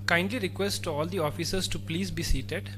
Kindly request all the officers to please be seated.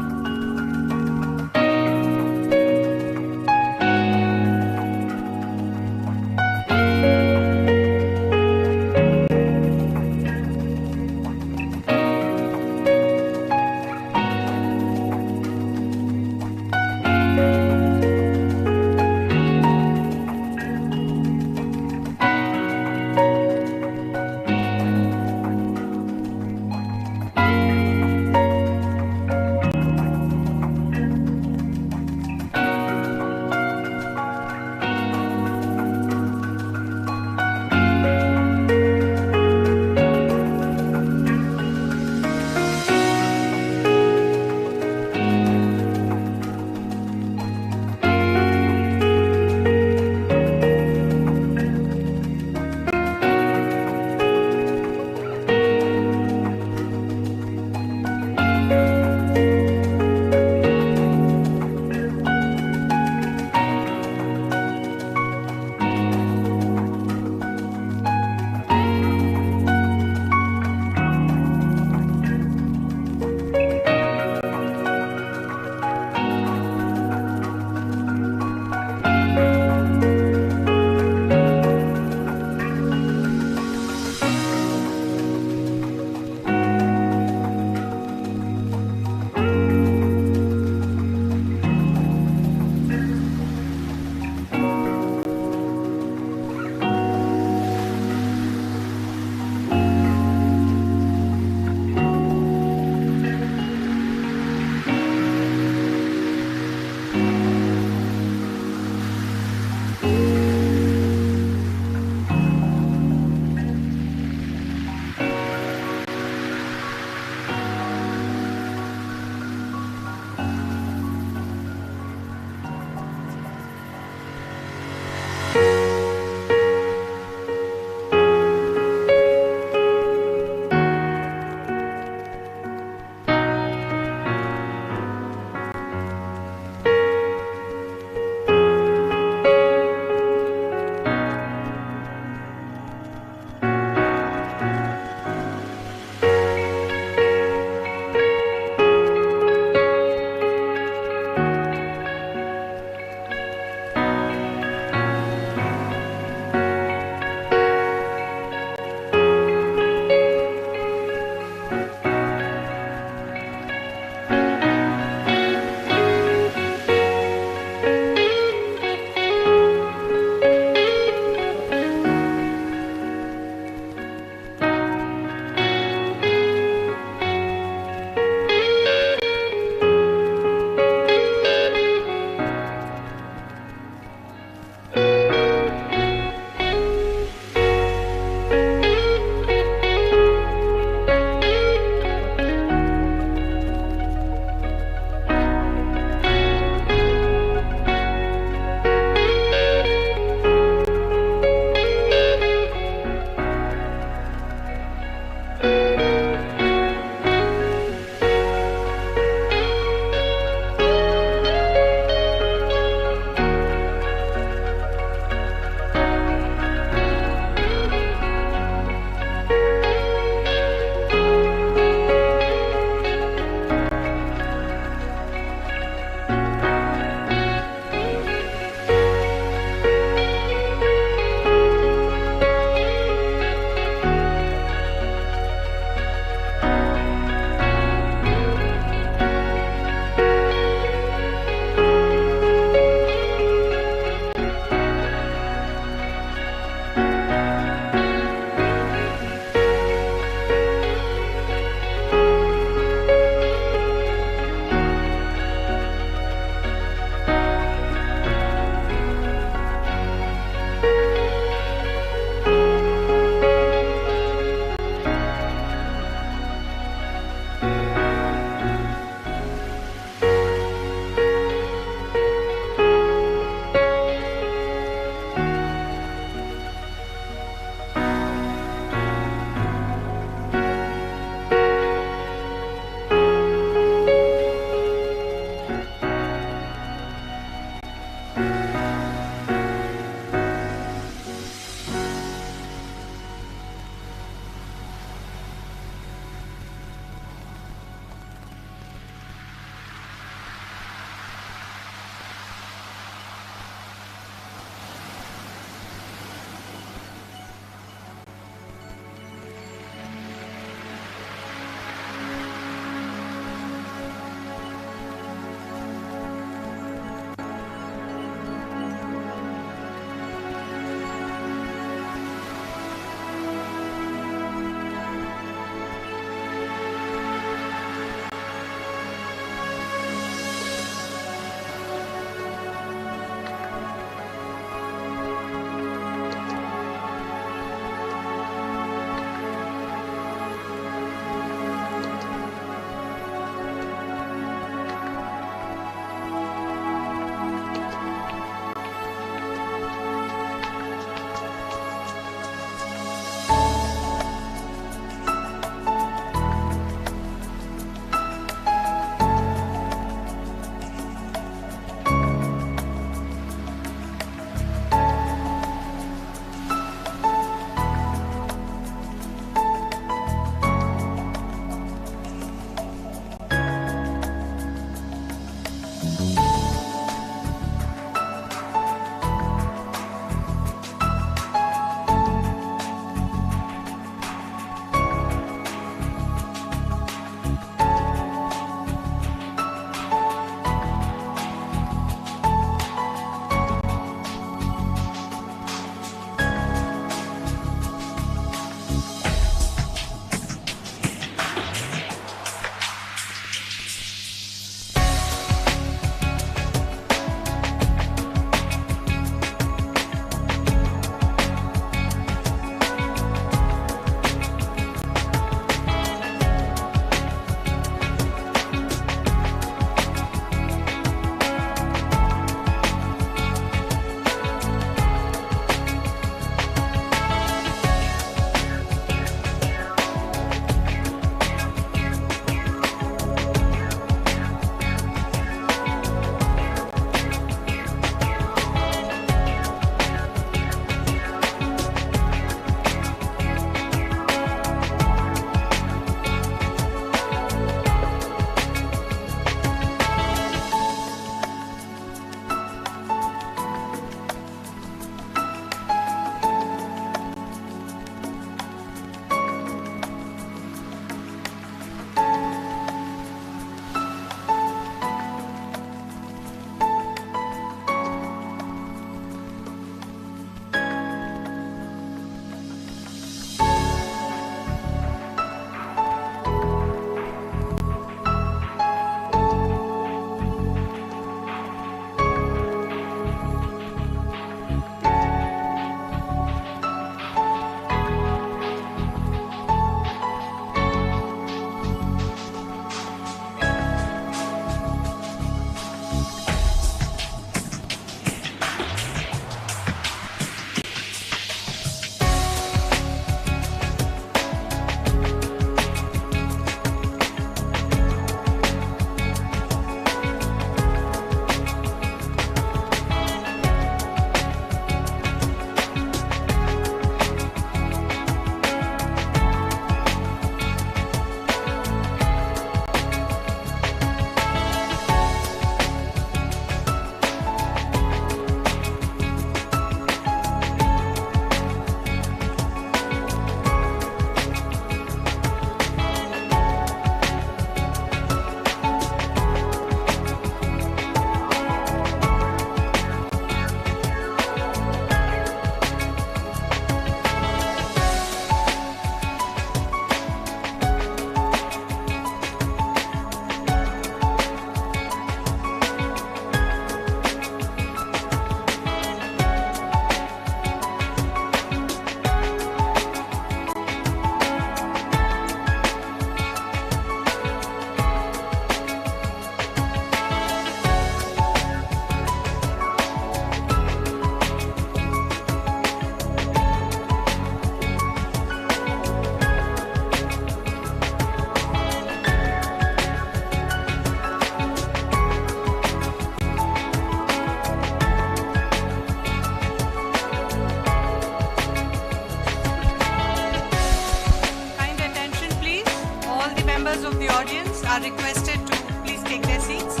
members of the audience are requested to please take their seats.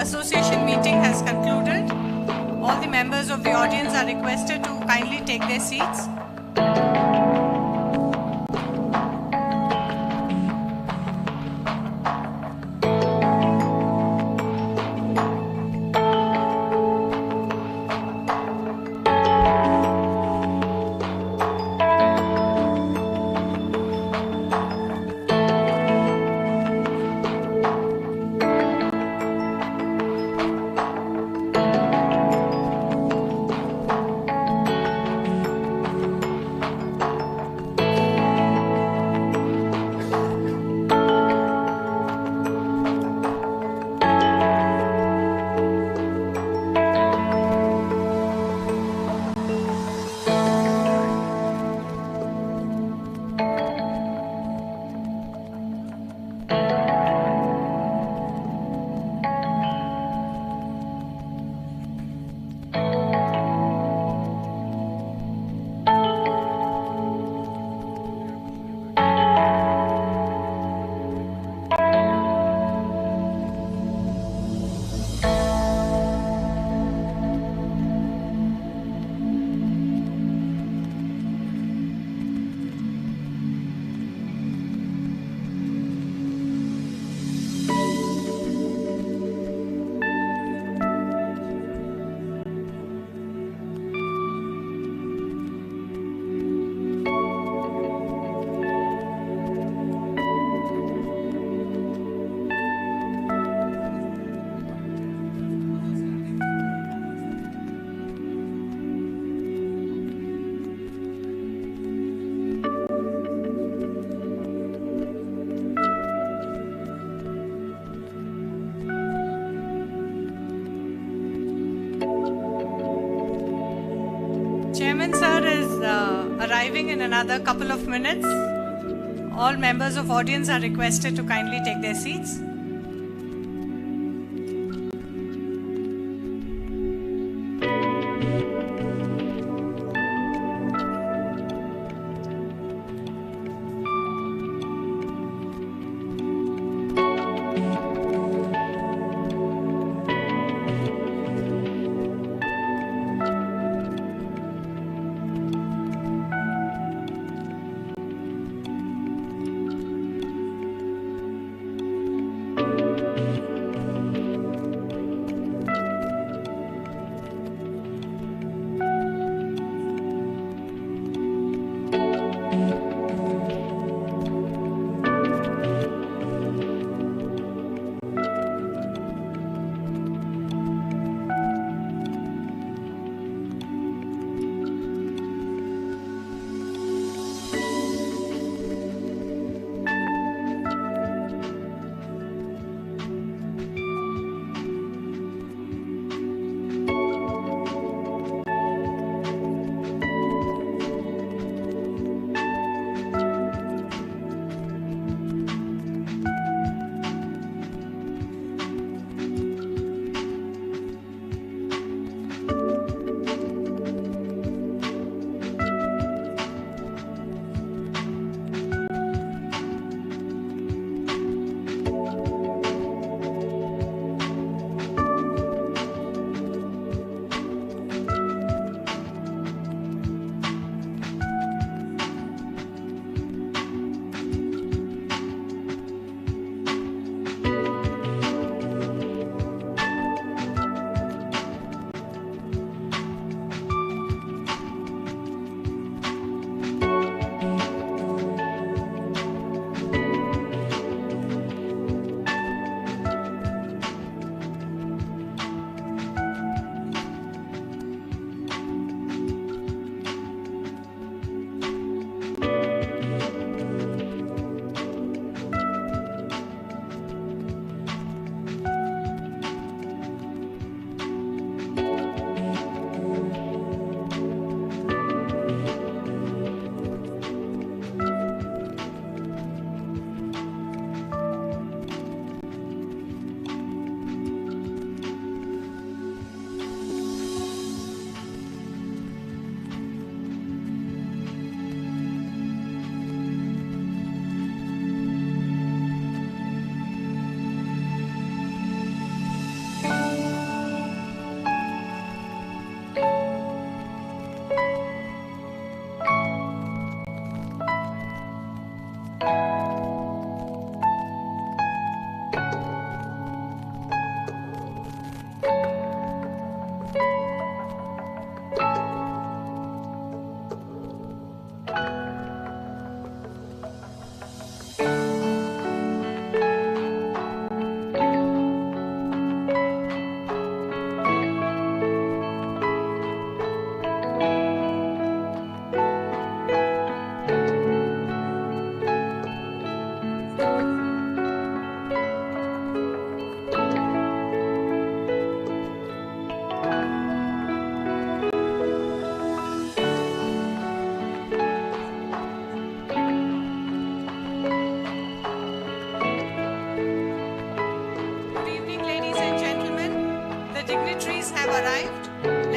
association meeting has concluded. All the members of the audience are requested to kindly take their seats. arriving in another couple of minutes. All members of audience are requested to kindly take their seats.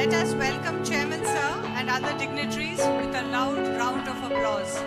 Let us welcome Chairman Sir and other dignitaries with a loud round of applause.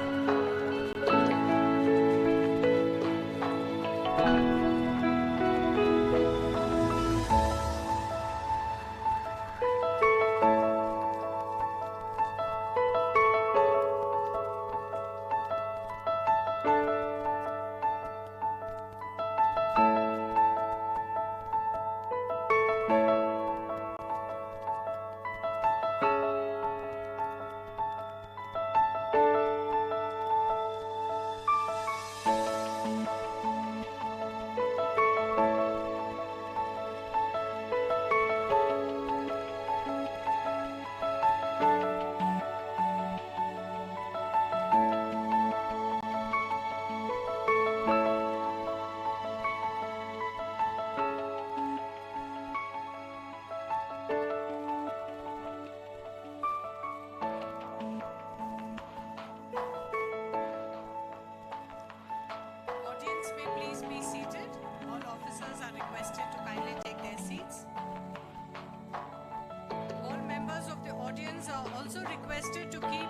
also requested to keep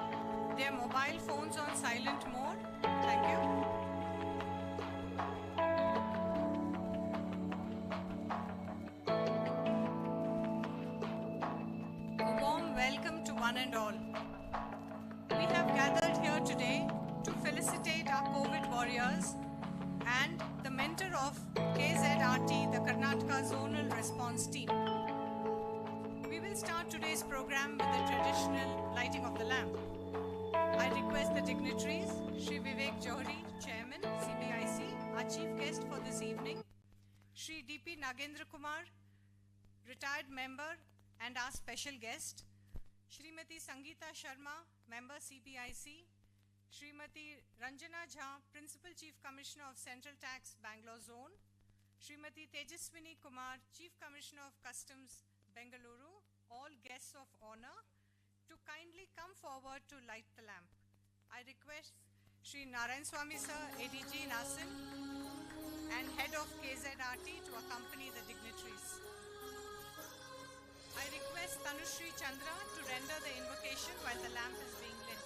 their mobile phones on silent mode. Thank you. A warm welcome to one and all. We have gathered here today to felicitate our COVID warriors and the mentor of KZRT, the Karnataka Zonal Response Team. We will start today's program with the traditional lighting of the lamp. I request the dignitaries, Shri Vivek Johri, Chairman, CBIC, our chief guest for this evening, Shri DP Nagendra Kumar, retired member and our special guest, Shrimati Sangeeta Sharma, member CBIC, Shrimati Ranjana Jha, Principal Chief Commissioner of Central Tax, Bangalore Zone, Shrimati Tejaswini Kumar, Chief Commissioner of Customs, Bengaluru, all guests of honor, to kindly come forward to light the lamp. I request Shri Narayan Swami Sir, ADG Nasin, and Head of KZRT to accompany the dignitaries. I request Tanushri Chandra to render the invocation while the lamp is being lit.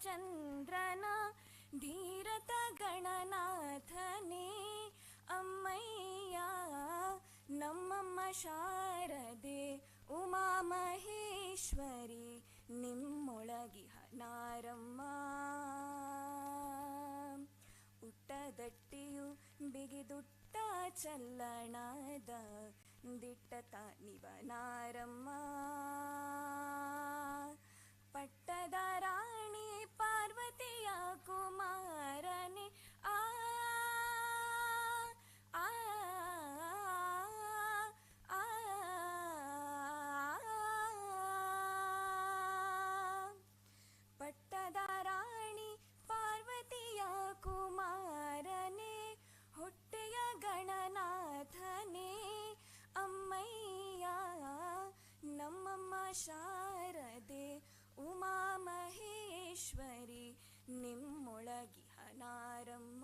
ಚಂದ್ರನ ಧೀರತ ಗಣನಾಥನೇ ಅಮ್ಮಯ್ಯ ನಮ್ಮಮ್ಮ ಶಾರದೆ ಉಮಾ ಮಹೇಶ್ವರಿ ನಿಮ್ಮೊಳಗಿಹ ನಾರಮ್ಮ ಉಟ್ಟದಟ್ಟಿಯು ಬಿಗಿದುಟ್ಟ ಚಲ್ಲಣದ ದಿಟ್ಟತ ನಿವನಾರಮ್ಮ ಪಟ್ಟದ ರಾಣಿ ಪಾರ್ವತಿಯ ಕುಮಾರನೆ ಆ ಆ ಆ ಪಟ್ಟದ ರಾಣಿ ಪಾರ್ವತಿಯ ಕುಮಾರನೆ ಹೊಟ್ಟೆಯ ಗಣನಾಥನೇ ಅಮ್ಮಯ್ಯ ನಮ್ಮಮ್ಮ ಶಾರದೆ Uma Maheshwari ನಿಮ್ಮೊಳಗಿಹ ನಾರಮ್ಮ.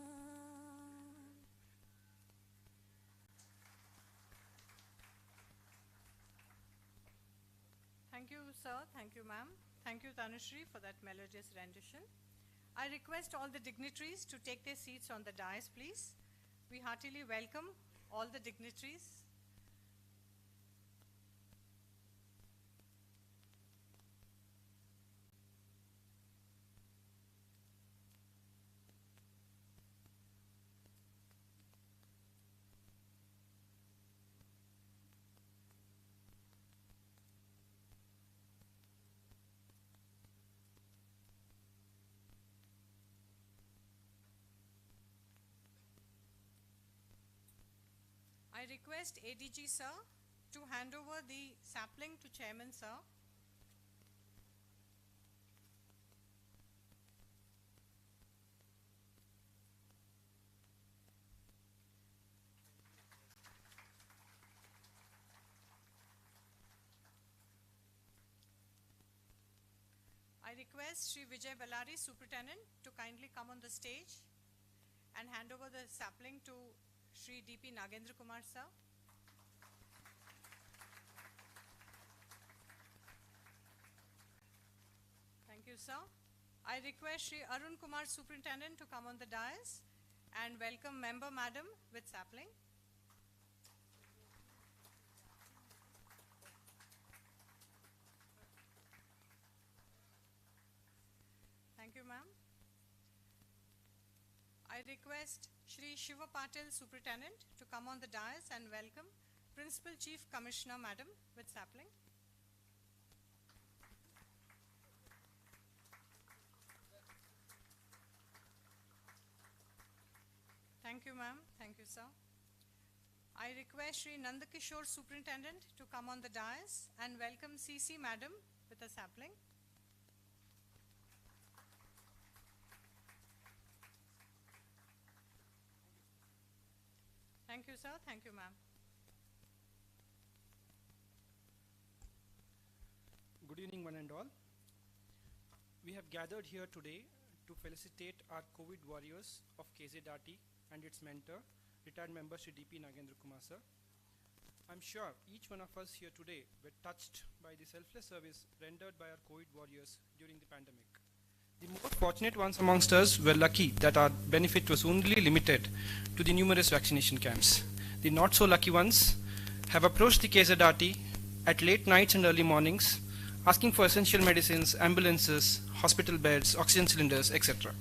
Thank you, sir. Thank you, ma'am. Thank you, Tanushri, for that melodious rendition. I request all the dignitaries to take their seats on the dais, please. We heartily welcome all the dignitaries. I request ADG sir to hand over the sapling to Chairman sir. I request Shri Vijay Bellari, Superintendent, to kindly come on the stage and hand over the sapling to Shri DP Nagendra Kumar sir. sir. I request Shri Arun Kumar, Superintendent, to come on the dais and welcome Member Madam with sapling. Thank you, ma'am. I request Shri Shiva Patil, Superintendent, to come on the dais and welcome Principal Chief Commissioner, Madam, with sapling. Thank you, ma'am. Thank you, sir. I request Shri Nandakishore, Superintendent, to come on the dais and welcome CC, Madam, with a sapling. Thank you, sir. Thank you, ma'am. Good evening, one and all. We have gathered here today to felicitate our COVID warriors of KZRT and its mentor, retired member Shri DP Nagendra Kumar sir. I'm sure each one of us here today were touched by the selfless service rendered by our COVID warriors during the pandemic. The more fortunate ones amongst us were lucky that our benefit was only limited to the numerous vaccination camps. The not so lucky ones have approached the KZRT at late nights and early mornings, asking for essential medicines, ambulances, hospital beds, oxygen cylinders, etc.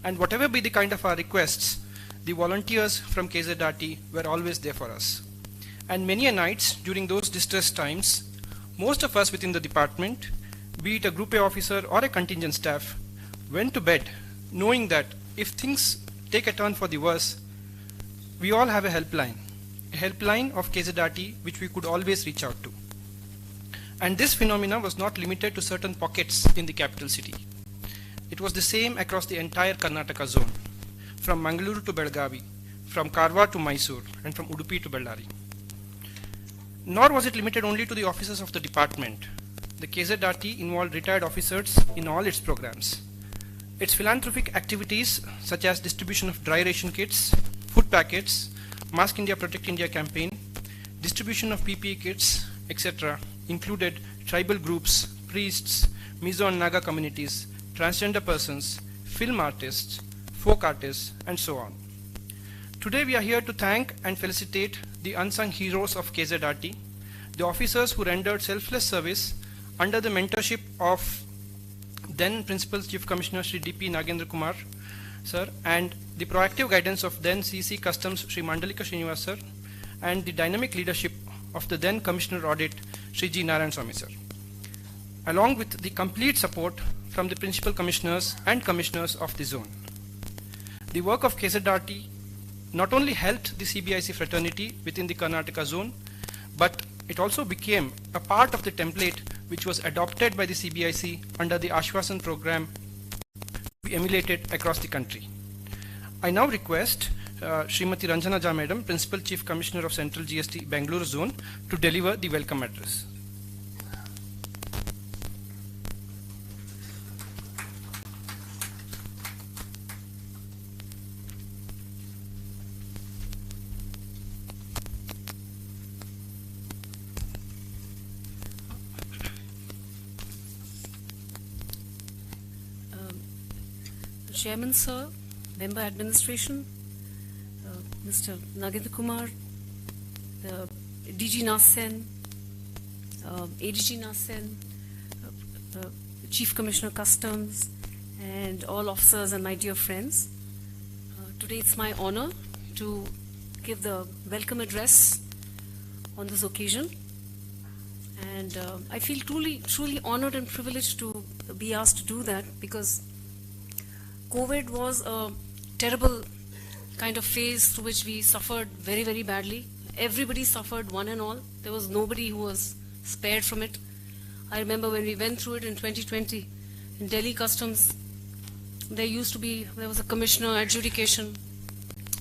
And whatever be the kind of our requests, the volunteers from KZRT were always there for us. And many a nights during those distressed times, most of us within the department, be it a Group A officer or a contingent staff, went to bed knowing that if things take a turn for the worse, we all have a helpline of KZRT which we could always reach out to. And this phenomena was not limited to certain pockets in the capital city. It was the same across the entire Karnataka zone, from Mangaluru to Belgavi, from Karwar to Mysore, and from Udupi to Bellary. Nor was it limited only to the officers of the department. The KZRT involved retired officers in all its programs. Its philanthropic activities, such as distribution of dry ration kits, food packets, Mask India Protect India campaign, distribution of PPE kits, etc., included tribal groups, priests, Mizo and Naga communities, transgender persons, film artists, folk artists, and so on. Today we are here to thank and felicitate the unsung heroes of KZRT, the officers who rendered selfless service under the mentorship of then Principal Chief Commissioner Shri DP Nagendra Kumar sir, and the proactive guidance of then CC Customs Shri Mandalika Srinivas sir, and the dynamic leadership of the then Commissioner Audit Shri G. Narayan Swamy sir, along with the complete support from the Principal Commissioners and Commissioners of the zone. The work of KZRT not only helped the CBIC fraternity within the Karnataka zone, but it also became a part of the template which was adopted by the CBIC under the Ashwasan program we emulated across the country. I now request Srimati Ranjana Jha Madam, Principal Chief Commissioner of Central GST Bangalore Zone, to deliver the welcome address. Chairman sir, Member Administration, Mr. Nagendra Kumar, DG Nasen, ADG Nasen, Chief Commissioner Customs, and all officers and my dear friends. Today it's my honor to give the welcome address on this occasion. And I feel truly honored and privileged to be asked to do that, because COVID was a terrible kind of phase through which we suffered very, very badly. Everybody suffered, one and all. There was nobody who was spared from it. I remember when we went through it in 2020, in Delhi Customs, there was a commissioner adjudication.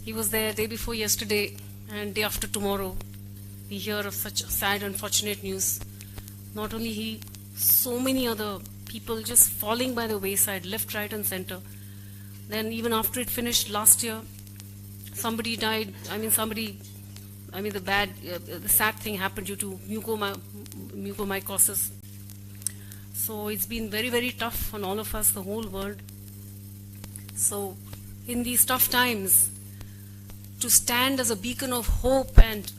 He was there day before yesterday, and day after tomorrow, we hear of such sad, unfortunate news. Not only he, so many other people just falling by the wayside, left, right, and center. Then even after it finished last year, somebody died. The sad thing happened due to mucormycosis. So it's been very, very tough on all of us, the whole world. So in these tough times, to stand as a beacon of hope and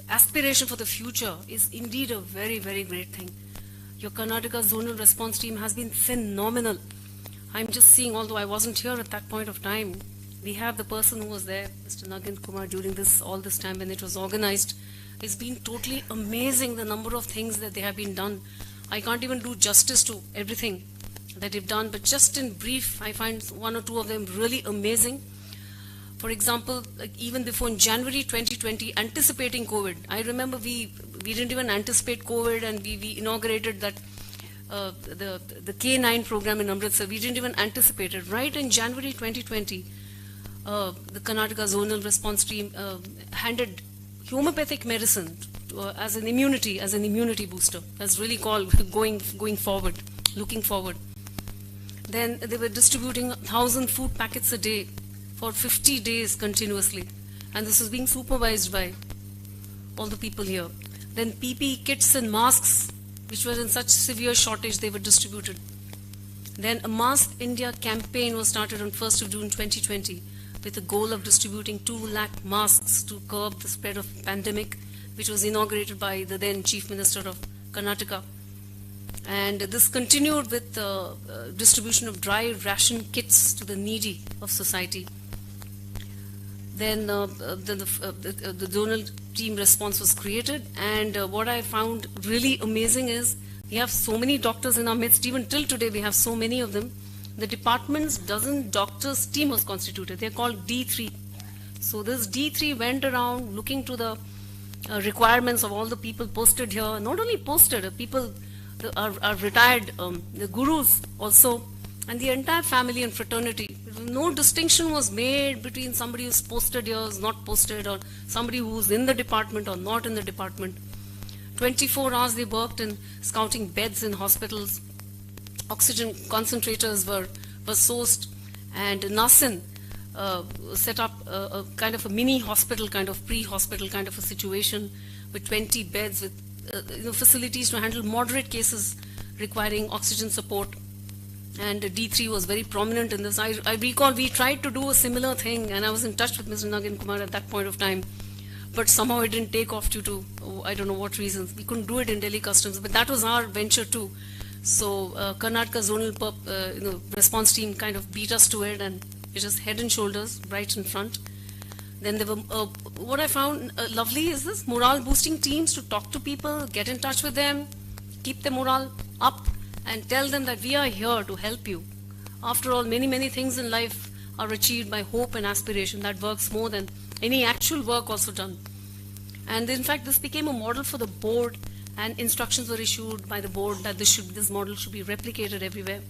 aspiration for the future is indeed a very, very great thing. Your Karnataka zonal response team has been phenomenal. I'm just seeing, although I wasn't here at that point of time, we have the person who was there, Mr. Nagendra Kumar, during all this time when it was organized. It's been totally amazing, the number of things that they have been done. I can't even do justice to everything that they've done, but just in brief, I find one or two of them really amazing. For example, like even before in January 2020, anticipating COVID, I remember we didn't even anticipate COVID, and we inaugurated that the K9 program in Amritsar. We didn't even anticipate it. Right in January 2020, the Karnataka zonal response team handed homeopathic medicine as an immunity booster. That's really called going forward, looking forward. Then they were distributing 1,000 food packets a day for 50 days continuously, and this was being supervised by all the people here. Then PPE kits and masks, which were in such severe shortage, they were distributed. Then a Mask India campaign was started on 1st of June 2020 with the goal of distributing 2 lakh masks to curb the spread of pandemic, which was inaugurated by the then Chief Minister of Karnataka. And this continued with distribution of dry ration kits to the needy of society. Then the zonal team response was created, and what I found really amazing is we have so many doctors in our midst. Even till today we have so many of them. The department's dozen doctors team was constituted. They're called D3. So this D3 went around looking to the requirements of all the people posted here. Not only posted, people are retired, the gurus also, and the entire family and fraternity. No distinction was made between somebody who's posted here, is not posted, or somebody who's in the department or not in the department. 24 hours they worked in scouting beds in hospitals. Oxygen concentrators were sourced, and Nasin set up a kind of a mini hospital, kind of pre-hospital kind of a situation with 20 beds with facilities to handle moderate cases requiring oxygen support. And D3 was very prominent in this. I recall we tried to do a similar thing, and I was in touch with Mr. Nagendra Kumar at that point of time, but somehow it didn't take off due to, I don't know what reasons. We couldn't do it in Delhi Customs, but that was our venture too. So Karnataka zonal response team kind of beat us to it, and it was head and shoulders right in front. Then there were, what I found lovely is this morale boosting teams to talk to people, get in touch with them, keep the morale up, and tell them that we are here to help you. After all, many, many things in life are achieved by hope and aspiration. That works more than any actual work also done. And in fact, this became a model for the board, and instructions were issued by the board that this model should be replicated everywhere.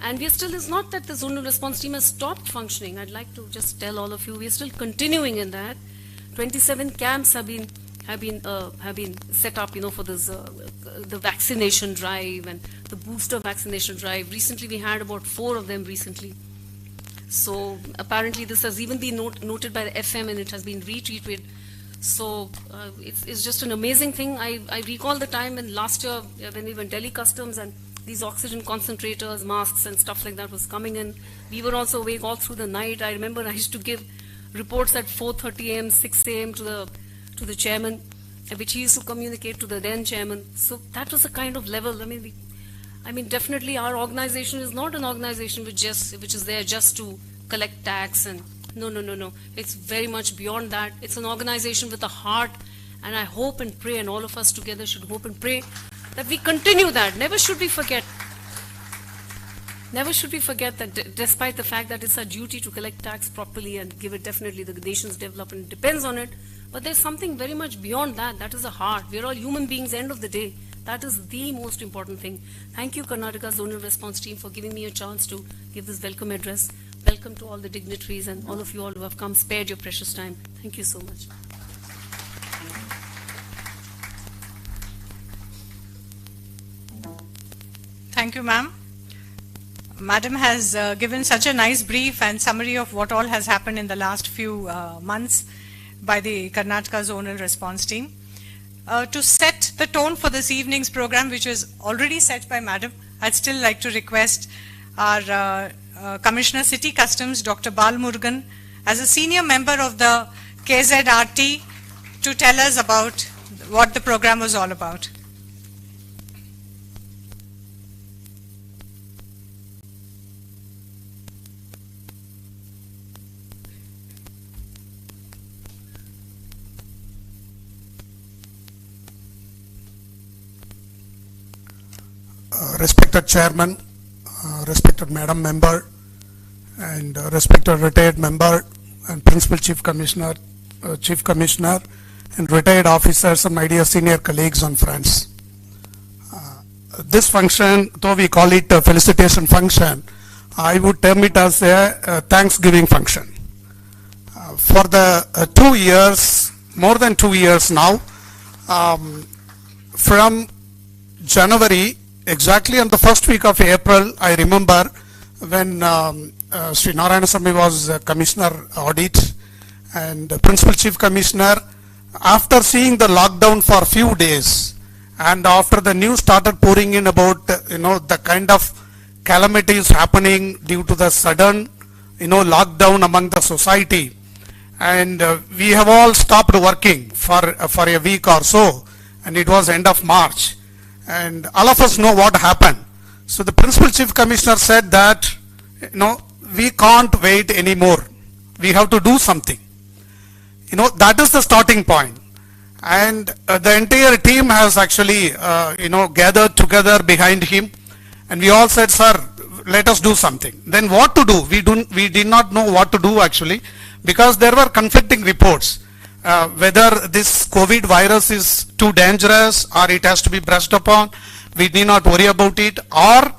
And we are still, it's not that the zonal response team has stopped functioning. I'd like to just tell all of you, we are still continuing in that. 27 camps have been set up, for this the vaccination drive and the booster vaccination drive. Recently, we had about 4 of them recently. So apparently, this has even been noted by the FM, and it has been retweeted. So it's just an amazing thing. I recall the time when last year when we went Delhi Customs and these oxygen concentrators, masks and stuff like that was coming in. We were also awake all through the night. I remember I used to give reports at 4:30 a.m., 6 a.m. to the chairman, which he used to communicate to the then chairman. So that was the kind of level. I mean, definitely our organization is not an organization which is there just to collect tax and no. It's very much beyond that. It's an organization with a heart, and I hope and pray, and all of us together should hope and pray that we continue that. Never should we forget that despite the fact that it's our duty to collect tax properly and give it, definitely the nation's development depends on it, but there's something very much beyond that. That is the heart. We're all human beings, end of the day. That is the most important thing. Thank you, Karnataka Zonal Response Team, for giving me a chance to give this welcome address. Welcome to all the dignitaries and all of you all who have come, spared your precious time. Thank you so much. Thank you, ma'am. Madam has given such a nice brief and summary of what all has happened in the last few months by the Karnataka Zonal Response Team. to set the tone for this evening's program, which was already set by Madam, I'd still like to request our Commissioner City Customs, Dr. Bal Murugan, as a senior member of the KZRT, to tell us about what the program was all about. Respected Chairman, respected Madam Member, and respected retired member and Principal Chief Commissioner, and retired officers and my dear senior colleagues and friends. This function, though we call it a felicitation function, I would term it as a Thanksgiving function. For the 2 years, more than 2 years now, from January, exactly on the first week of April, I remember when Sri Narayanasamy was Commissioner Audit and Principal Chief Commissioner, after seeing the lockdown for a few days and after the news started pouring in about the kind of calamities happening due to the sudden lockdown among the society, and we have all stopped working for a week or so, and it was end of March. And all of us know what happened. So the Principal Chief Commissioner said that, we can't wait anymore. We have to do something. That is the starting point. And the entire team has actually, gathered together behind him. And we all said, sir, let us do something. Then what to do? We did not know what to do actually, because there were conflicting reports. Whether this COVID virus is too dangerous or it has to be brushed upon, we need not worry about it, or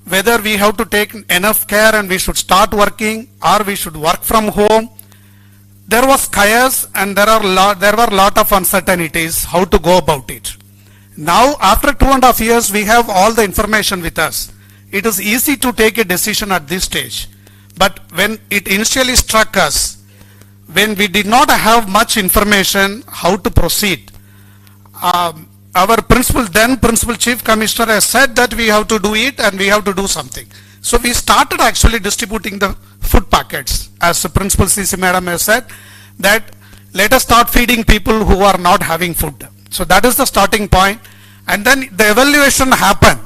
whether we have to take enough care and we should start working or we should work from home. There was chaos and there were a lot of uncertainties how to go about it. Now after 2.5 years we have all the information with us. It is easy to take a decision at this stage, but when it initially struck us, when we did not have much information how to proceed, our then Principal Chief Commissioner has said that we have to do it and we have to do something. So we started actually distributing the food packets, as the Principal CC Madam has said, that let us start feeding people who are not having food. So that is the starting point, and then the evaluation happened.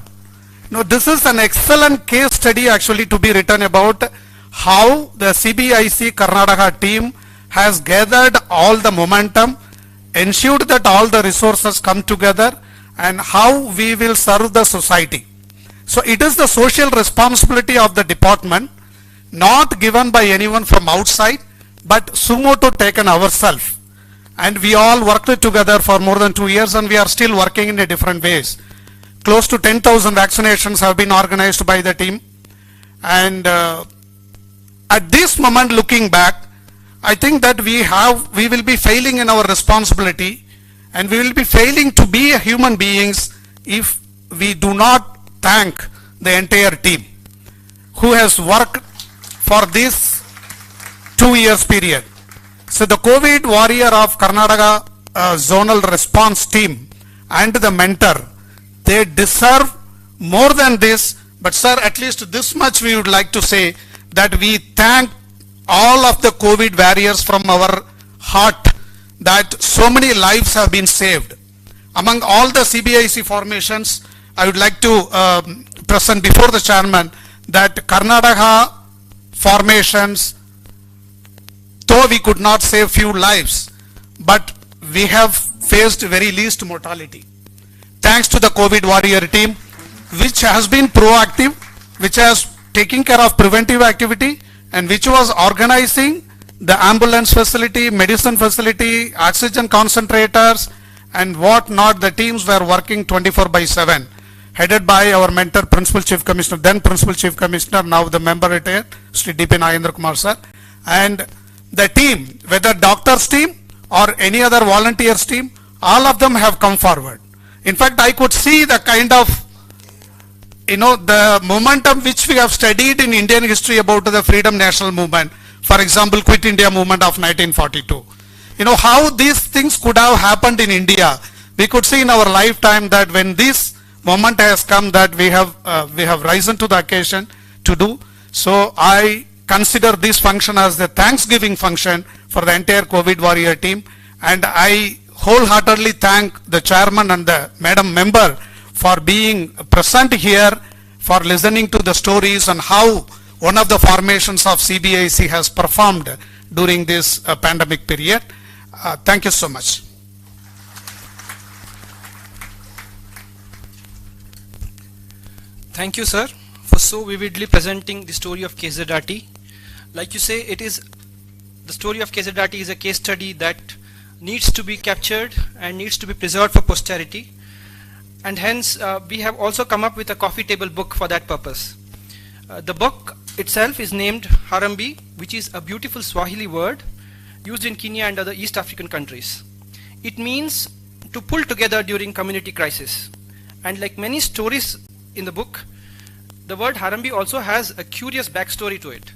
This is an excellent case study actually to be written about how the CBIC Karnataka team has gathered all the momentum, ensured that all the resources come together, and how we will serve the society. So it is the social responsibility of the department, not given by anyone from outside, but sumo to taken ourselves. And we all worked together for more than 2 years, and we are still working in a different ways. Close to 10,000 vaccinations have been organized by the team. And at this moment, looking back, I think that we will be failing in our responsibility, and we will be failing to be human beings if we do not thank the entire team who has worked for this 2 years period. So the COVID warrior of Karnataka zonal response team and the mentor, they deserve more than this, but sir, at least this much we would like to say, that we thank all of the COVID warriors from our heart, that so many lives have been saved. Among all the CBIC formations, I would like to present before the chairman that Karnataka formations, though we could not save few lives, but we have faced very least mortality. Thanks to the COVID warrior team, which has been proactive, which has taken care of preventive activity, and which was organizing the ambulance facility, medicine facility, oxygen concentrators, and what not. The teams were working 24/7, headed by our mentor, Principal Chief Commissioner, then Principal Chief Commissioner, now the member retired, Sri DP Nagendra Kumar sir. And the team, whether doctors team or any other volunteers team, all of them have come forward. In fact, I could see the kind of the momentum which we have studied in Indian history about the freedom national movement. For example, Quit India movement of 1942. How these things could have happened in India we could see in our lifetime that when this moment has come that we have risen to the occasion to do. So I consider this function as the Thanksgiving function for the entire COVID warrior team, and I wholeheartedly thank the chairman and the madam member for being present here, for listening to the stories and how one of the formations of CBIC has performed during this pandemic period. Thank you so much. Thank you, sir, for so vividly presenting the story of KZRT. Like you say, the story of KZRT is a case study that needs to be captured and needs to be preserved for posterity. And hence, we have also come up with a coffee table book for that purpose. The book itself is named Harambee, which is a beautiful Swahili word used in Kenya and other East African countries. It means to pull together during community crisis. And like many stories in the book, the word Harambee also has a curious backstory to it.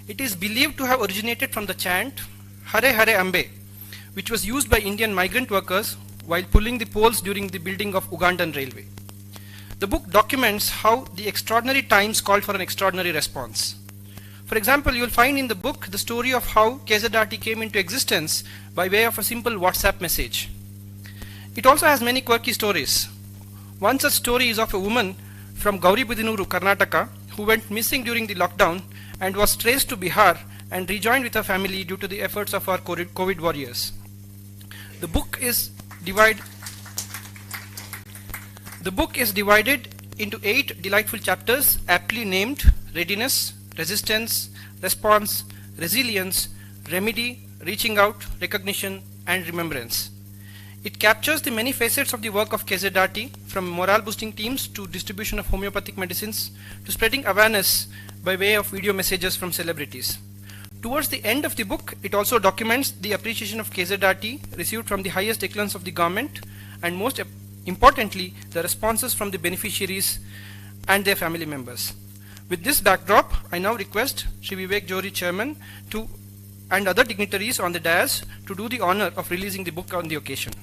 It is believed to have originated from the chant Hare Hare Ambe, which was used by Indian migrant workers while pulling the poles during the building of Ugandan railway. The book documents how the extraordinary times called for an extraordinary response. For example, you will find in the book the story of how KZRT came into existence by way of a simple WhatsApp message. It also has many quirky stories. One such story is of a woman from Gauribudinuru, Karnataka, who went missing during the lockdown and was traced to Bihar and rejoined with her family due to the efforts of our COVID warriors. The book is divided into 8 delightful chapters aptly named Readiness, Resistance, Response, Resilience, Remedy, Reaching Out, Recognition, and Remembrance. It captures the many facets of the work of KZRT, from morale boosting teams to distribution of homeopathic medicines to spreading awareness by way of video messages from celebrities. Towards the end of the book, it also documents the appreciation of KZRT received from the highest echelons of the government, and most importantly, the responses from the beneficiaries and their family members. With this backdrop, I now request Shri Vivek Johri, Chairman, and other dignitaries on the dais to do the honor of releasing the book on the occasion.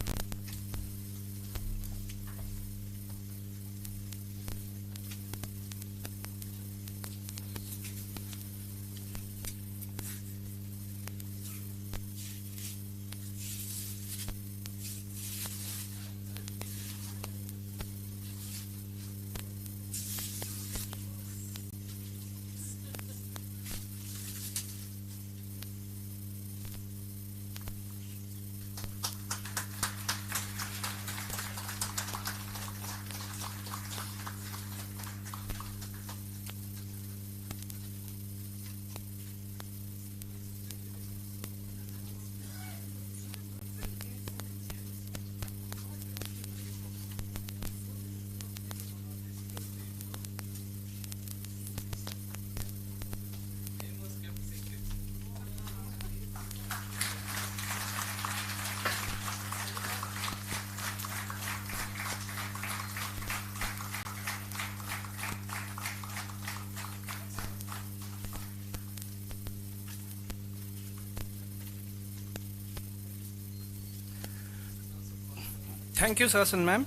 Thank you, sirs and ma'am.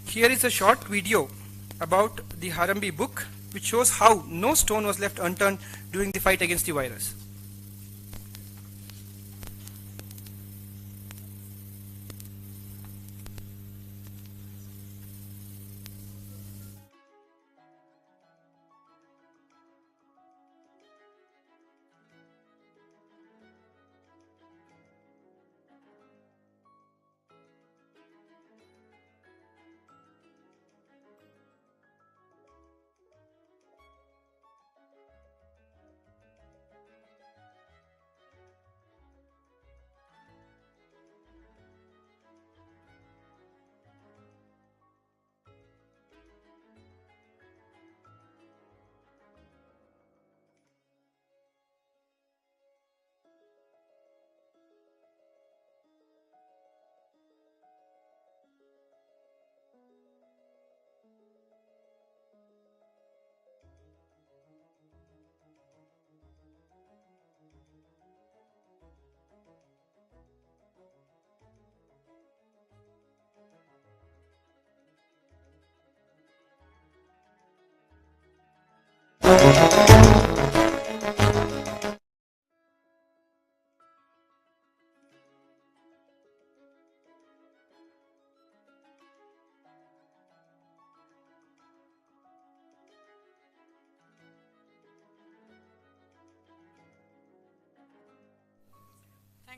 Here is a short video about the Harambee book, which shows how no stone was left unturned during the fight against the virus. Thank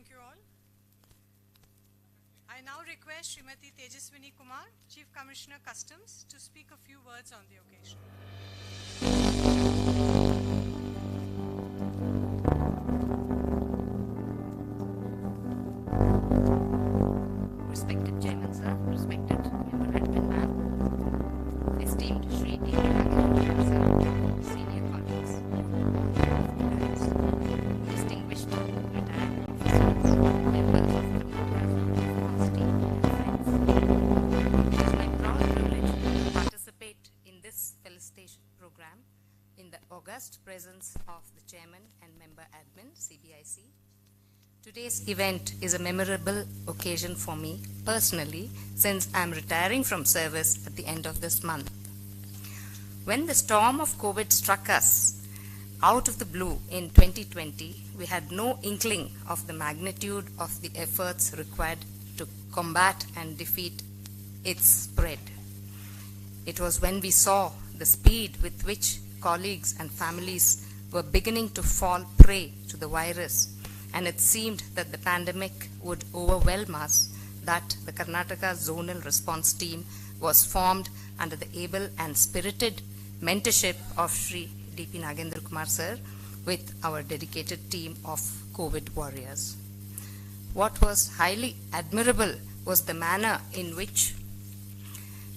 you all. I now request Srimati Tejaswini Kumar, Chief Commissioner Customs, to speak a few words on the occasion. Respected Chairman Sir, respected Member Admin Ma'am, esteemed Shri D. Nagendra Sir, senior colleagues, distinguished retired officers, members of the Kumar team, and friends. It is my proud privilege to participate in this felicitation program in the august presence of the Chairman and Member Admin, CBIC. Today's event is a memorable occasion for me personally since I am retiring from service at the end of this month. When the storm of COVID struck us out of the blue in 2020, we had no inkling of the magnitude of the efforts required to combat and defeat its spread. It was when we saw the speed with which colleagues and families were beginning to fall prey to the virus, and it seemed that the pandemic would overwhelm us, that the Karnataka Zonal Response Team was formed under the able and spirited mentorship of Shri D.P. Nagendra Kumar Sir with our dedicated team of COVID warriors. What was highly admirable was the manner in which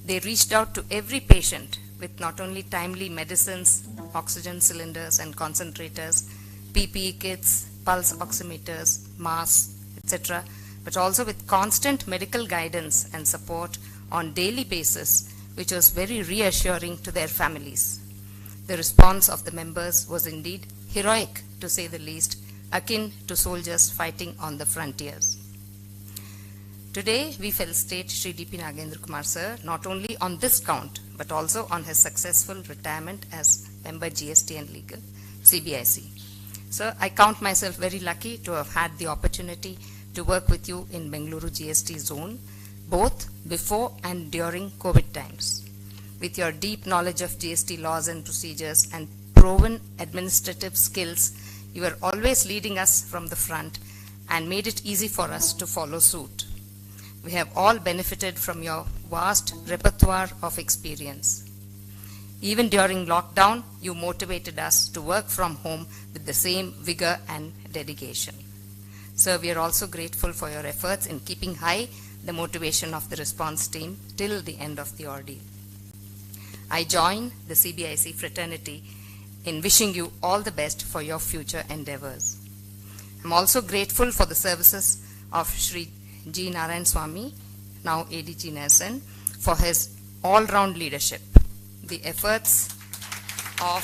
they reached out to every patient with not only timely medicines, oxygen cylinders and concentrators, PPE kits, pulse oximeters, masks, etc., but also with constant medical guidance and support on daily basis, which was very reassuring to their families. The response of the members was indeed heroic, to say the least, akin to soldiers fighting on the frontiers. Today, we felicitate Shri D.P. Nagendra Kumar Sir not only on this count, but also on his successful retirement as Member GST and Legal, CBIC. Sir, I count myself very lucky to have had the opportunity to work with you in Bengaluru GST zone, both before and during COVID times. With your deep knowledge of GST laws and procedures and proven administrative skills, you were always leading us from the front and made it easy for us to follow suit. We have all benefited from your vast repertoire of experience. Even during lockdown, you motivated us to work from home with the same vigor and dedication. Sir, we are also grateful for your efforts in keeping high the motivation of the response team till the end of the ordeal. I join the CBIC fraternity in wishing you all the best for your future endeavors. I'm also grateful for the services of Shri G. Narayan Swami, now ADG Nelson, for his all-round leadership. The efforts of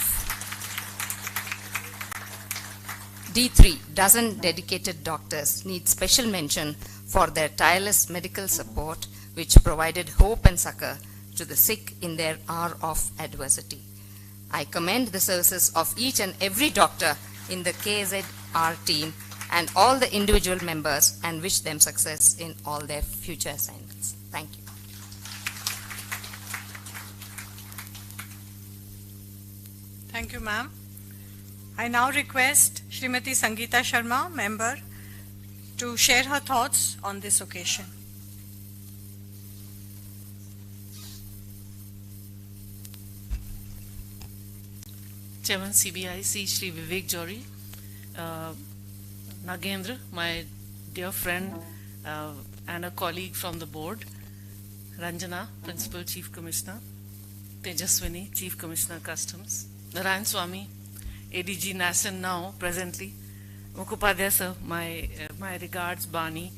D3, dozen dedicated doctors, need special mention for their tireless medical support, which provided hope and succor to the sick in their hour of adversity. I commend the services of each and every doctor in the KZR team and all the individual members and wish them success in all their future assignments. Thank you. Thank you, ma'am. I now request Srimati Sangeeta Sharma, member, to share her thoughts on this occasion. Chairman CBIC Shri Vivek Jory, Nagendra, my dear friend and a colleague from the board, Ranjana, Principal Chief Commissioner, Tejaswini, Chief Commissioner Customs, Narayan Swami, ADG Nasan now, presently, Mukhopadhyay sir, my regards, Bani,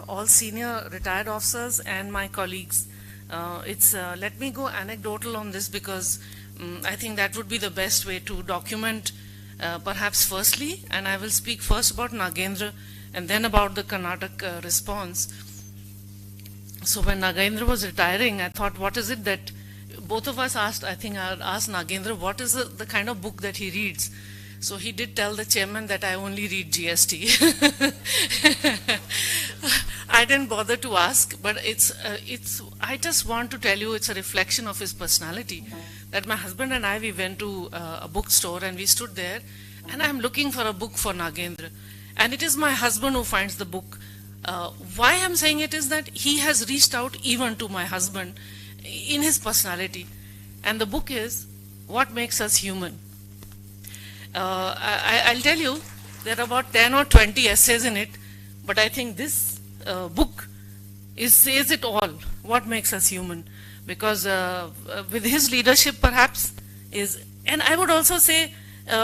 all senior retired officers and my colleagues. Let me go anecdotal on this because I think that would be the best way to document perhaps firstly, and I will speak first about Nagendra and then about the Karnataka response. So when Nagendra was retiring, I thought, what is it that both of us asked, I think I asked Nagendra, what is the kind of book that he reads? So he did tell the chairman that I only read GST. I didn't bother to ask, but I just want to tell you it's a reflection of his personality. That my husband and I, we went to a bookstore and we stood there, and I'm looking for a book for Nagendra. And it is my husband who finds the book. Why I'm saying it is that he has reached out even to my husband in his personality. And the book is What Makes Us Human. I'll tell you, there are about 10 or 20 essays in it, but I think this book says it all, what makes us human. Because with his leadership perhaps and I would also say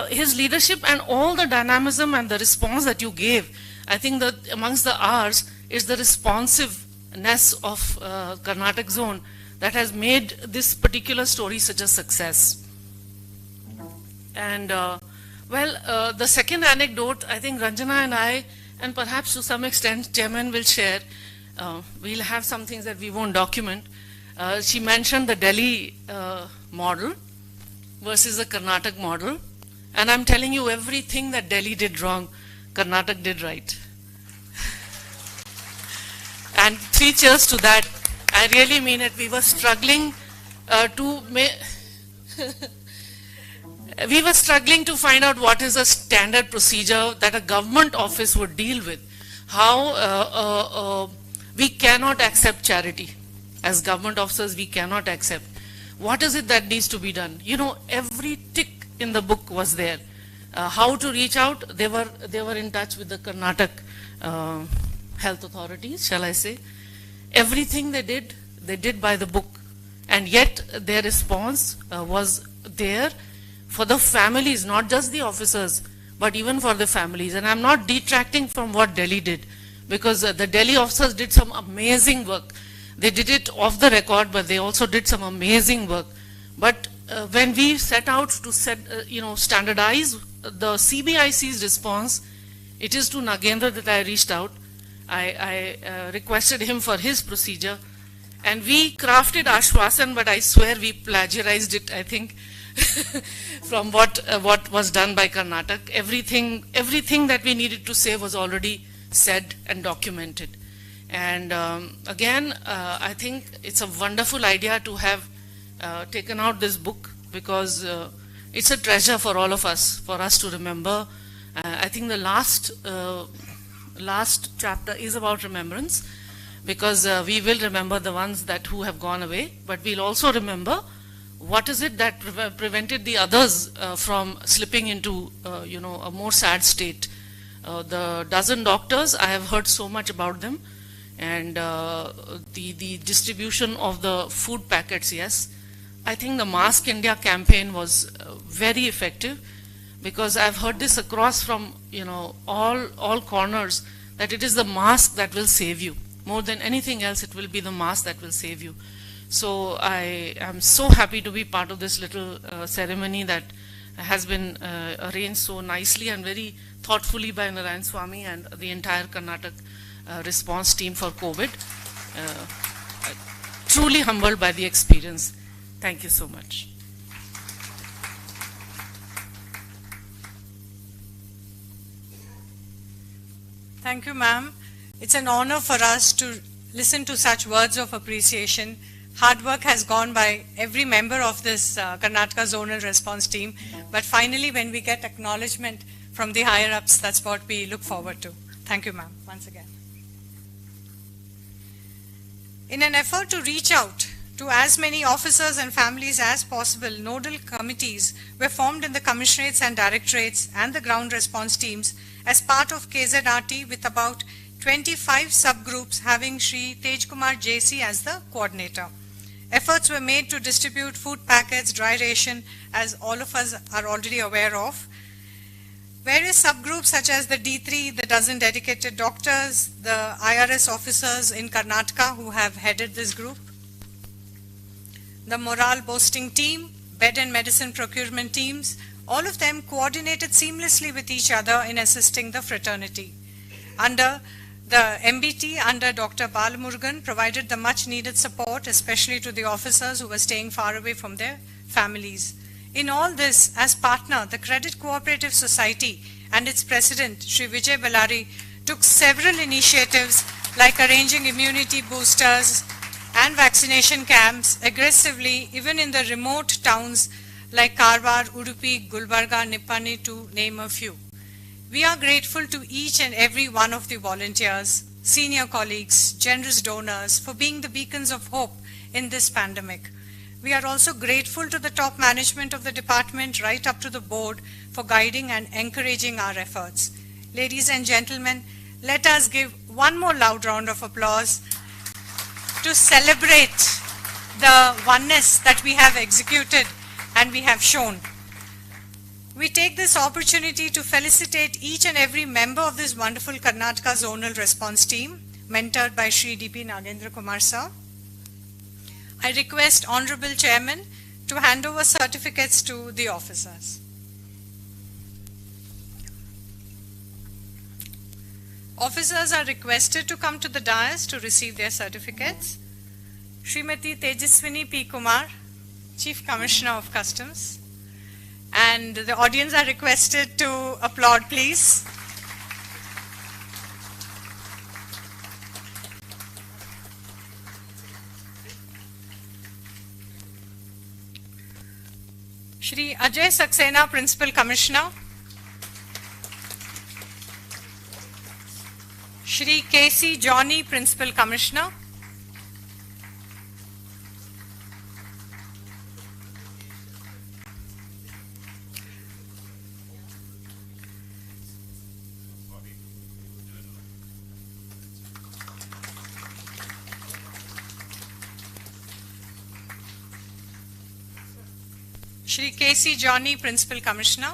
his leadership and all the dynamism and the response that you gave, I think that amongst the R's is the responsiveness of Karnataka zone that has made this particular story such a success. And the second anecdote, I think Ranjana and I, and perhaps to some extent Chairman will share, we'll have some things that we won't document. She mentioned the Delhi model versus the Karnataka model. And I'm telling you, everything that Delhi did wrong, Karnataka did right. And 3 cheers to that. I really mean it. We were struggling we were struggling to find out what is a standard procedure that a government office would deal with. How we cannot accept charity. As government officers, we cannot accept. What is it that needs to be done? You know, every tick in the book was there. How to reach out? They were in touch with the Karnataka health authorities, shall I say. Everything they did by the book. And yet their response was there for the families, not just the officers, but even for the families. And I'm not detracting from what Delhi did, because the Delhi officers did some amazing work. They did it off the record, but they also did some amazing work. But when we set out to standardize the CBIC's response, it is to Nagendra that I reached out. I requested him for his procedure, and we crafted Ashwasan, but I swear we plagiarized it, I think, from what was done by Karnataka. Everything that we needed to say was already said and documented. And again, I think it's a wonderful idea to have taken out this book, because it's a treasure for all of us, for us to remember. I think the last chapter is about remembrance, because we will remember the ones who have gone away, but we'll also remember what is it that prevented the others from slipping into a more sad state. The dozen doctors, I have heard so much about them. And the distribution of the food packets, yes. I think the Mask India campaign was very effective, because I've heard this across from all corners, that it is the mask that will save you. More than anything else, it will be the mask that will save you. So I am so happy to be part of this little ceremony that has been arranged so nicely and very thoughtfully by Narayan Swami and the entire Karnataka response team for COVID. Truly humbled by the experience. Thank you so much. Thank you, ma'am. It's an honor for us to listen to such words of appreciation. Hard work has gone by every member of this Karnataka Zonal Response Team, but finally when we get acknowledgement from the higher-ups, that's what we look forward to. Thank you, ma'am, once again. In an effort to reach out to as many officers and families as possible, nodal committees were formed in the commissionates and directorates and the ground response teams as part of KZRT, with about 25 subgroups having Shri Tej Kumar JC as the coordinator. Efforts were made to distribute food packets, dry ration, as all of us are already aware of. Various subgroups such as the D3, the dozen dedicated doctors, the IRS officers in Karnataka who have headed this group, the morale boosting team, bed and medicine procurement teams, all of them coordinated seamlessly with each other in assisting the fraternity. Under The MBT under Dr. Balamurgan provided the much needed support, especially to the officers who were staying far away from their families. In all this, as partner, the Credit Cooperative Society and its president, Sri Vijay Bellari, took several initiatives like arranging immunity boosters and vaccination camps aggressively, even in the remote towns like Karwar, Udupi, Gulbarga, Nippani, to name a few. We are grateful to each and every one of the volunteers, senior colleagues, generous donors for being the beacons of hope in this pandemic. We are also grateful to the top management of the department right up to the board for guiding and encouraging our efforts. Ladies and gentlemen, let us give one more loud round of applause to celebrate the oneness that we have executed and we have shown. We take this opportunity to felicitate each and every member of this wonderful Karnataka Zonal Response Team, mentored by Sri DP Nagendra Kumar sir. I request Honorable Chairman to hand over certificates to the officers. Officers are requested to come to the dais to receive their certificates. Srimati Tejaswini P. Kumar, Chief Commissioner of Customs. And the audience are requested to applaud, please. Shri Ajay Saxena, Principal Commissioner. Shri K.C. Johnny, Principal Commissioner. Shri K.C. Johnny, Principal Commissioner.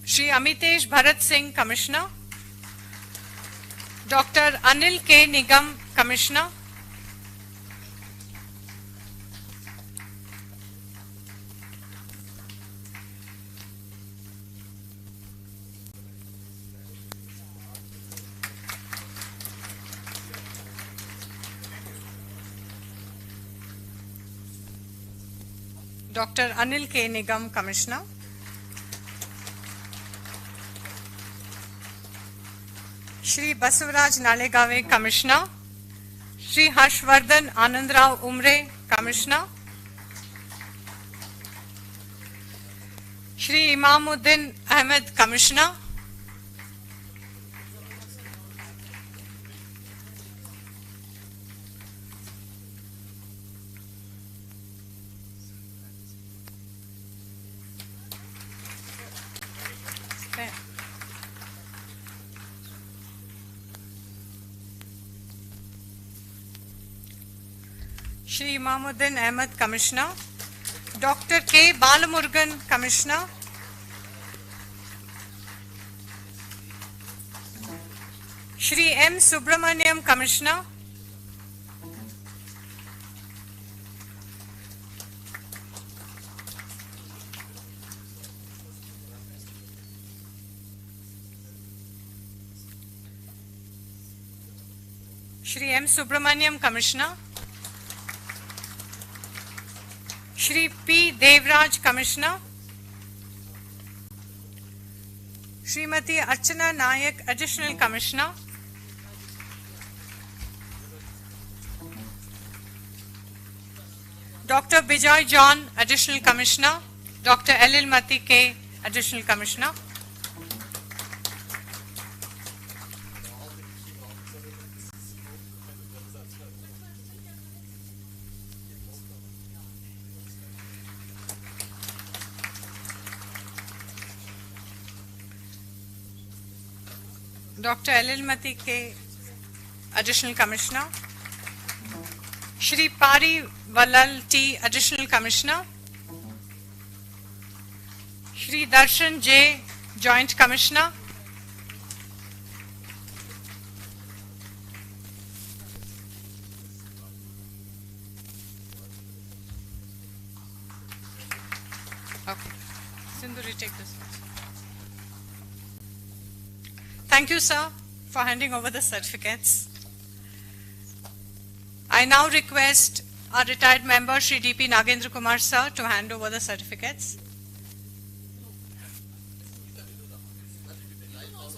Shri Amitesh Bharat Singh, Commissioner. Dr. Anil K. Nigam, Commissioner. Dr. Anil K. Nigam, Commissioner. Shri Basavaraj Nalegave, Commissioner. Shri Harshvardhan Anandrao Umre, Commissioner. Shri Imamuddin Ahmed, Commissioner. Shri Imamuddin Ahmed, Commissioner. Dr. K. Balamurgan, Commissioner. Shri M. Subramaniam, Commissioner. Shri M. Subramaniam, Commissioner. Shri P. Devraj, Commissioner. Srimati Archana Nayak, Additional Commissioner. Dr. Bijoy John, Additional Commissioner. Dr. Elil Mati K, Additional Commissioner. Dr. Elil Mati K, Additional Commissioner. Shri Pari Valal T, Additional Commissioner. Shri Darshan J, Joint Commissioner. Okay. Sindhuri, take this. Thank you, sir, for handing over the certificates. I now request our retired member, Shri D.P. Nagendra Kumar, sir, to hand over the certificates.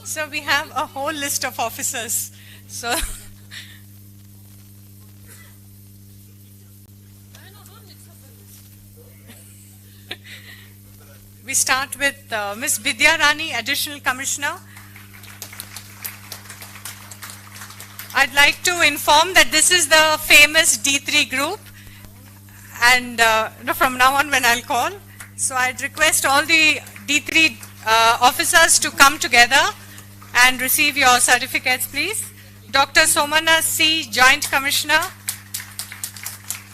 So we have a whole list of officers. So we start with Ms. Vidya Rani, Additional Commissioner. I'd like to inform that this is the famous D3 group, and from now on when I'll call. So I'd request all the D3 officers to come together and receive your certificates, please. Dr. Somana C, Joint Commissioner.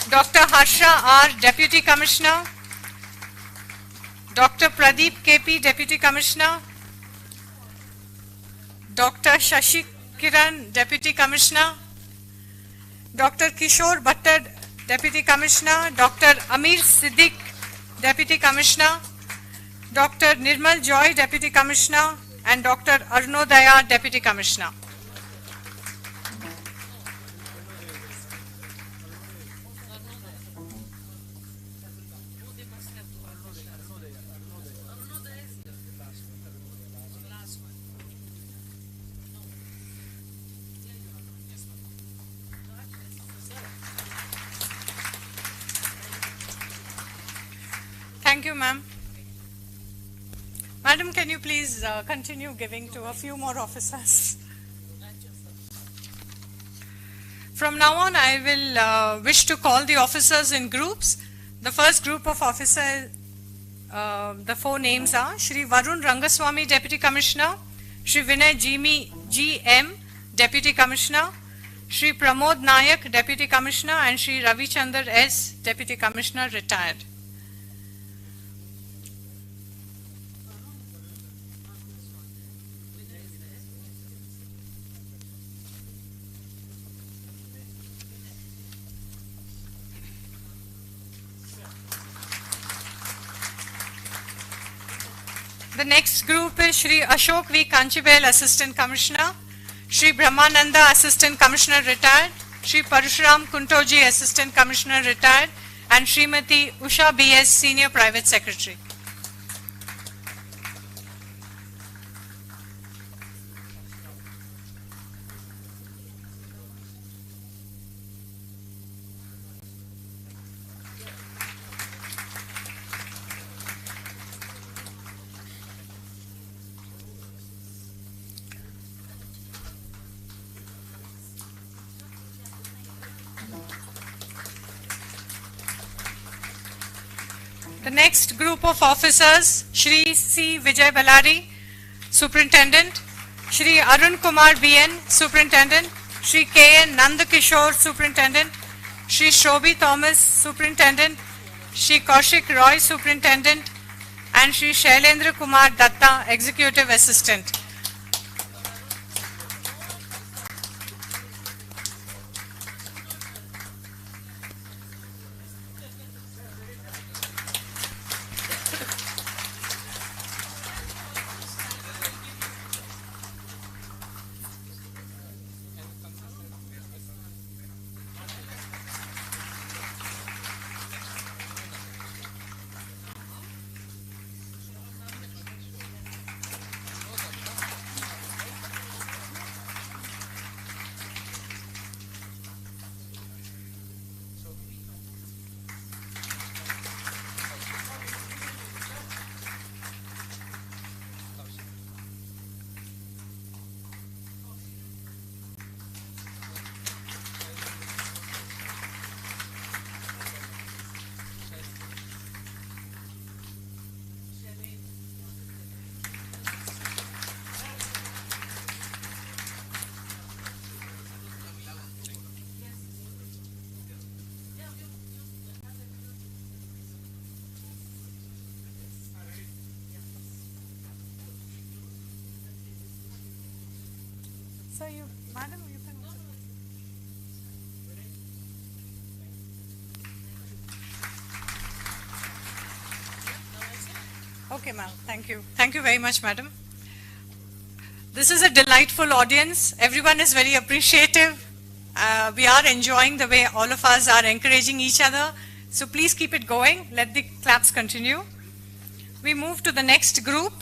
Dr. Harsha R, Deputy Commissioner. Dr. Pradeep KP, Deputy Commissioner. Dr. Shashi Kiran, Deputy Commissioner. Dr. Kishore Bhattad, Deputy Commissioner. Dr. Amir Siddiq, Deputy Commissioner. Dr. Nirmal Joy, Deputy Commissioner. And Dr. Arunodaya, Deputy Commissioner. Thank you, ma'am. Madam, can you please continue giving to a few more officers? From now on, I will wish to call the officers in groups. The first group of officers, the four names are Shri Varun Rangaswamy, Deputy Commissioner, Shri Vinay G.M., Deputy Commissioner, Shri Pramod Nayak, Deputy Commissioner, and Shri Ravichandar S., Deputy Commissioner, retired. The next group is Shri Ashok V. Kanchibel, Assistant Commissioner, Shri Brahmananda, Assistant Commissioner, retired, Shri Parashuram Kuntoji, Assistant Commissioner, retired, and Srimati Usha B.S., Senior Private Secretary. The next group of officers, Shri C. Vijay Ballari, Superintendent, Shri Arun Kumar B.N., Superintendent, Shri K.N. Nandakishore, Superintendent, Shri Shobhi Thomas, Superintendent, Shri Kaushik Roy, Superintendent, and Shri Shailendra Kumar Datta, Executive Assistant. So you, madam, you can. Okay, ma'am. Thank you. Thank you very much, madam. This is a delightful audience. Everyone is very appreciative. We are enjoying the way all of us are encouraging each other. So please keep it going. Let the claps continue. We move to the next group.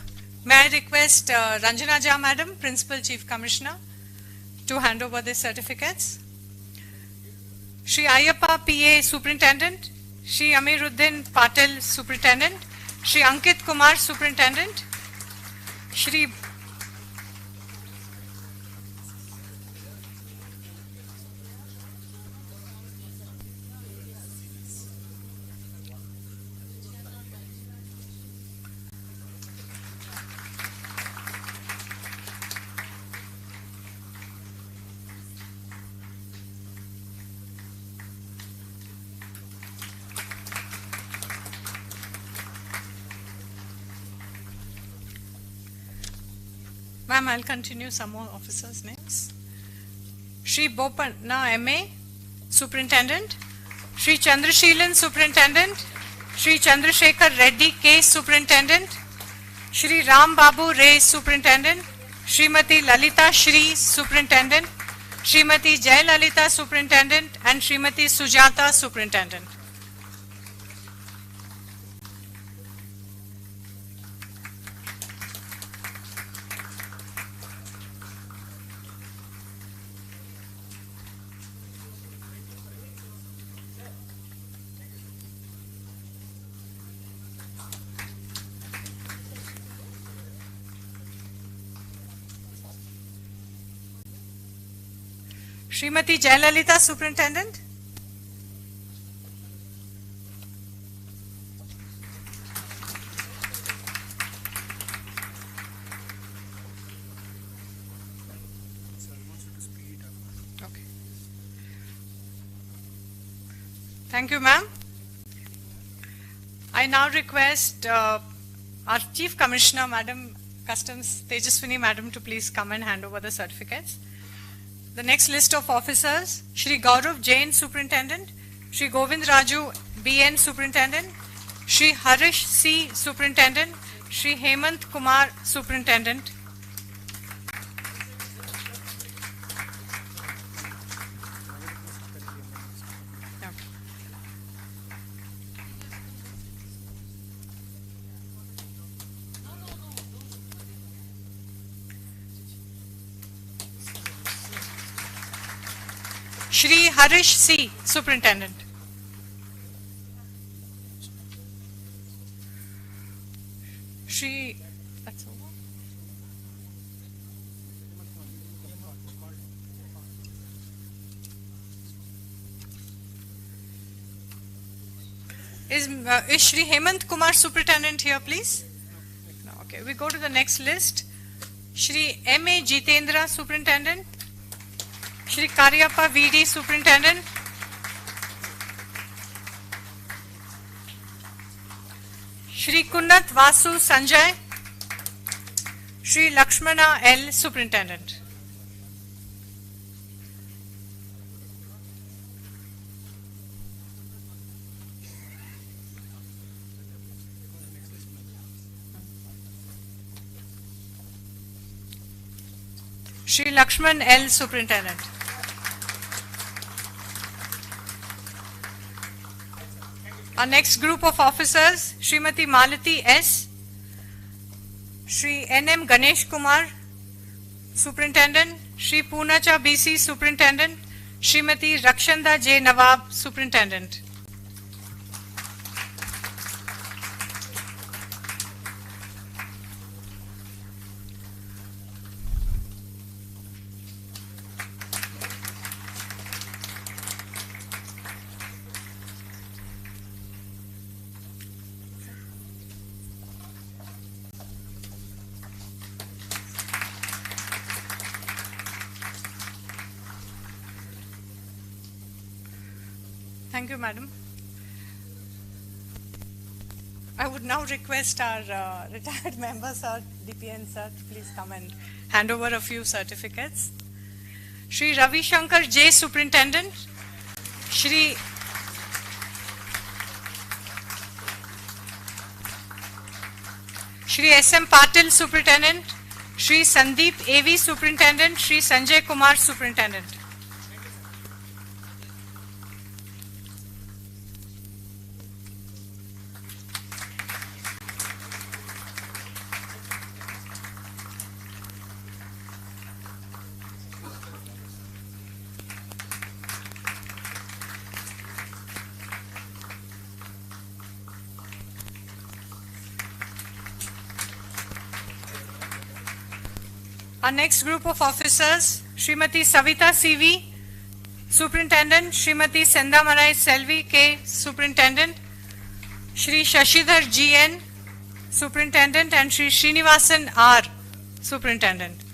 May I request Ranjana Jha, madam, Principal Chief Commissioner, to hand over the certificates. Shri Ayappa, PA, Superintendent. Shri Amiruddin Patel, Superintendent. Shri Ankit Kumar, Superintendent. Shri Ma'am, I'll continue some more officers' names. Shri Bopanna, MA, Superintendent. Shri Chandrasheelan, Superintendent. Shri Chandrasekhar Reddy, K, Superintendent. Shri Ram Babu Ray, Superintendent. Srimati Lalita Shri, Superintendent. Srimati Jai Lalita, Superintendent. And Srimati Sujata, Superintendent. Srimati Jayalalitha, Superintendent. Okay. Thank you, ma'am. I now request our Chief Commissioner, Madam Customs, Tejaswini, Madam, to please come and hand over the certificates. The next list of officers: Shri Gaurav Jain, Superintendent; Shri Govind Raju, BN, Superintendent; Shri Harish C, Superintendent; Shri Hemant Kumar, Superintendent; Shri Harish C, Superintendent. Shri, that's over. Is Shri Hemant Kumar, Superintendent, here, please? No. Okay, we go to the next list. Shri M.A. Jitendra, Superintendent. Shri Karyappa VD, Superintendent. Shri Kunnat Vasu Sanjay. Shri Lakshmana L, Superintendent. Shri Lakshman L, Superintendent. Our next group of officers: Srimati Malati S, Shri N.M. Ganesh Kumar, Superintendent; Shri Poonacha BC, Superintendent; Srimati Rakshanda J. Nawab, Superintendent. Thank you, Madam. I would now request our retired member, Sir, DPN, Sir, to please come and hand over a few certificates. Shri Ravi Shankar J, Superintendent. Shri Shri S.M. Patil, Superintendent. Shri Sandeep A.V. Superintendent. Shri Sanjay Kumar, Superintendent. Our next group of officers, Srimati Savita C.V., Superintendent, Srimati Sendamarai Selvi K., Superintendent, Shri Shashidhar G.N., Superintendent, and Shri Srinivasan R., Superintendent.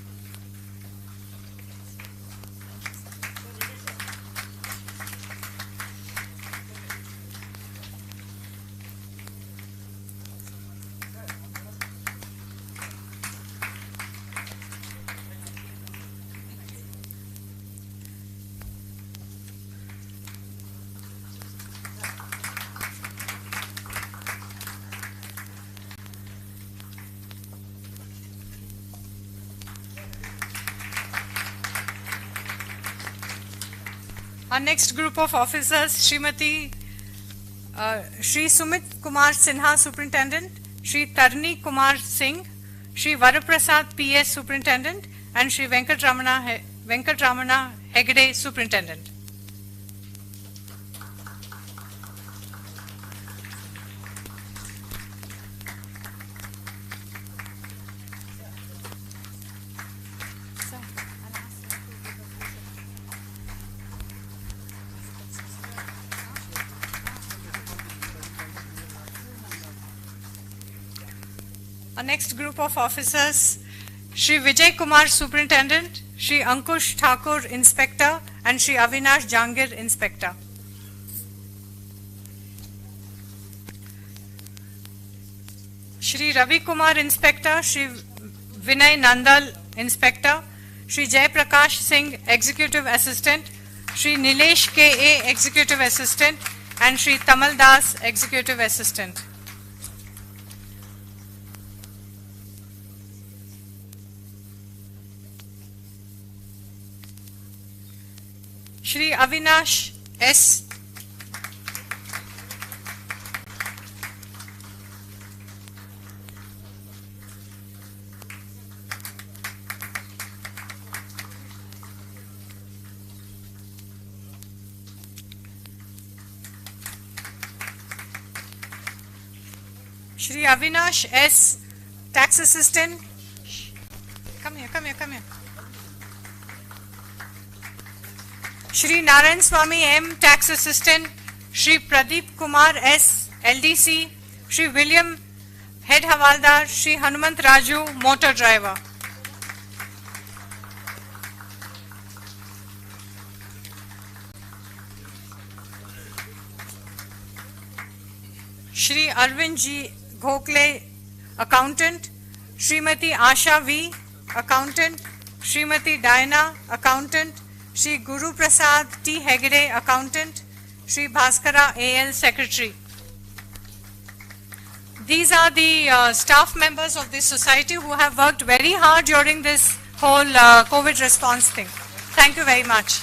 Our next group of officers, Shri Sumit Kumar Sinha, Superintendent, Shri Tarni Kumar Singh, Shri Varaprasad P.S. Superintendent, and Shri Venkatramana Hegde, Superintendent. Our next group of officers, Shri Vijay Kumar, Superintendent, Shri Ankush Thakur, Inspector, and Shri Avinash Jangir, Inspector. Shri Ravi Kumar, Inspector, Shri Vinay Nandal, Inspector, Shri Jay Prakash Singh, Executive Assistant, Shri Nilesh K.A., Executive Assistant, and Shri Tamal Das, Executive Assistant. Shri Avinash S. Shri Avinash S. Tax Assistant. Come here. Shri Narayan Swami M. Tax Assistant, Shri Pradeep Kumar S. LDC, Shri William Head Havaldar, Shri Hanumant Raju, Motor Driver. Shri Arvind G. Gokhale, Accountant, Srimati Asha V. Accountant, Srimati Diana, Accountant, Shri Guru Prasad T. Hegde, Accountant, Shri Bhaskara A.L. Secretary. These are the staff members of this society who have worked very hard during this whole COVID response thing. Thank you very much.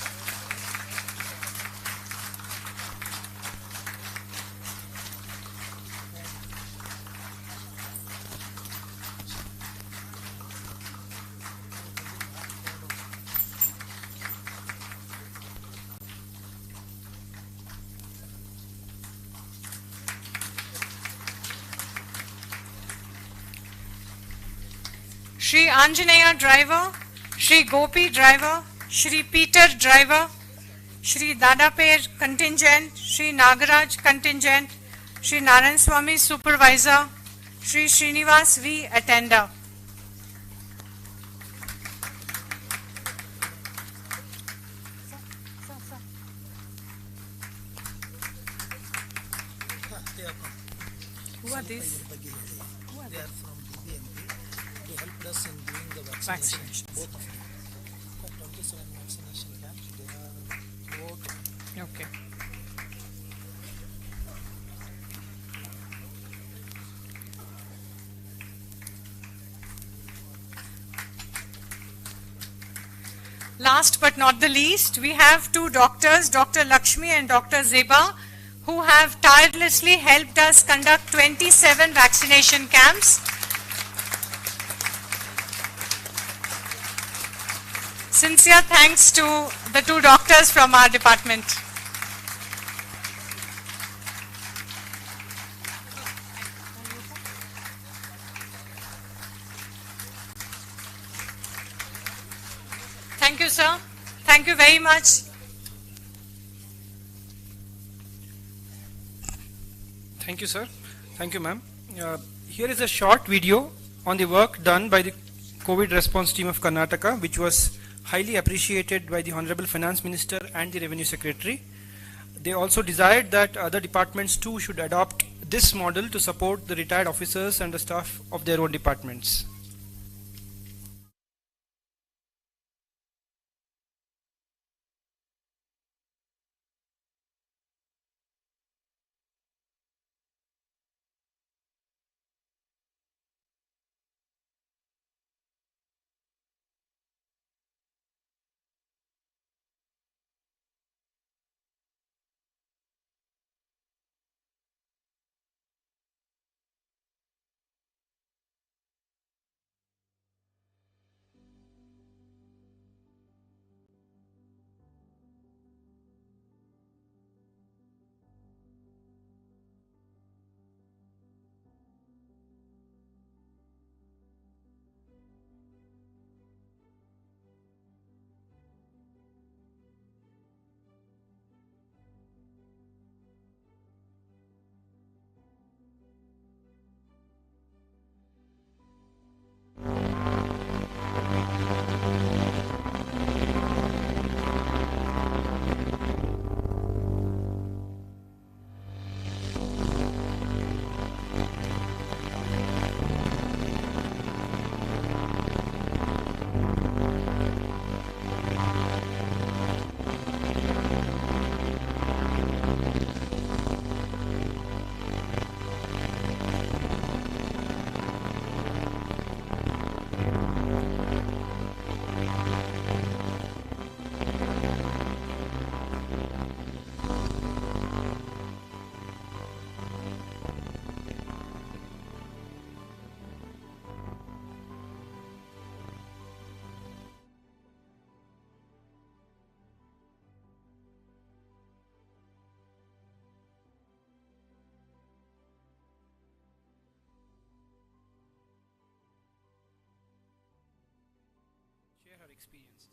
Shri Anjaneya Driver, Shri Gopi Driver, Shri Peter Driver, Shri Dadaper Contingent, Shri Nagaraj Contingent, Shri Narayan Swami Supervisor, Shri Srinivas V. Attender. Who are these? They are from BBMP. They helped us in doing the Vaccinations. vaccinations. Both of them. 27 vaccination camps. They are throughout. Okay. Last but not the least, we have two doctors, Dr. Lakshmi and Dr. Zeba, who have tirelessly helped us conduct 27 vaccination camps. Sincere thanks to the two doctors from our department. Thank you, sir. Thank you very much. Thank you, sir. Thank you, ma'am. Here is a short video on the work done by the COVID response team of Karnataka, which was highly appreciated by the Honorable Finance Minister and the Revenue Secretary. They also desired that other departments too should adopt this model to support the retired officers and the staff of their own departments. Share her experiences.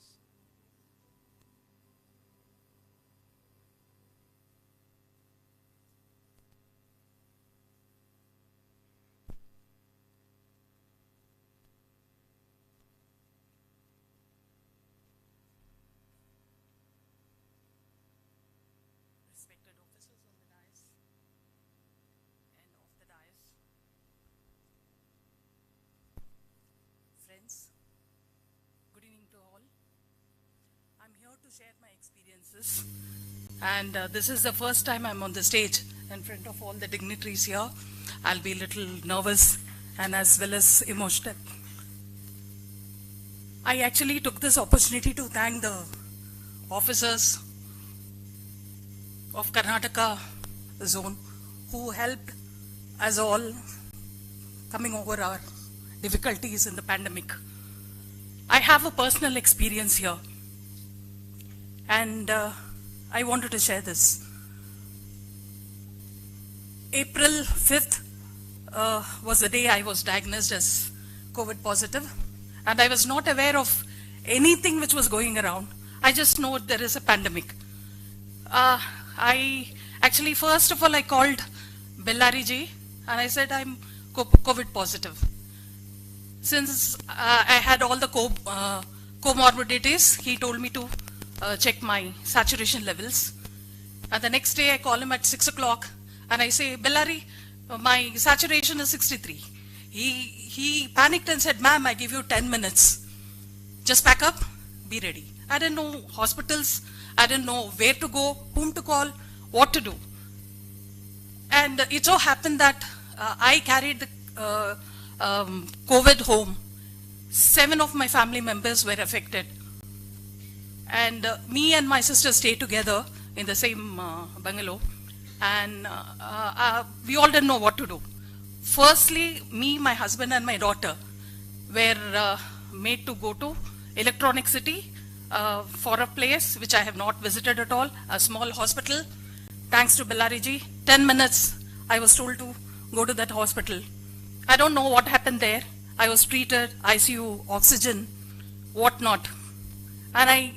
Respected officers on the dais and off the dais, friends, good evening to all. I'm here to share my experiences, and this is the first time I'm on the stage in front of all the dignitaries here. I'll be a little nervous and as well as emotional. I actually took this opportunity to thank the officers of Karnataka zone who helped us all coming over our difficulties in the pandemic. I have a personal experience here, and I wanted to share this. April 5th was the day I was diagnosed as COVID positive, and I was not aware of anything which was going around. I just know there is a pandemic. I actually, first of all, I called Bellari ji and I said I'm COVID positive. Since I had all the comorbidities, he told me to check my saturation levels. And the next day I call him at 6 o'clock and I say, Bellari, my saturation is 63. He panicked and said, ma'am, I give you 10 minutes. Just pack up, be ready. I didn't know hospitals. I didn't know where to go, whom to call, what to do. And it so happened that I carried the COVID home. 7 of my family members were affected. And me and my sister stayed together in the same bungalow. And we all didn't know what to do. Firstly, me, my husband, and my daughter were made to go to Electronic City for a place which I have not visited at all, a small hospital. Thanks to Bellariji, 10 minutes I was told to go to that hospital. I don't know what happened there. I was treated, ICU, oxygen, whatnot. And I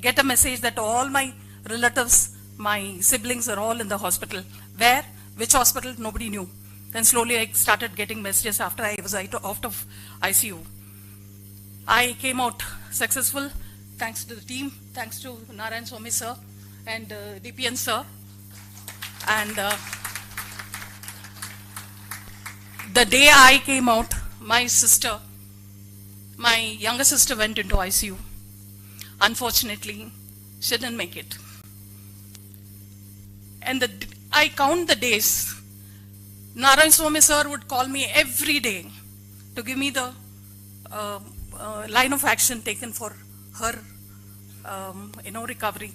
get a message that all my relatives, my siblings are all in the hospital. Where? Which hospital? Nobody knew. Then slowly I started getting messages after I was out of ICU. I came out successful thanks to the team, thanks to Narayan Swamy sir and DPN sir. And the day I came out, my younger sister went into ICU. Unfortunately, she didn't make it. And I count the days. Narayan Swamy sir would call me every day to give me the line of action taken for her, recovery.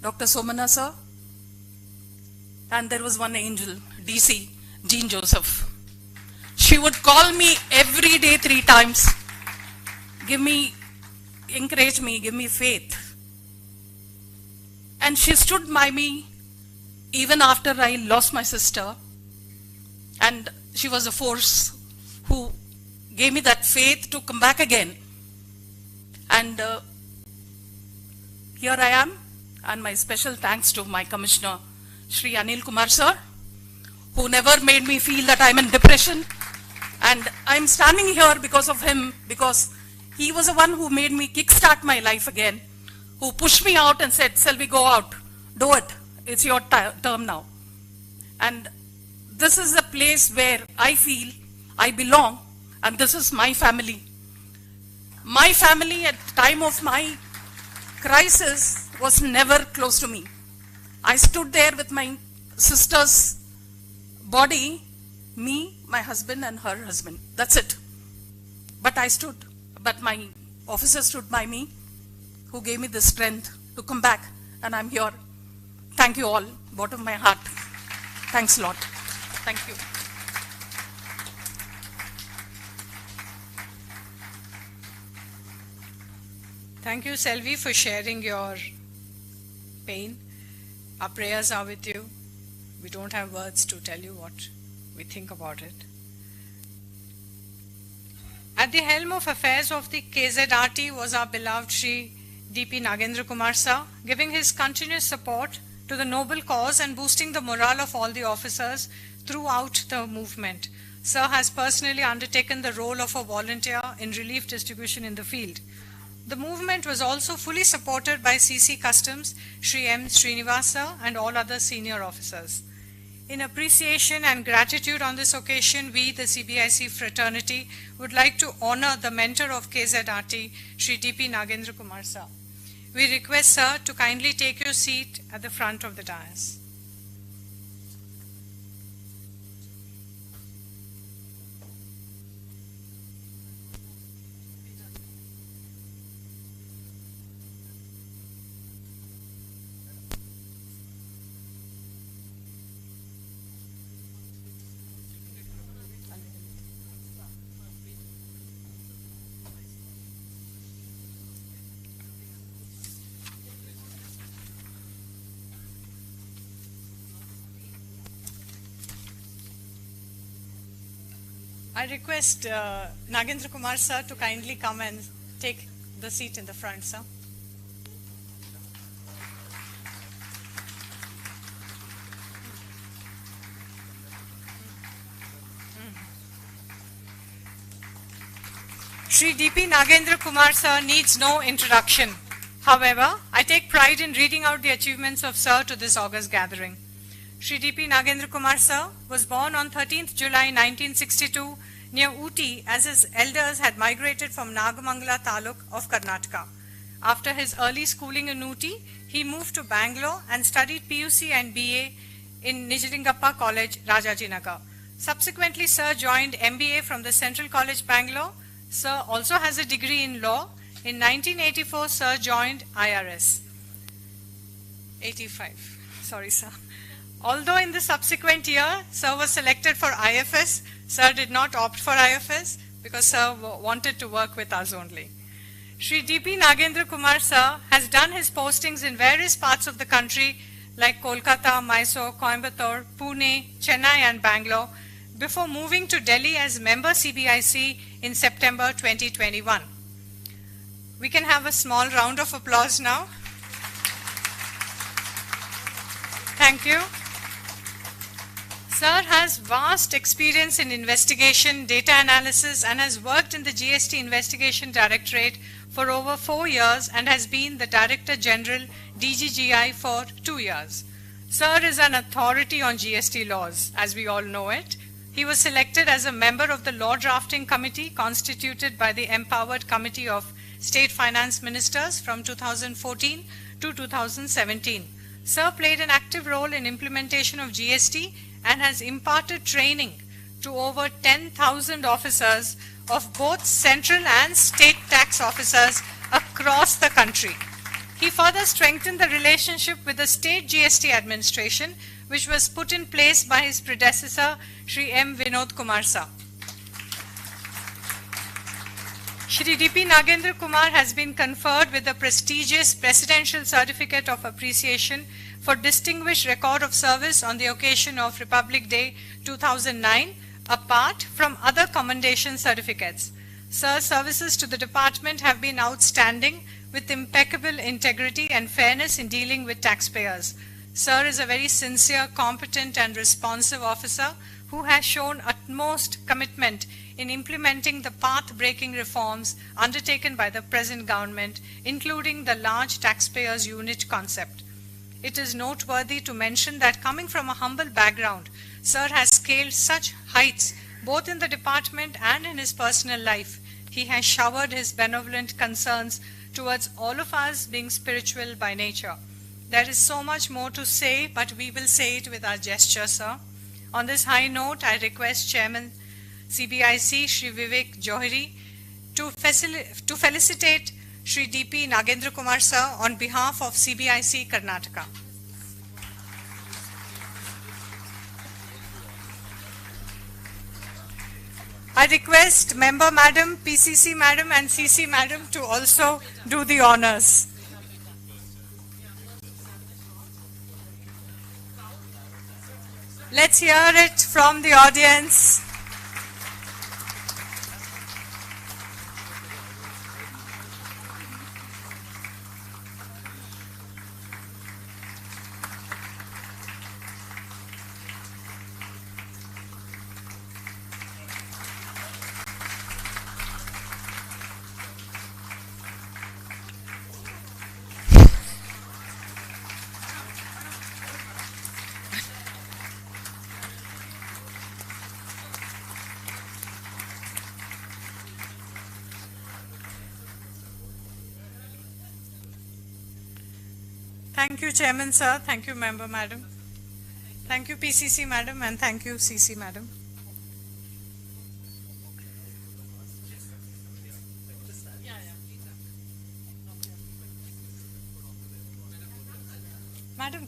Dr. Somana sir, and there was one angel, DC, Jean Joseph. She would call me every day 3 times, encourage me, give me faith. And she stood by me even after I lost my sister. And she was a force who gave me that faith to come back again. And here I am, and my special thanks to my commissioner, Shri Anil Kumar sir, who never made me feel that I'm in depression. And I'm standing here because of him, because he was the one who made me kickstart my life again, who pushed me out and said, Selvi, go out, do it, it's your term now. And this is a place where I feel I belong, and this is my family. My family at the time of my crisis was never close to me. I stood there with my sister's body, me, my husband, and her husband. That's it. But I stood. But my officer stood by me, who gave me the strength to come back, and I'm here. Thank you all, bottom of my heart. Thanks a lot. Thank you. Thank you, Selvi, for sharing your pain. Our prayers are with you. We don't have words to tell you what we think about it. At the helm of affairs of the KZRT was our beloved Shri DP Nagendra Kumar sir, giving his continuous support to the noble cause and boosting the morale of all the officers throughout the movement. Sir has personally undertaken the role of a volunteer in relief distribution in the field. The movement was also fully supported by CC Customs, Shri M. Srinivasa, and all other senior officers. In appreciation and gratitude on this occasion, we, the CBIC fraternity, would like to honor the mentor of KZRT, Shri DP Nagendra Kumar sir. We request sir to kindly take your seat at the front of the dais. I request Nagendra Kumar sir to kindly come and take the seat in the front, sir. Shri DP Nagendra Kumar sir needs no introduction. However, I take pride in reading out the achievements of sir to this august gathering. Shri DP Nagendra Kumar sir was born on 13th July 1962 near Ooty, as his elders had migrated from Nagamangala Taluk of Karnataka. After his early schooling in Ooty, he moved to Bangalore and studied PUC and BA in Nijlingappa College, Rajajinagar. Subsequently, sir joined MBA from the Central College, Bangalore. Sir also has a degree in law In 1984, Sir joined IRS. 85. Sorry, sir. Although in the subsequent year, Sir was selected for IFS, Sir did not opt for IFS because Sir wanted to work with us only. Shri D.P. Nagendra Kumar Sir has done his postings in various parts of the country like Kolkata, Mysore, Coimbatore, Pune, Chennai and Bangalore before moving to Delhi as member CBIC in September 2021. We can have a small round of applause now. Thank you. Sir has vast experience in investigation, data analysis, and has worked in the GST Investigation Directorate for over 4 years and has been the Director General DGGI for 2 years. Sir is an authority on GST laws, as we all know it. He was selected as a member of the Law Drafting Committee constituted by the Empowered Committee of State Finance Ministers from 2014 to 2017. Sir played an active role in implementation of GST and has imparted training to over 10,000 officers of both central and state tax officers across the country. He further strengthened the relationship with the state GST administration, which was put in place by his predecessor, Shri M. Vinod Kumar Sir. Shri D.P. Nagendra Kumar has been conferred with the prestigious Presidential Certificate of Appreciation for Distinguished Record of Service on the occasion of Republic Day 2009, apart from other commendation certificates. Sir's services to the department have been outstanding with impeccable integrity and fairness in dealing with taxpayers. Sir is a very sincere, competent and responsive officer who has shown utmost commitment in implementing the path-breaking reforms undertaken by the present government, including the large taxpayers unit concept. It is noteworthy to mention that coming from a humble background, Sir has scaled such heights both in the department and in his personal life. He has showered his benevolent concerns towards all of us being spiritual by nature. There is so much more to say, but we will say it with our gesture, sir. On this high note, I request Chairman CBIC, Shri Vivek Johari, to felicitate Shri D.P. Nagendra Kumar Sir on behalf of CBIC Karnataka. I request Member Madam, PCC Madam and CC Madam to also do the honors. Let's hear it from the audience. Thank you, Chairman, sir. Thank you, Member, Madam. Thank you, PCC, Madam, and thank you, CC, Madam. Madam.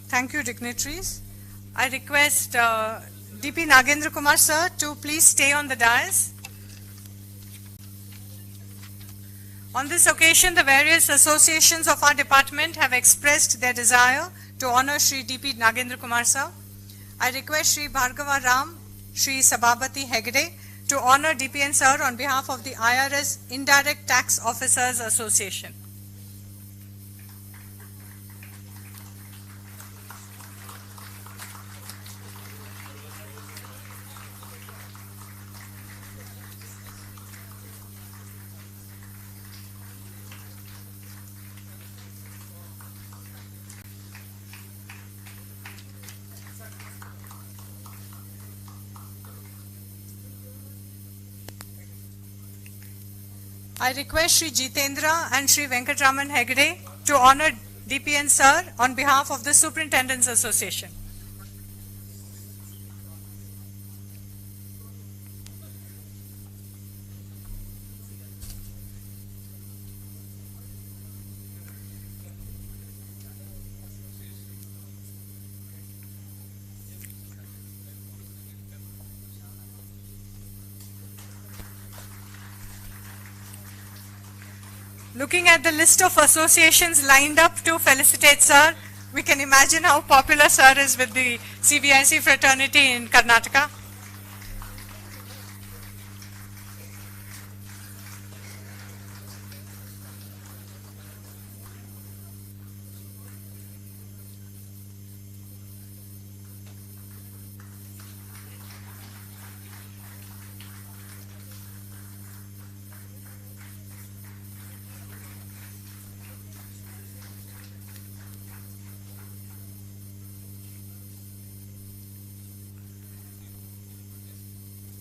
Thank you, dignitaries. I request D.P. Nagendra Kumar sir to please stay on the dais. On this occasion, the various associations of our department have expressed their desire to honor Shri D.P. Nagendra Kumar sir. I request Shri Bhargava Ram, Shri Sabhabati Hegde to honor DPN sir on behalf of the IRS Indirect Tax Officers Association. I request Sri Jitendra and Sri Venkatraman Hegde to honor DPN Sir on behalf of the Superintendents Association. Looking at the list of associations lined up to felicitate Sir, we can imagine how popular Sir is with the CBIC fraternity in Karnataka.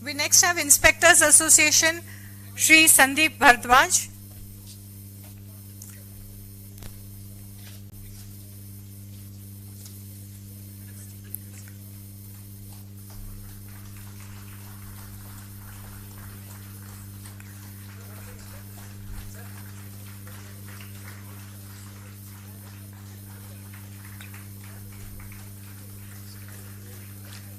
We next have Inspectors Association, Sri Sandeep Bhardwaj.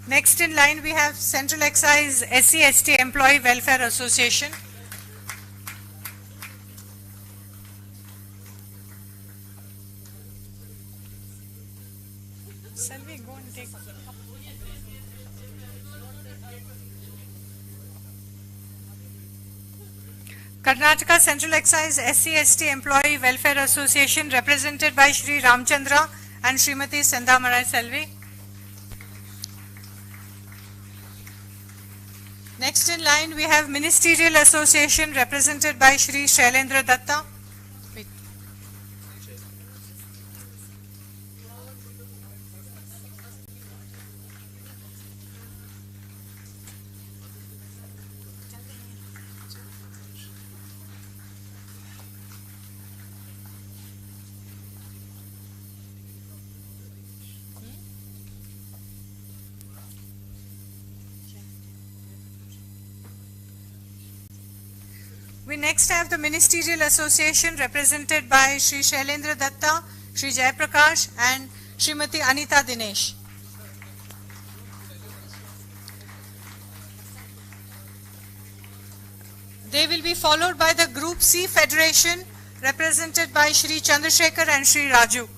Next in line we have Central Excise SC/ST Employee Welfare Association. Selvi, go and take. Karnataka Central Excise SC/ST Employee Welfare Association represented by Shri Ramchandra and Srimati Sendamarai Selvi. Next in line we have Ministerial Association represented by Shri Shailendra Datta. Wait. We next have the Ministerial Association represented by Shri Shailendra Datta, Shri Jayaprakash and Srimati Anita Dinesh. They will be followed by the Group C Federation represented by Shri Chandrasekhar and Shri Raju.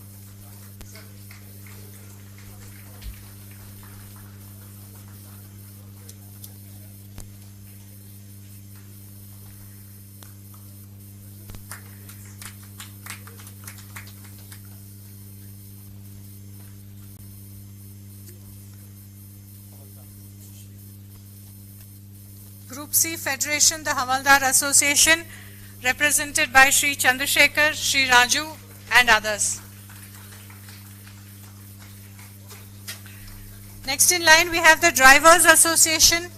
Group C Federation, the Havaldar Association, represented by Shri Chandrasekhar, Shri Raju and others. Next in line we have the Drivers Association.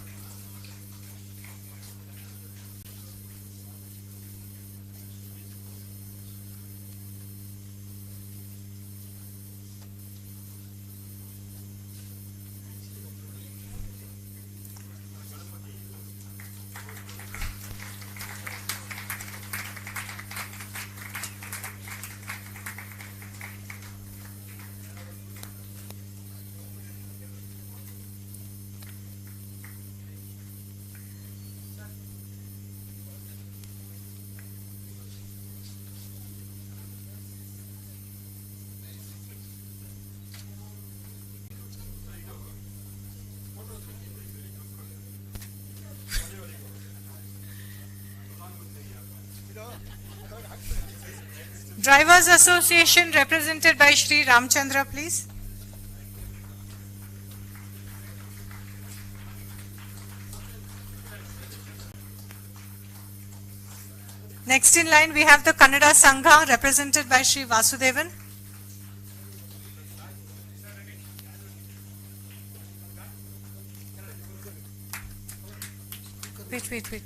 Drivers Association represented by Shri Ramchandra, please. Next in line we have the Kannada Sangha represented by Shri Vasudevan. Wait.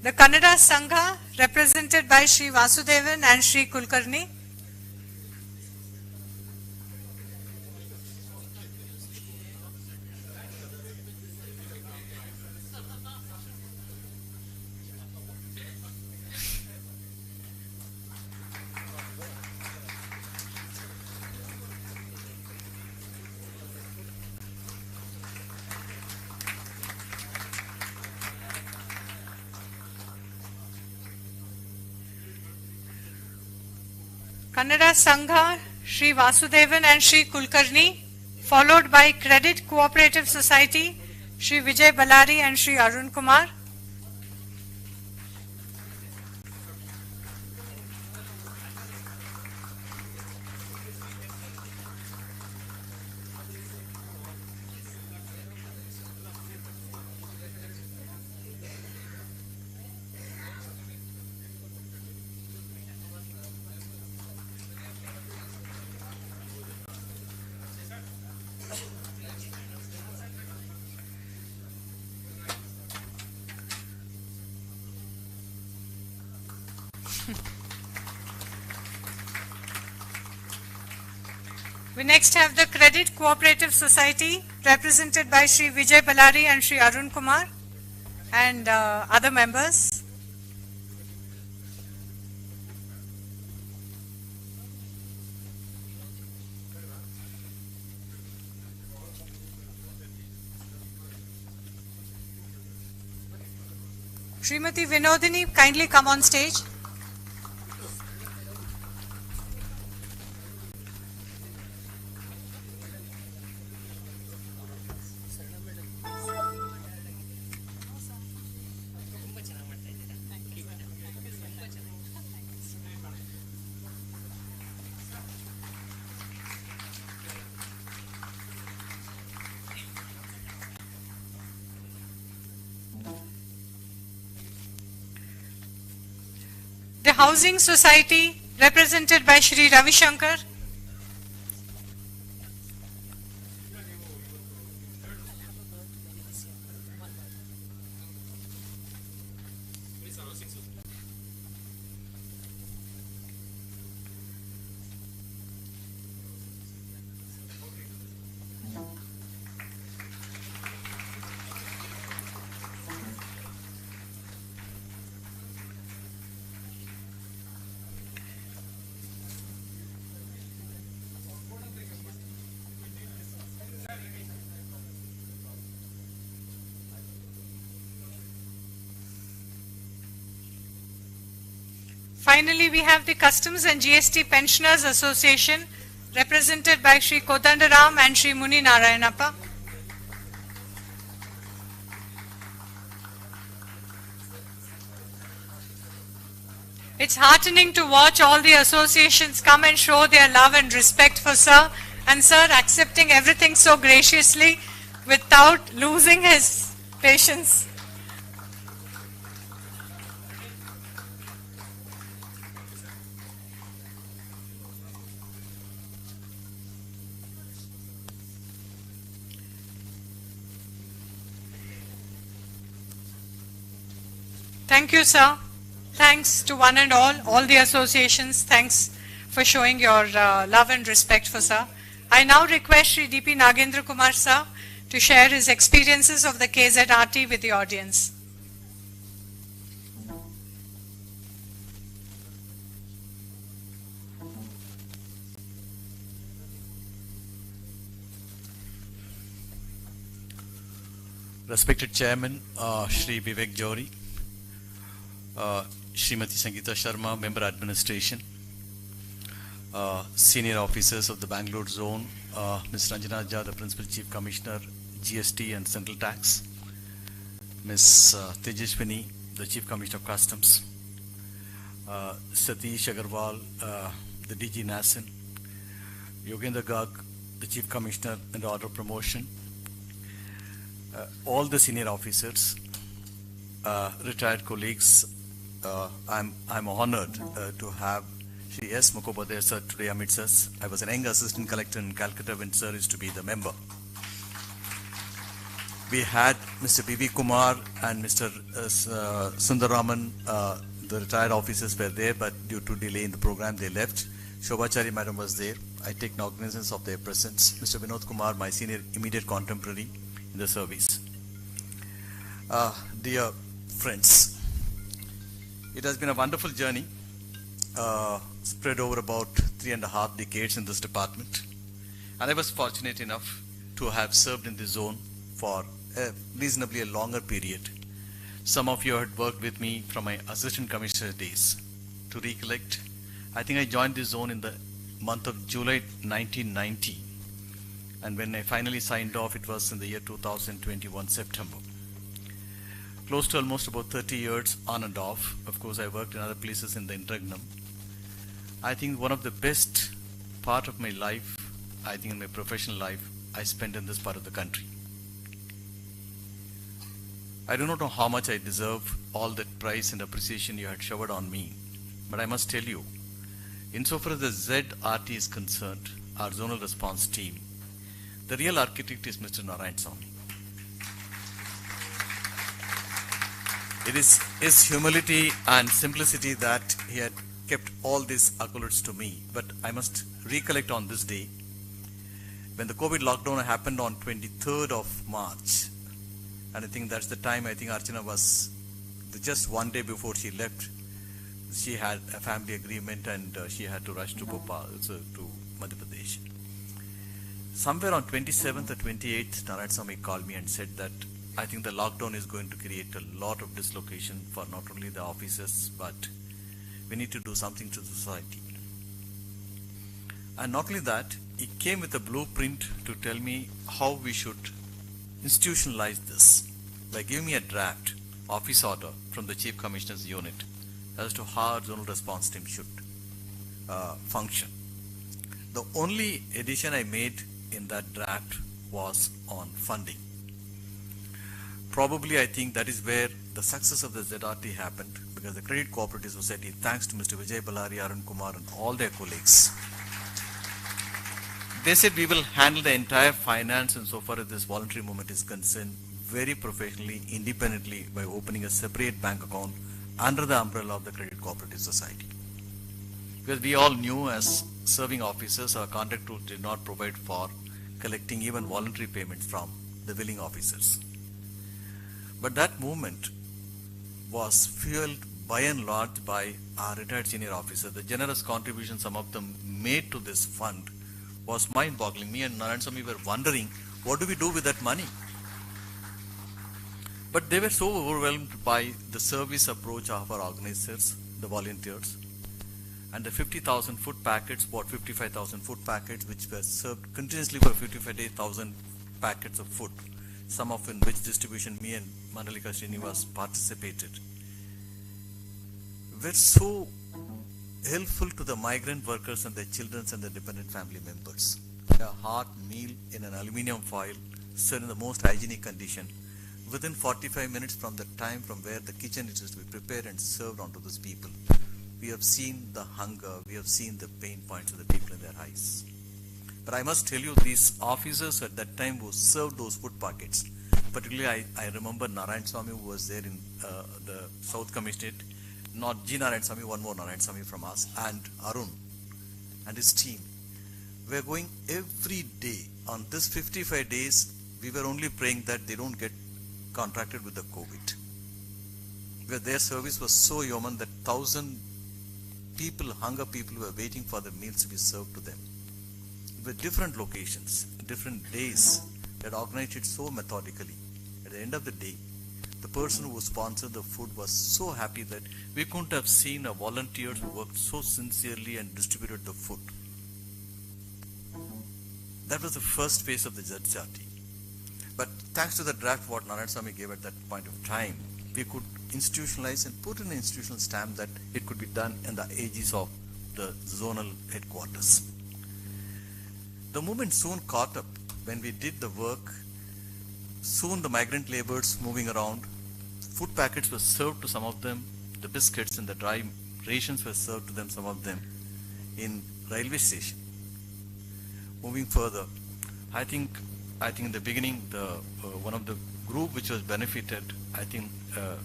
The Kannada Sangha, represented by Sri Vasudevan and Sri Kulkarni. Kannada Sangha, Sri Vasudevan and Sri Kulkarni, followed by Credit Cooperative Society, Sri Vijay Ballari and Sri Arun Kumar. We next have the Credit Cooperative Society, represented by Sri Vijay Ballari and Sri Arun Kumar, and other members. Srimati Vinodini, kindly come on stage. The Housing Society, represented by Shri Ravi Shankar. Finally, we have the Customs and GST Pensioners Association, represented by Sri Kodandaram and Sri Muni Narayanappa. It's heartening to watch all the associations come and show their love and respect for Sir, and Sir accepting everything so graciously without losing his patience. Thank you, sir. Thanks to one and all the associations. Thanks for showing your love and respect for sir. I now request Sri DP Nagendra Kumar, sir, to share his experiences of the KZRT with the audience. Respected Chairman, Shri Vivek Johri, Srimati Sangeeta Sharma, Member Administration, Senior Officers of the Bangalore Zone, Ms. Ranjana Jha, the Principal Chief Commissioner, GST and Central Tax, Ms. Tejaswini, the Chief Commissioner of Customs, Satish Agarwal, the DG NASIN, Yogendra Garg, the Chief Commissioner and Order of Promotion, all the senior officers, retired colleagues. I'm honored to have Shri S. Mukhopadhyay sir today amidst us. I was an young assistant collector in Calcutta when sir used to be the member. We had Mr. B.V. Kumar and Mr. Sundaraman, the retired officers were there, but due to delay in the program, they left. Shobachari Madam was there. I take cognizance of their presence. Mr. Vinod Kumar, my senior immediate contemporary in the service. Dear friends, it has been a wonderful journey, spread over about 3.5 decades in this department. And I was fortunate enough to have served in this zone for reasonably a longer period. Some of you had worked with me from my assistant commissioner days. To recollect, I think I joined this zone in the month of July 1990. And when I finally signed off, it was in the year 2021 September. Close to almost about 30 years on and off. Of course, I worked in other places in the interregnum. I think one of the best part of my life, I think in my professional life, I spent in this part of the country. I do not know how much I deserve all that praise and appreciation you had showered on me, but I must tell you, insofar as the ZRT is concerned, our zonal response team, the real architect is Mr. Narayanaswamy. It is his humility and simplicity that he had kept all these accolades to me. But I must recollect on this day, when the COVID lockdown happened on 23rd of March, and I think that's the time I think Archana was just one day before she left. She had a family agreement and she had to rush to Bhopal, so to Madhya Pradesh. Somewhere on 27th or 28th, Narayanaswamy called me and said that I think the lockdown is going to create a lot of dislocation for not only the officers, but we need to do something to the society. And not only that, he came with a blueprint to tell me how we should institutionalize this by giving me a draft office order from the Chief Commissioner's unit as to how our zonal response team should function. The only addition I made in that draft was on funding. Probably I think that is where the success of the ZRT happened, because the Credit Cooperative Society, thanks to Mr. Vijay Ballari, Arun Kumar and all their colleagues, they said we will handle the entire finance and so far as this voluntary movement is concerned very professionally, independently, by opening a separate bank account under the umbrella of the Credit Cooperative Society. Because we all knew as serving officers, our contract rules did not provide for collecting even voluntary payments from the willing officers. But that movement was fueled by and large by our retired senior officers. The generous contribution some of them made to this fund was mind-boggling. Me and Narayanaswamy were wondering, what do we do with that money? But they were so overwhelmed by the service approach of our organizers, the volunteers, and the 50,000 food packets, bought 55,000 food packets, which were served continuously for 55,000 packets of food, some of in which distribution me and Mandalika Srinivas participated, were so helpful to the migrant workers and their children and their dependent family members. A hot meal in an aluminium foil, served in the most hygienic condition, within 45 minutes from the time from where the kitchen is to be prepared and served onto those people. We have seen the hunger, we have seen the pain points of the people in their eyes. But I must tell you, these officers at that time who served those food packets, particularly I remember Narayanaswamy, who was there in the South Commissionerate, not G. Narayanaswamy, one more Narayanaswamy from us, and Arun and his team. We were going every day. On this 55 days, we were only praying that they don't get contracted with the COVID. Because their service was so yeoman that 1,000 people, hunger people, were waiting for the meals to be served to them. With different locations, different days, they had organized it so methodically. At the end of the day, the person who sponsored the food was so happy that we couldn't have seen a volunteer who worked so sincerely and distributed the food. That was the first phase of the ZRT. But thanks to the draft what Narayanaswamy gave at that point of time, we could institutionalize and put in an institutional stamp that it could be done in the aegis of the zonal headquarters. The movement soon caught up. When we did the work, soon the migrant laborers moving around, food packets were served to some of them, the biscuits and the dry rations were served to them, some of them, in railway station. Moving further, I think in the beginning, one of the group which was benefited, I think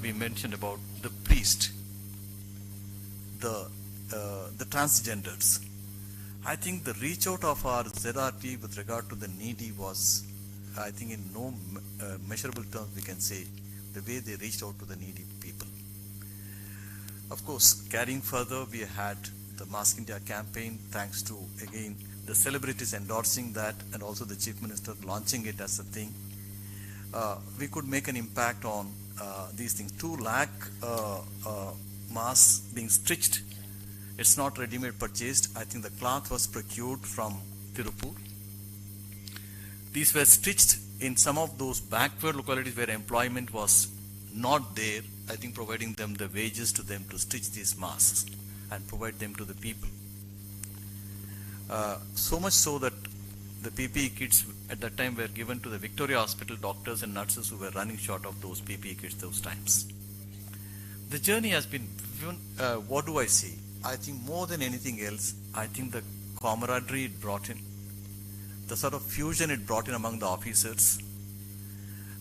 we mentioned about the priest, the transgenders. I think the reach out of our ZRT with regard to the needy was, I think in no measurable terms we can say the way they reached out to the needy people. Of course, carrying further, we had the Mask India campaign, thanks to, again, the celebrities endorsing that and also the Chief Minister launching it as a thing. We could make an impact on these things. 2 lakh masks being stitched. It's not ready-made purchased. I think the cloth was procured from Tirupur. These were stitched in some of those backward localities where employment was not there. I think providing them the wages to them to stitch these masks and provide them to the people. So much so that the PPE kits at that time were given to the Victoria Hospital doctors and nurses who were running short of those PPE kits those times. The journey has been, what do I say? I think more than anything else, I think the camaraderie it brought in, the sort of fusion it brought in among the officers.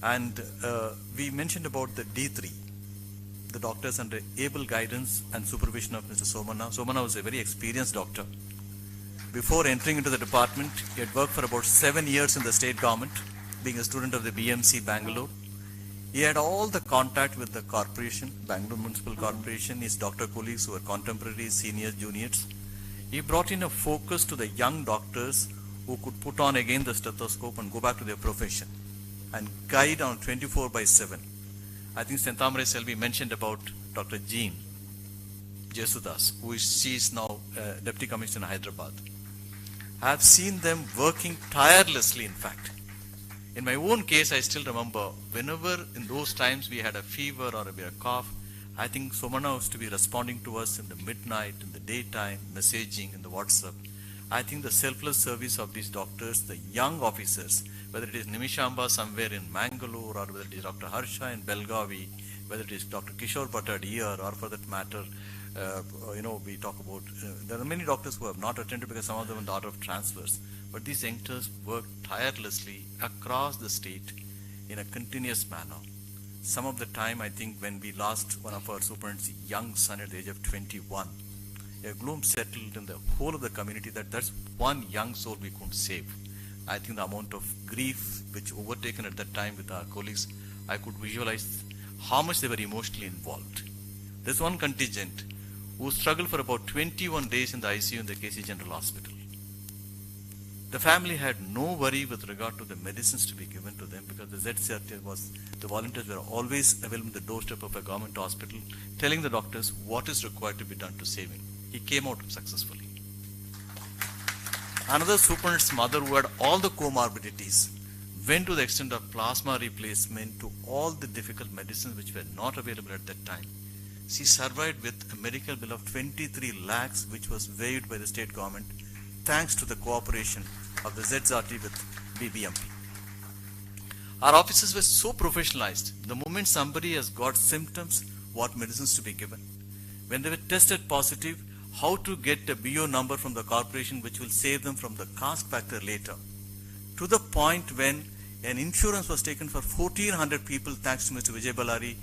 And we mentioned about the D3, the doctors under able guidance and supervision of Mr. Somana. Somana was a very experienced doctor. Before entering into the department, he had worked for about 7 years in the state government, being a student of the BMC Bangalore. He had all the contact with the corporation, Bangalore Municipal Corporation, his doctor colleagues who were contemporaries, seniors, juniors. He brought in a focus to the young doctors who could put on again the stethoscope and go back to their profession and guide on 24/7. I think Sentamare Selvi mentioned about Dr. Jean Jesudas, she is now Deputy Commissioner in Hyderabad. I have seen them working tirelessly, in fact. In my own case, I still remember whenever in those times we had a fever or a cough, I think Somana used to be responding to us in the midnight, in the daytime, messaging in the WhatsApp. I think the selfless service of these doctors, the young officers, whether it is Nimishamba somewhere in Mangalore or whether it is Dr. Harsha in Belgavi, whether it is Dr. Kishore Bhattad here or for that matter, we talk about, there are many doctors who have not attended because some of them are in the order of transfers. But these youngsters work tirelessly across the state in a continuous manner. Some of the time, I think, when we lost one of our superintendent's young son at the age of 21, a gloom settled in the whole of the community that that's one young soul we couldn't save. I think the amount of grief which overtaken at that time with our colleagues, I could visualize how much they were emotionally involved. There's one contingent who struggled for about 21 days in the ICU in the KC General Hospital. The family had no worry with regard to the medicines to be given to them because the ZCRT the volunteers were always available at the doorstep of a government hospital, telling the doctors what is required to be done to save him. He came out successfully. Another superintendent's mother who had all the comorbidities went to the extent of plasma replacement to all the difficult medicines which were not available at that time. She survived with a medical bill of 23 lakhs which was waived by the state government thanks to the cooperation of the ZRT with BBMP. Our officers were so professionalized. The moment somebody has got symptoms, what medicines to be given. When they were tested positive, how to get a BO number from the corporation which will save them from the cask factor later. To the point when an insurance was taken for 1,400 people thanks to Mr. Vijay Ballari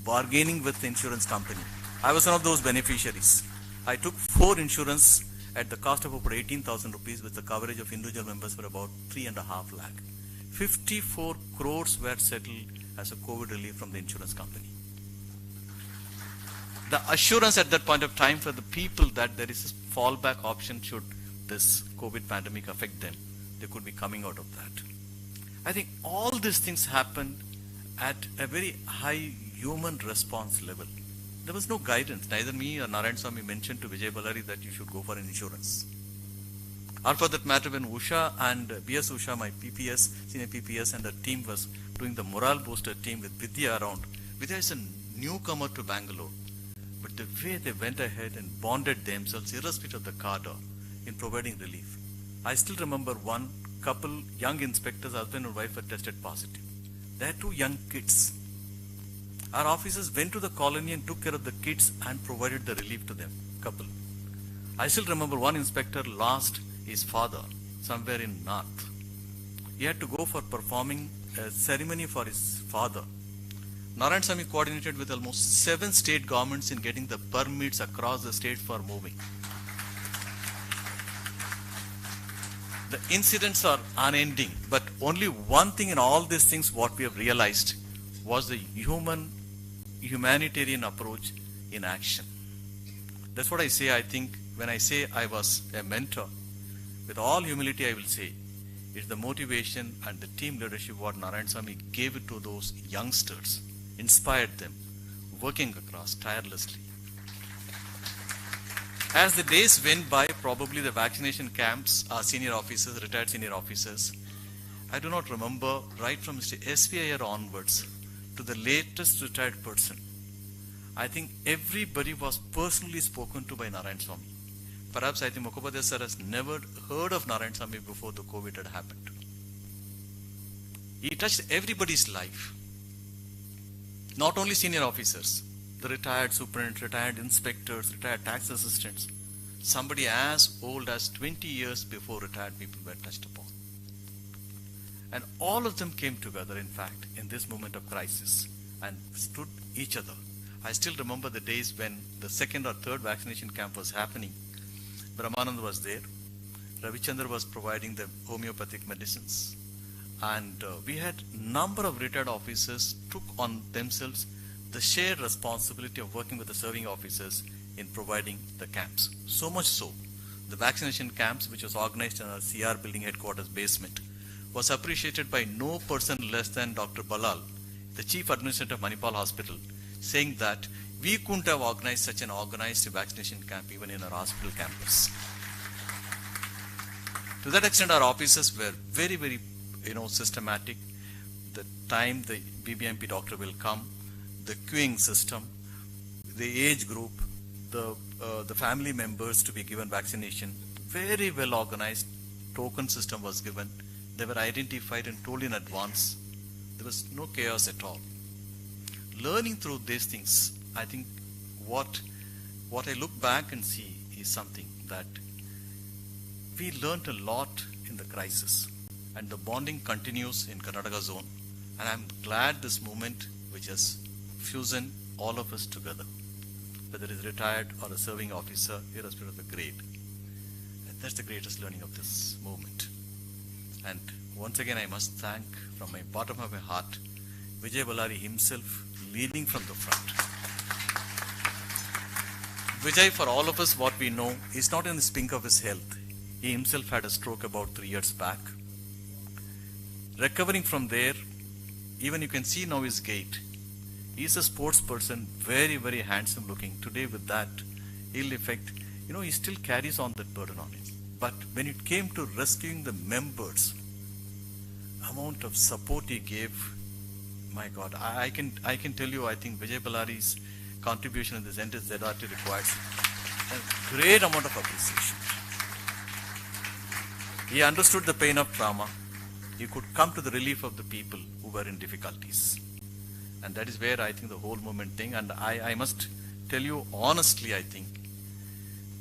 bargaining with the insurance company. I was one of those beneficiaries. I took 4 insurance at the cost of about 18,000 rupees with the coverage of individual members for about 3.5 lakh. 54 crores were settled as a COVID relief from the insurance company. The assurance at that point of time for the people that there is a fallback option should this COVID pandemic affect them, they could be coming out of that. I think all these things happened at a very high human response level. There was no guidance. Neither me or Narayan Swami mentioned to Vijay Ballari that you should go for an insurance. Or for that matter, when Usha and B.S. Usha, my PPS, senior PPS, and the team was doing the morale booster team with Vidya around. Vidya is a newcomer to Bangalore. But the way they went ahead and bonded themselves, irrespective of the cadre, in providing relief. I still remember one couple, young inspectors, husband and wife, were tested positive. They had 2 young kids. Our officers went to the colony and took care of the kids and provided the relief to them, couple. I still remember one inspector lost his father somewhere in North. He had to go for performing a ceremony for his father. Narayanaswamy coordinated with almost 7 state governments in getting the permits across the state for moving. The incidents are unending, but only one thing in all these things what we have realized was the humanitarian approach in action. That's what I say. I think when I say I was a mentor, with all humility I will say, it's the motivation and the team leadership what Narayanaswamy gave it to those youngsters, inspired them, working across tirelessly. As the days went by, probably the vaccination camps, our senior officers, retired senior officers, I do not remember, right from Mr. SPIR onwards to the latest retired person, I think everybody was personally spoken to by Narayanaswamy. Perhaps I think Mukhopadhyay sir has never heard of Narayanaswamy before the COVID had happened. He touched everybody's life. Not only senior officers, the retired superintendents, retired inspectors, retired tax assistants, somebody as old as 20 years before retired people were touched upon. And all of them came together, in fact, in this moment of crisis and stood each other. I still remember the days when the second or third vaccination camp was happening. Brahmanand was there. Ravichandra was providing the homeopathic medicines. And we had number of retired officers took on themselves the shared responsibility of working with the serving officers in providing the camps. So much so, the vaccination camps, which was organized in our CR building headquarters basement, was appreciated by no person less than Dr. Balal, the chief administrator of Manipal Hospital, saying that we couldn't have organized such an organized vaccination camp even in our hospital campus. To that extent, our officers were very, very, systematic. The time the BBMP doctor will come, the queuing system, the age group, the family members to be given vaccination, very well organized token system was given. They were identified and told in advance. There was no chaos at all. Learning through these things, I think what I look back and see is something that we learned a lot in the crisis, and the bonding continues in Karnataka zone. And I'm glad this movement, which has fusioned all of us together, whether it's retired or a serving officer, irrespective of the grade. And that's the greatest learning of this movement. And once again, I must thank from my bottom of my heart Vijay Ballari himself, leading from the front. Vijay, for all of us, what we know, is not in the pink of his health. He himself had a stroke about 3 years back. Recovering from there, even you can see now his gait. He's a sports person, very, very handsome looking. Today with that ill effect, he still carries on that burden on him. But when it came to rescuing the members, amount of support he gave, my God, I can tell you, I think Vijay Ballari's contribution in this entire KZRT requires a great amount of appreciation. He understood the pain of trauma. He could come to the relief of the people who were in difficulties. And that is where I think the whole movement thing, and I must tell you honestly, I think,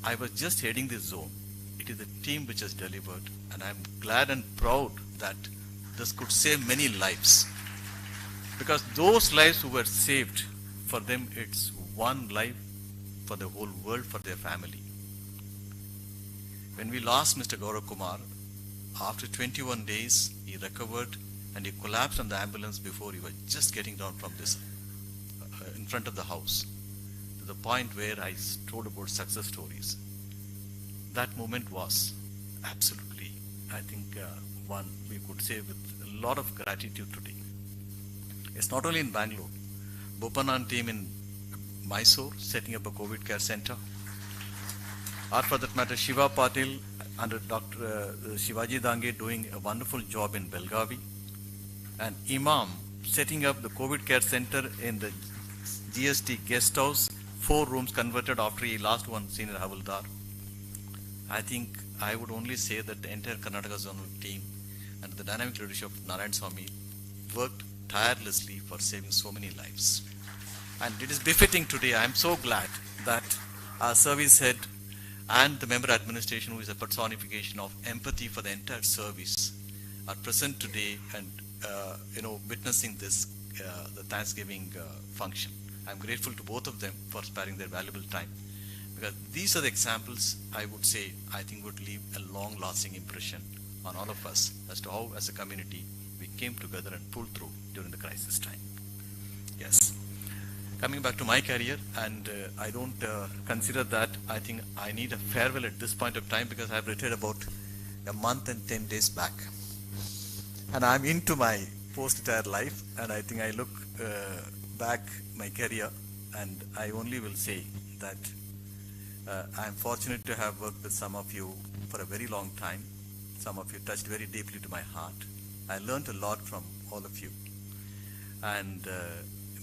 I was just heading this zone. It is the team which has delivered, and I'm glad and proud that this could save many lives. Because those lives who were saved, for them it's one life for the whole world, for their family. When we lost Mr. Gaurav Kumar, after 21 days, he recovered and he collapsed on the ambulance before he was just getting down from this, in front of the house, to the point where I told about success stories. That moment was absolutely, I think, one we could say with a lot of gratitude today. It's not only in Bangalore, Bopanan team in Mysore setting up a COVID care center, or for that matter, Shiva Patil under Dr. Shivaji Dange doing a wonderful job in Belgavi, and Imam setting up the COVID care center in the GST guest house, 4 rooms converted after he lost one senior Havildar. I think I would only say that the entire Karnataka zonal team and the dynamic leadership of Narayanaswamy worked tirelessly for saving so many lives. And it is befitting today. I am so glad that our service head and the member administration, who is a personification of empathy for the entire service, are present today and witnessing this, the Thanksgiving function. I'm grateful to both of them for sparing their valuable time, because these are the examples I would say I think would leave a long-lasting impression on all of us as to how, as a community, we came together and pulled through during the crisis time. Yes. Coming back to my career, and I don't consider that I think I need a farewell at this point of time, because I've retired about a month and 10 days back. And I'm into my post-retire life, and I think I look back my career, and I only will say that I'm fortunate to have worked with some of you for a very long time. Some of you touched very deeply to my heart. I learned a lot from all of you. And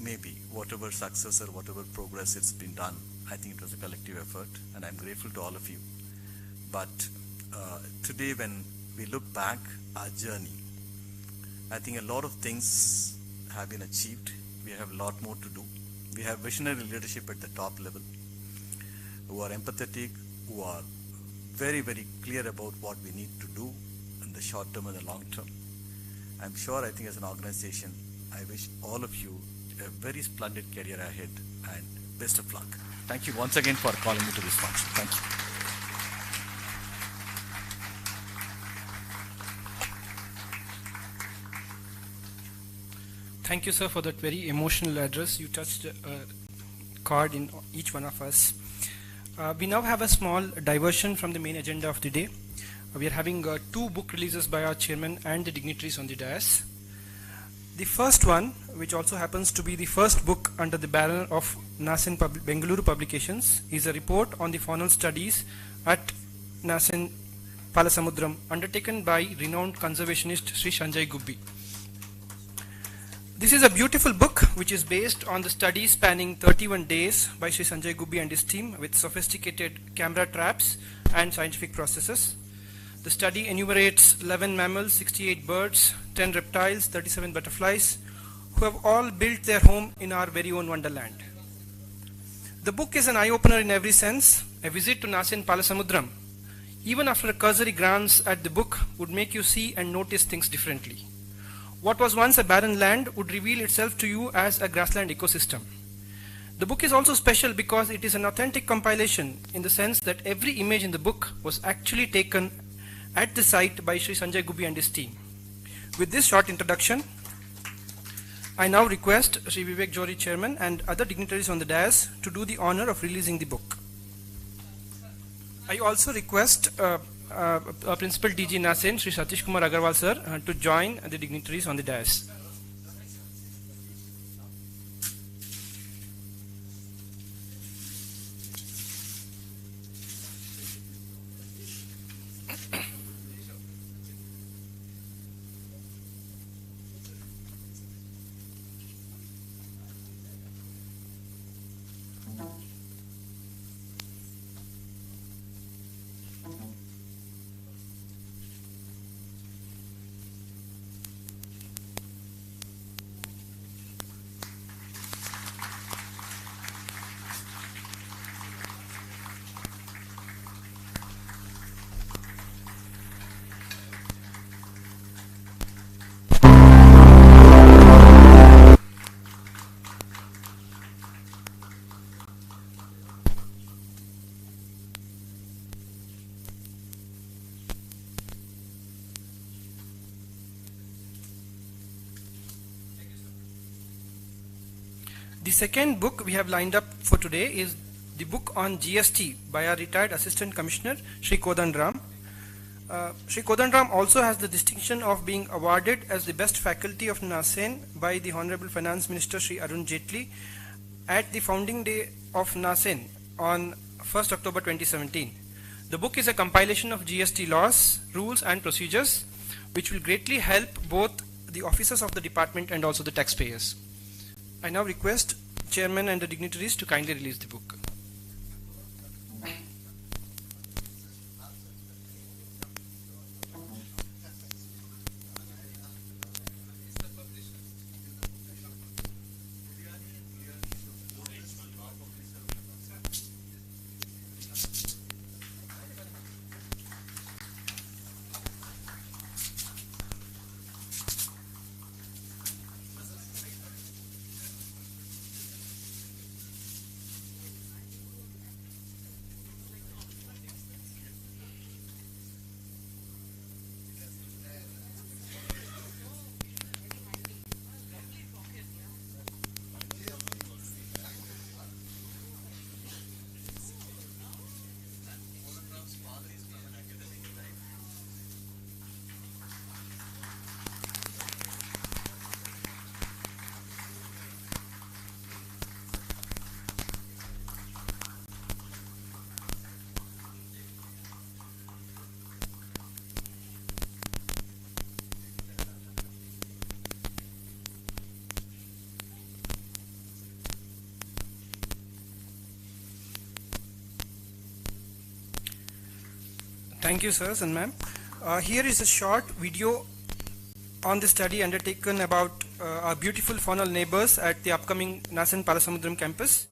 maybe whatever success or whatever progress it's been done, I think it was a collective effort, and I'm grateful to all of you. But today, when we look back our journey, I think a lot of things have been achieved. We have a lot more to do. We have visionary leadership at the top level, who are empathetic, who are very, very clear about what we need to do in the short term and the long term. I'm sure, I think as an organization, I wish all of you a very splendid career ahead, and best of luck. Thank you once again for calling me to this function. Thank you. Thank you, sir, for that very emotional address. You touched a chord in each one of us. We now have a small diversion from the main agenda of the day. We are having 2 book releases by our chairman and the dignitaries on the dais. The first one, which also happens to be the first book under the banner of NASEN Bengaluru Publications, is a report on the faunal studies at NASEN Palasamudram, undertaken by renowned conservationist Sri Sanjay Gubbi. This is a beautiful book which is based on the study spanning 31 days by Sri Sanjay Gubbi and his team, with sophisticated camera traps and scientific processes. The study enumerates 11 mammals, 68 birds, 10 reptiles, 37 butterflies, who have all built their home in our very own wonderland. The book is an eye-opener in every sense. A visit to NASEN Palasamudram, even after a cursory glance at the book, would make you see and notice things differently. What was once a barren land would reveal itself to you as a grassland ecosystem. The book is also special because it is an authentic compilation, in the sense that every image in the book was actually taken at the site by Sri Sanjay Gubbi and his team. With this short introduction, I now request Sri Vivek Johri, Chairman, and other dignitaries on the dais to do the honor of releasing the book. I also request Principal DG NASEN, Sri Satish Kumar Agarwal sir, to join the dignitaries on the dais. The second book we have lined up for today is the book on GST by our retired Assistant Commissioner, Sri Kodandram. Sri Kodandram also has the distinction of being awarded as the best faculty of NASEN by the Honorable Finance Minister Sri Arun Jaitley at the founding day of NASEN on 1st October 2017. The book is a compilation of GST laws, rules and procedures, which will greatly help both the officers of the department and also the taxpayers. I now request Chairman and the dignitaries to kindly release the book. Thank you, sirs and ma'am. Here is a short video on the study undertaken about our beautiful faunal neighbors at the upcoming Nasan Palasamudram campus.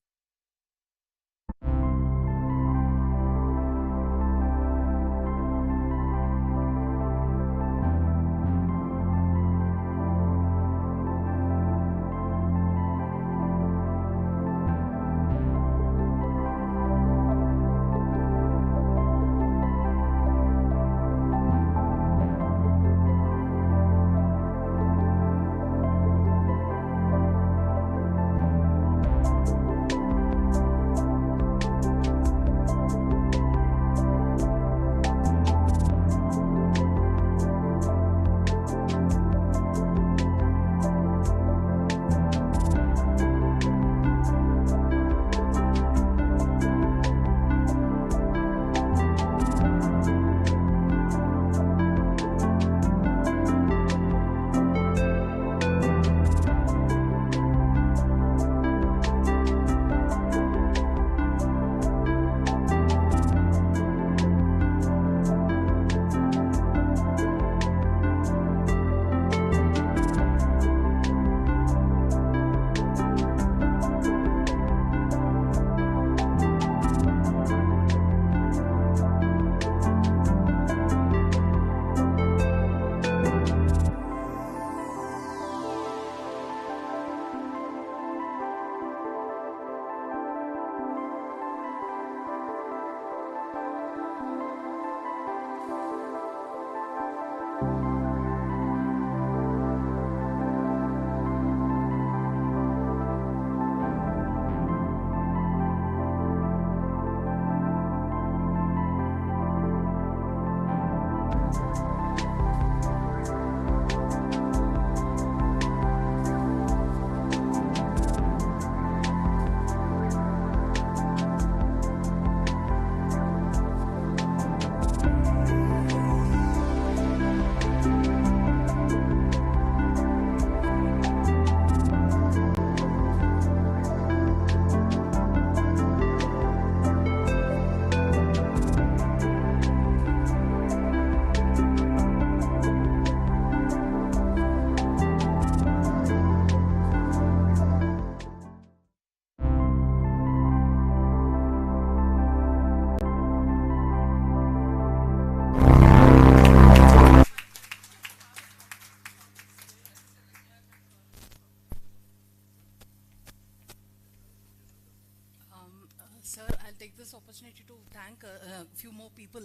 Sir, I'll take this opportunity to thank a few more people.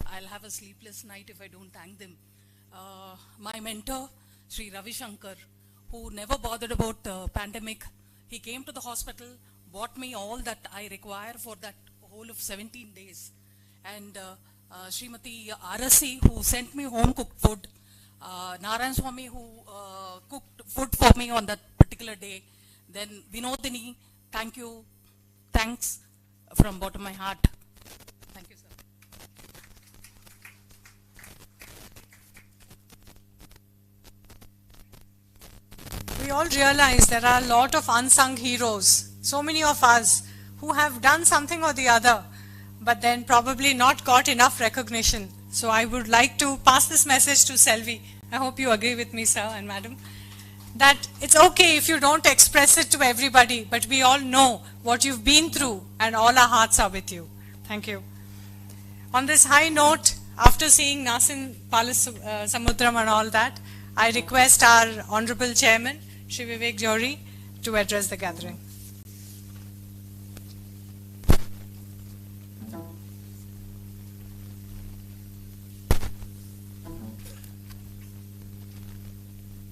I'll have a sleepless night if I don't thank them. My mentor, Sri Ravi Shankar, who never bothered about pandemic. He came to the hospital, bought me all that I require for that whole of 17 days. And Srimati Arasi, who sent me home cooked food. Narayan Swami, who cooked food for me on that particular day. Then Vinodini, thank you. Thanks from bottom of my heart. Thank you, sir. We all realize there are a lot of unsung heroes, so many of us who have done something or the other, but then probably not got enough recognition. So I would like to pass this message to Selvi. I hope you agree with me, sir and madam, that it's okay if you don't express it to everybody, but we all know what you've been through and all our hearts are with you. Thank you. On this high note, after seeing Nasan Palasamudram and all that, I request our Honorable Chairman, Shri Vivek Johri, to address the gathering.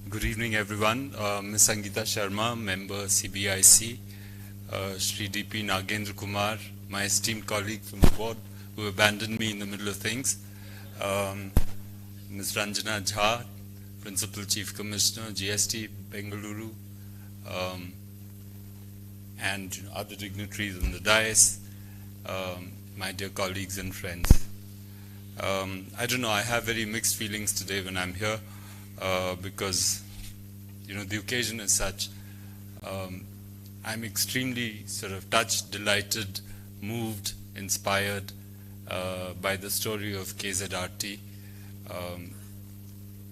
Good evening, everyone. Ms. Sangeeta Sharma, member CBIC, Shri DP Nagendra Kumar, my esteemed colleague from the board who abandoned me in the middle of things, Ms. Ranjana Jha, Principal Chief Commissioner, GST, Bengaluru, and other dignitaries on the dais, my dear colleagues and friends. I don't know, I have very mixed feelings today when I'm here because, you know, the occasion is such. I'm extremely sort of touched, delighted, moved, inspired, by the story of KZRT.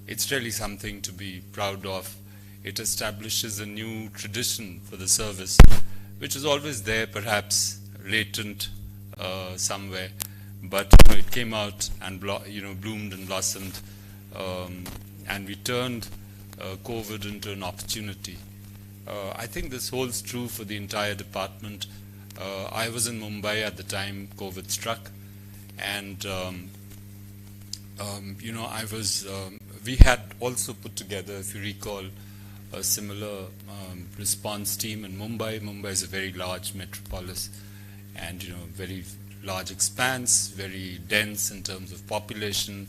It's really something to be proud of. It establishes a new tradition for the service, which is always there, perhaps latent somewhere, but it came out and bloomed and blossomed, and we turned COVID into an opportunity. I think this holds true for the entire department. I was in Mumbai at the time COVID struck, and we had also put together, if you recall, a similar response team in Mumbai. Mumbai is a very large metropolis, and very large expanse, very dense in terms of population,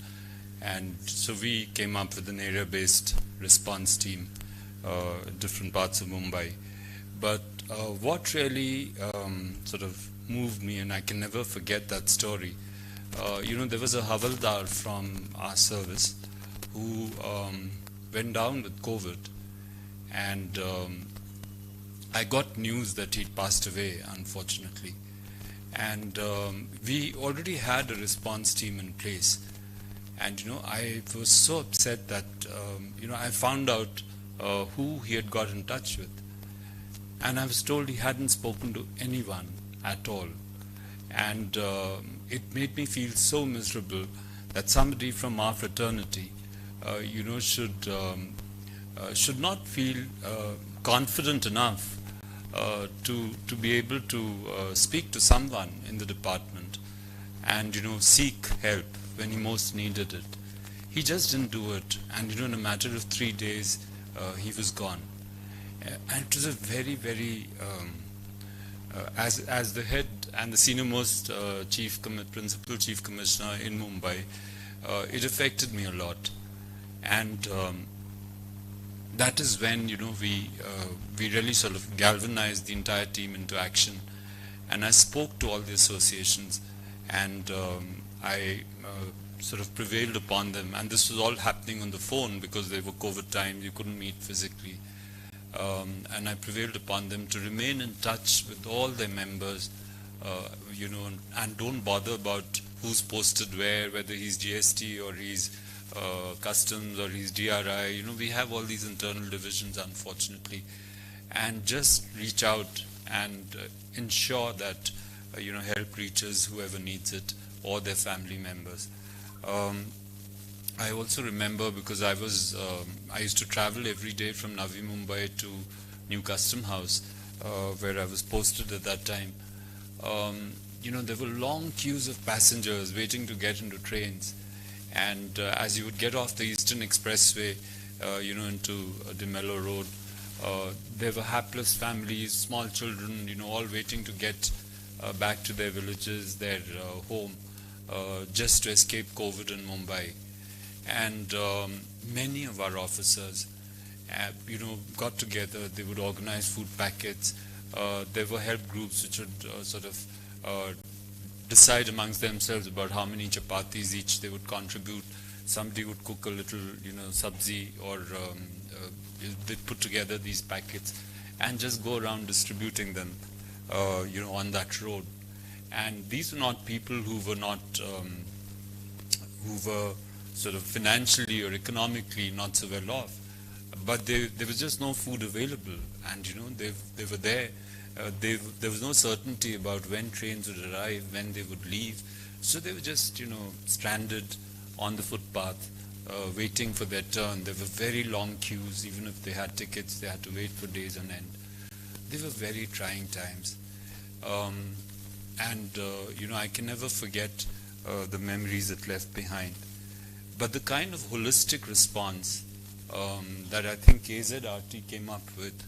and so we came up with an area-based response team in different parts of Mumbai. But what really sort of moved me, and I can never forget that story, there was a Havaldar from our service who went down with COVID, and I got news that he'd passed away, unfortunately. And we already had a response team in place. And, I was so upset that, I found out who he had got in touch with. And I was told he hadn't spoken to anyone at all. And it made me feel so miserable that somebody from our fraternity, should not feel confident enough to be able to speak to someone in the department and seek help when he most needed it. He just didn't do it, and in a matter of 3 days he was gone. And it was a very, very as the head and the senior most principal chief commissioner in Mumbai, it affected me a lot. And that is when we really sort of galvanized the entire team into action. And I spoke to all the associations, and I sort of prevailed upon them. And this was all happening on the phone because they were COVID times, you couldn't meet physically. And I prevailed upon them to remain in touch with all their members, and don't bother about who's posted where, whether he's GST or he's customs or he's DRI. We have all these internal divisions, unfortunately, and just reach out and ensure that help reaches whoever needs it or their family members. I also remember, because I used to travel every day from Navi Mumbai to New Custom House, where I was posted at that time. There were long queues of passengers waiting to get into trains. And as you would get off the Eastern Expressway, into De Mello Road, there were hapless families, small children, all waiting to get back to their villages, their home, just to escape COVID in Mumbai. And many of our officers, got together. They would organize food packets. There were help groups which would sort of decide amongst themselves about how many chapatis each they would contribute. Somebody would cook a little, sabzi, or they'd put together these packets and just go around distributing them, on that road. And these were not people who were not, who were sort of financially or economically not so well off, but there was just no food available, and they were there. There was no certainty about when trains would arrive, when they would leave, so they were just stranded on the footpath, waiting for their turn. There were very long queues. Even if they had tickets, they had to wait for days on end. They were very trying times, and I can never forget the memories it left behind. But the kind of holistic response that I think KZRT came up with,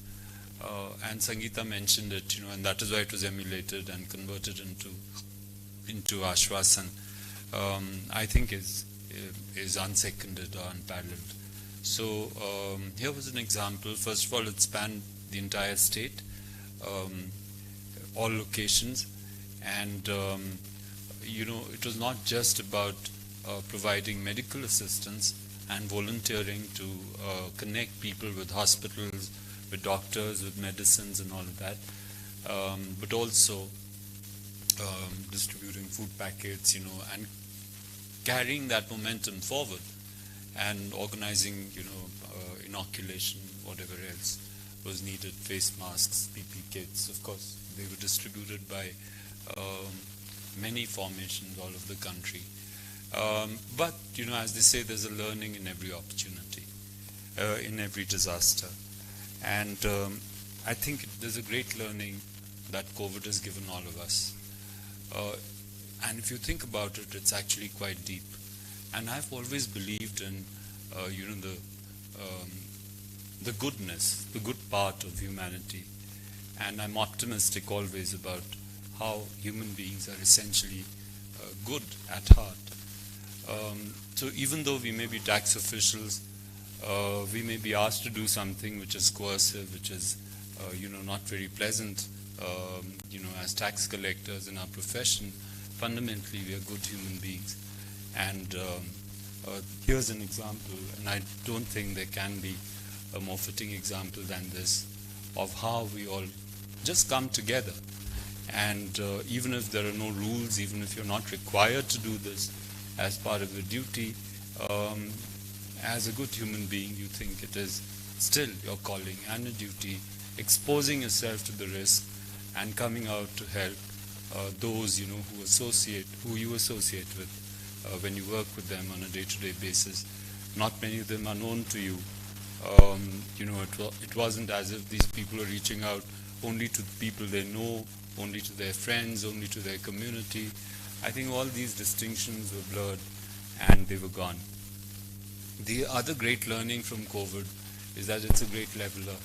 and Sangeeta mentioned it, and that is why it was emulated and converted into Ashwasan, I think is unseconded or unparalleled. So here was an example. First of all, it spanned the entire state, all locations, and it was not just about providing medical assistance and volunteering to connect people with hospitals, with doctors, with medicines and all of that, but also distributing food packets, and carrying that momentum forward and organizing, inoculation, whatever else was needed, face masks, PP kits. Of course, they were distributed by many formations all over the country. But, as they say, there's a learning in every opportunity, in every disaster. And I think there's a great learning that COVID has given all of us. And if you think about it, it's actually quite deep. And I've always believed in, the goodness, the good part of humanity. And I'm optimistic always about how human beings are essentially good at heart. So even though we may be tax officials, we may be asked to do something which is coercive, which is, not very pleasant, as tax collectors in our profession. Fundamentally, we are good human beings. And here's an example, and I don't think there can be a more fitting example than this, of how we all just come together. And even if there are no rules, even if you're not required to do this as part of your duty, as a good human being, you think it is still your calling and a duty, exposing yourself to the risk and coming out to help those, who you associate with when you work with them on a day-to-day basis. Not many of them are known to you. It wasn't as if these people are reaching out only to people they know, only to their friends, only to their community. I think all these distinctions were blurred and they were gone. The other great learning from COVID is that it's a great leveler.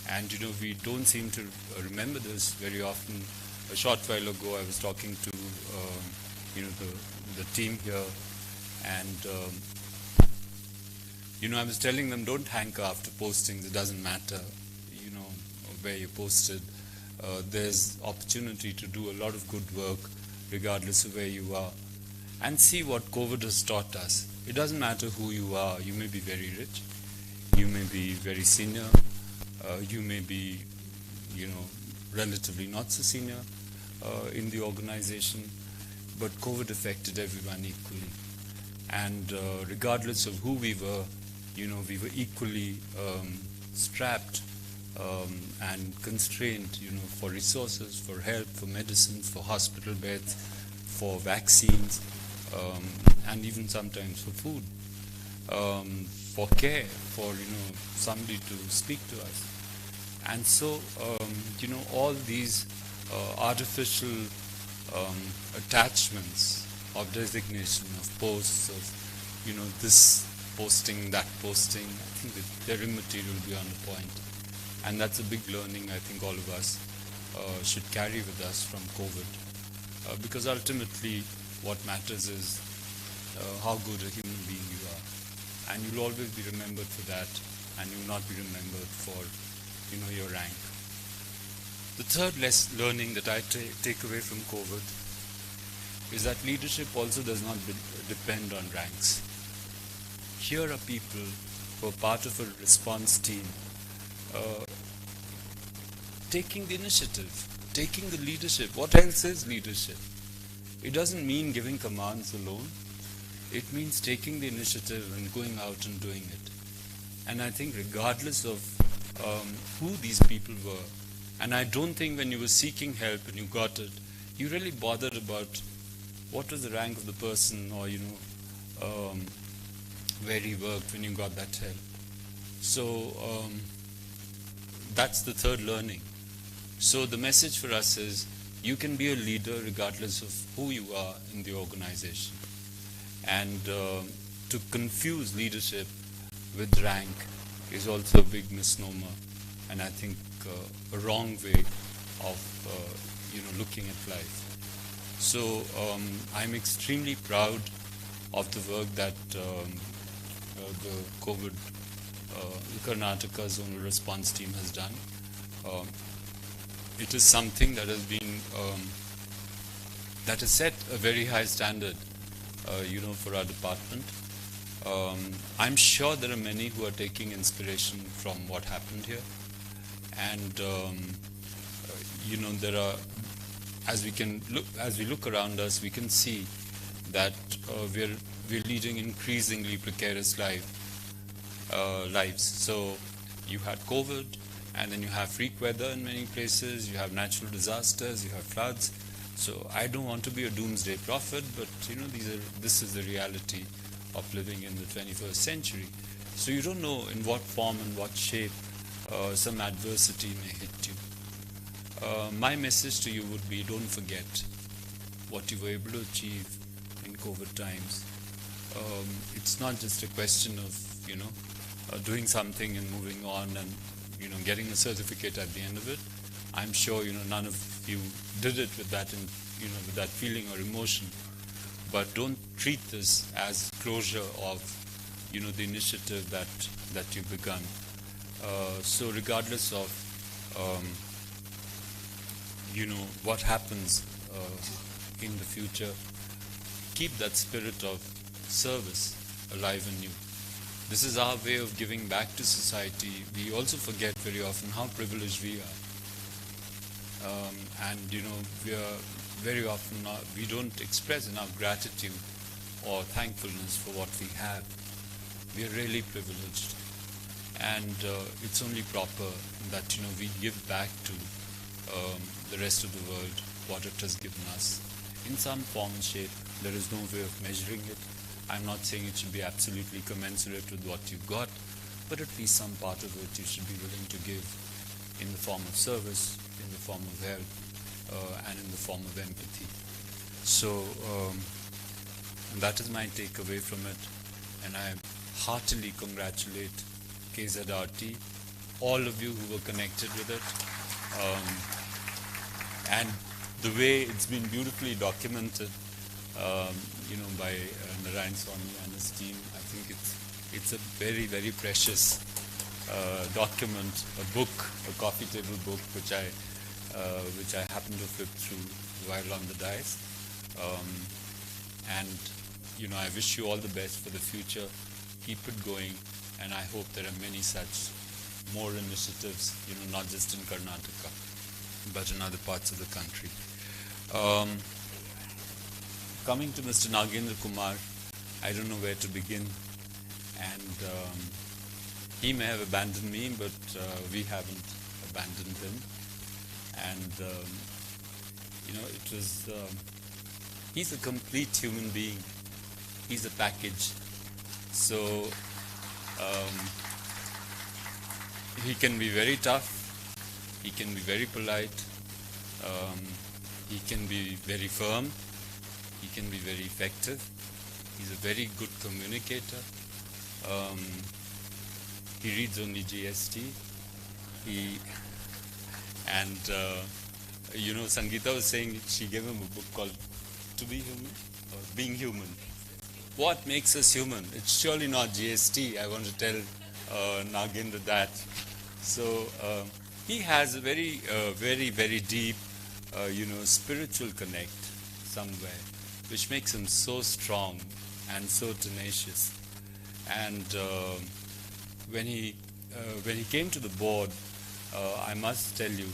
And we don't seem to remember this very often. A short while ago I was talking to the team here, and I was telling them, don't hanker after postings. It doesn't matter where you posted. There's opportunity to do a lot of good work regardless of where you are, and see what COVID has taught us. It doesn't matter who you are. You may be very rich, you may be very senior, you may be relatively not so senior in the organization, but COVID affected everyone equally. And regardless of who we were, we were equally strapped and constrained, for resources, for help, for medicines, for hospital beds, for vaccines, and even sometimes for food, for care, for somebody to speak to us. And so all these artificial attachments of designation, of posts, of this posting, that posting, I think that they're immaterial beyond a point. And that's a big learning I think all of us should carry with us from COVID, because ultimately what matters is how good a human being you are, and you'll always be remembered for that, and you will not be remembered for your rank. The third learning that I take away from COVID is that leadership also does not depend on ranks. Here are people who are part of a response team, taking the initiative, taking the leadership. What else is leadership? It doesn't mean giving commands alone. It means taking the initiative and going out and doing it. And I think regardless of who these people were, and I don't think when you were seeking help and you got it, you really bothered about what was the rank of the person, or where he worked when you got that help. So that's the third learning. So the message for us is, you can be a leader regardless of who you are in the organization. And to confuse leadership with rank is also a big misnomer, and I think a wrong way of looking at life. So I'm extremely proud of the work that the COVID Karnataka Zonal Response Team has done. It is something that has been that has set a very high standard, for our department. I'm sure there are many who are taking inspiration from what happened here, and there are as we look around us, we can see that we're leading increasingly precarious lives. So you had COVID, and then you have freak weather in many places, you have natural disasters, you have floods. So I don't want to be a doomsday prophet, but this is the reality of living in the 21st century. So you don't know in what form and what shape some adversity may hit you. My message to you would be, don't forget what you were able to achieve in COVID times. It's not just a question of, doing something and moving on and, getting a certificate at the end of it. I'm sure, none of you did it with that, with that feeling or emotion. But don't treat this as closure of, the initiative that you've begun. So regardless of, what happens in the future, keep that spirit of service alive in you. This is our way of giving back to society. We also forget very often how privileged we are. And we are very often we don't express enough gratitude or thankfulness for what we have. We are really privileged, and it's only proper that we give back to the rest of the world what it has given us in some form and shape. There is no way of measuring it. I'm not saying it should be absolutely commensurate with what you've got, but at least some part of it you should be willing to give in the form of service, in the form of help, and in the form of empathy. So that is my takeaway from it, and I heartily congratulate KZRT, all of you who were connected with it, and the way it's been beautifully documented, by Narayan Swami and his team. I think it's a very, very precious document, a book, a coffee table book, which I happened to flip through while on the dais. And I wish you all the best for the future. Keep it going, and I hope there are many such more initiatives, not just in Karnataka, but in other parts of the country. Coming to Mr. Nagendra Kumar, I don't know where to begin, and he may have abandoned me, but we haven't abandoned him. And it was he's a complete human being. He's a package. So he can be very tough, he can be very polite, he can be very firm, he can be very effective. He's a very good communicator. He reads only GST. Sangeeta was saying she gave him a book called To Be Human, or Being Human. What makes us human? It's surely not GST. I want to tell Nagendra that. So he has a very, very deep, spiritual connect somewhere, which makes him so strong and so tenacious. And when he came to the board, I must tell you,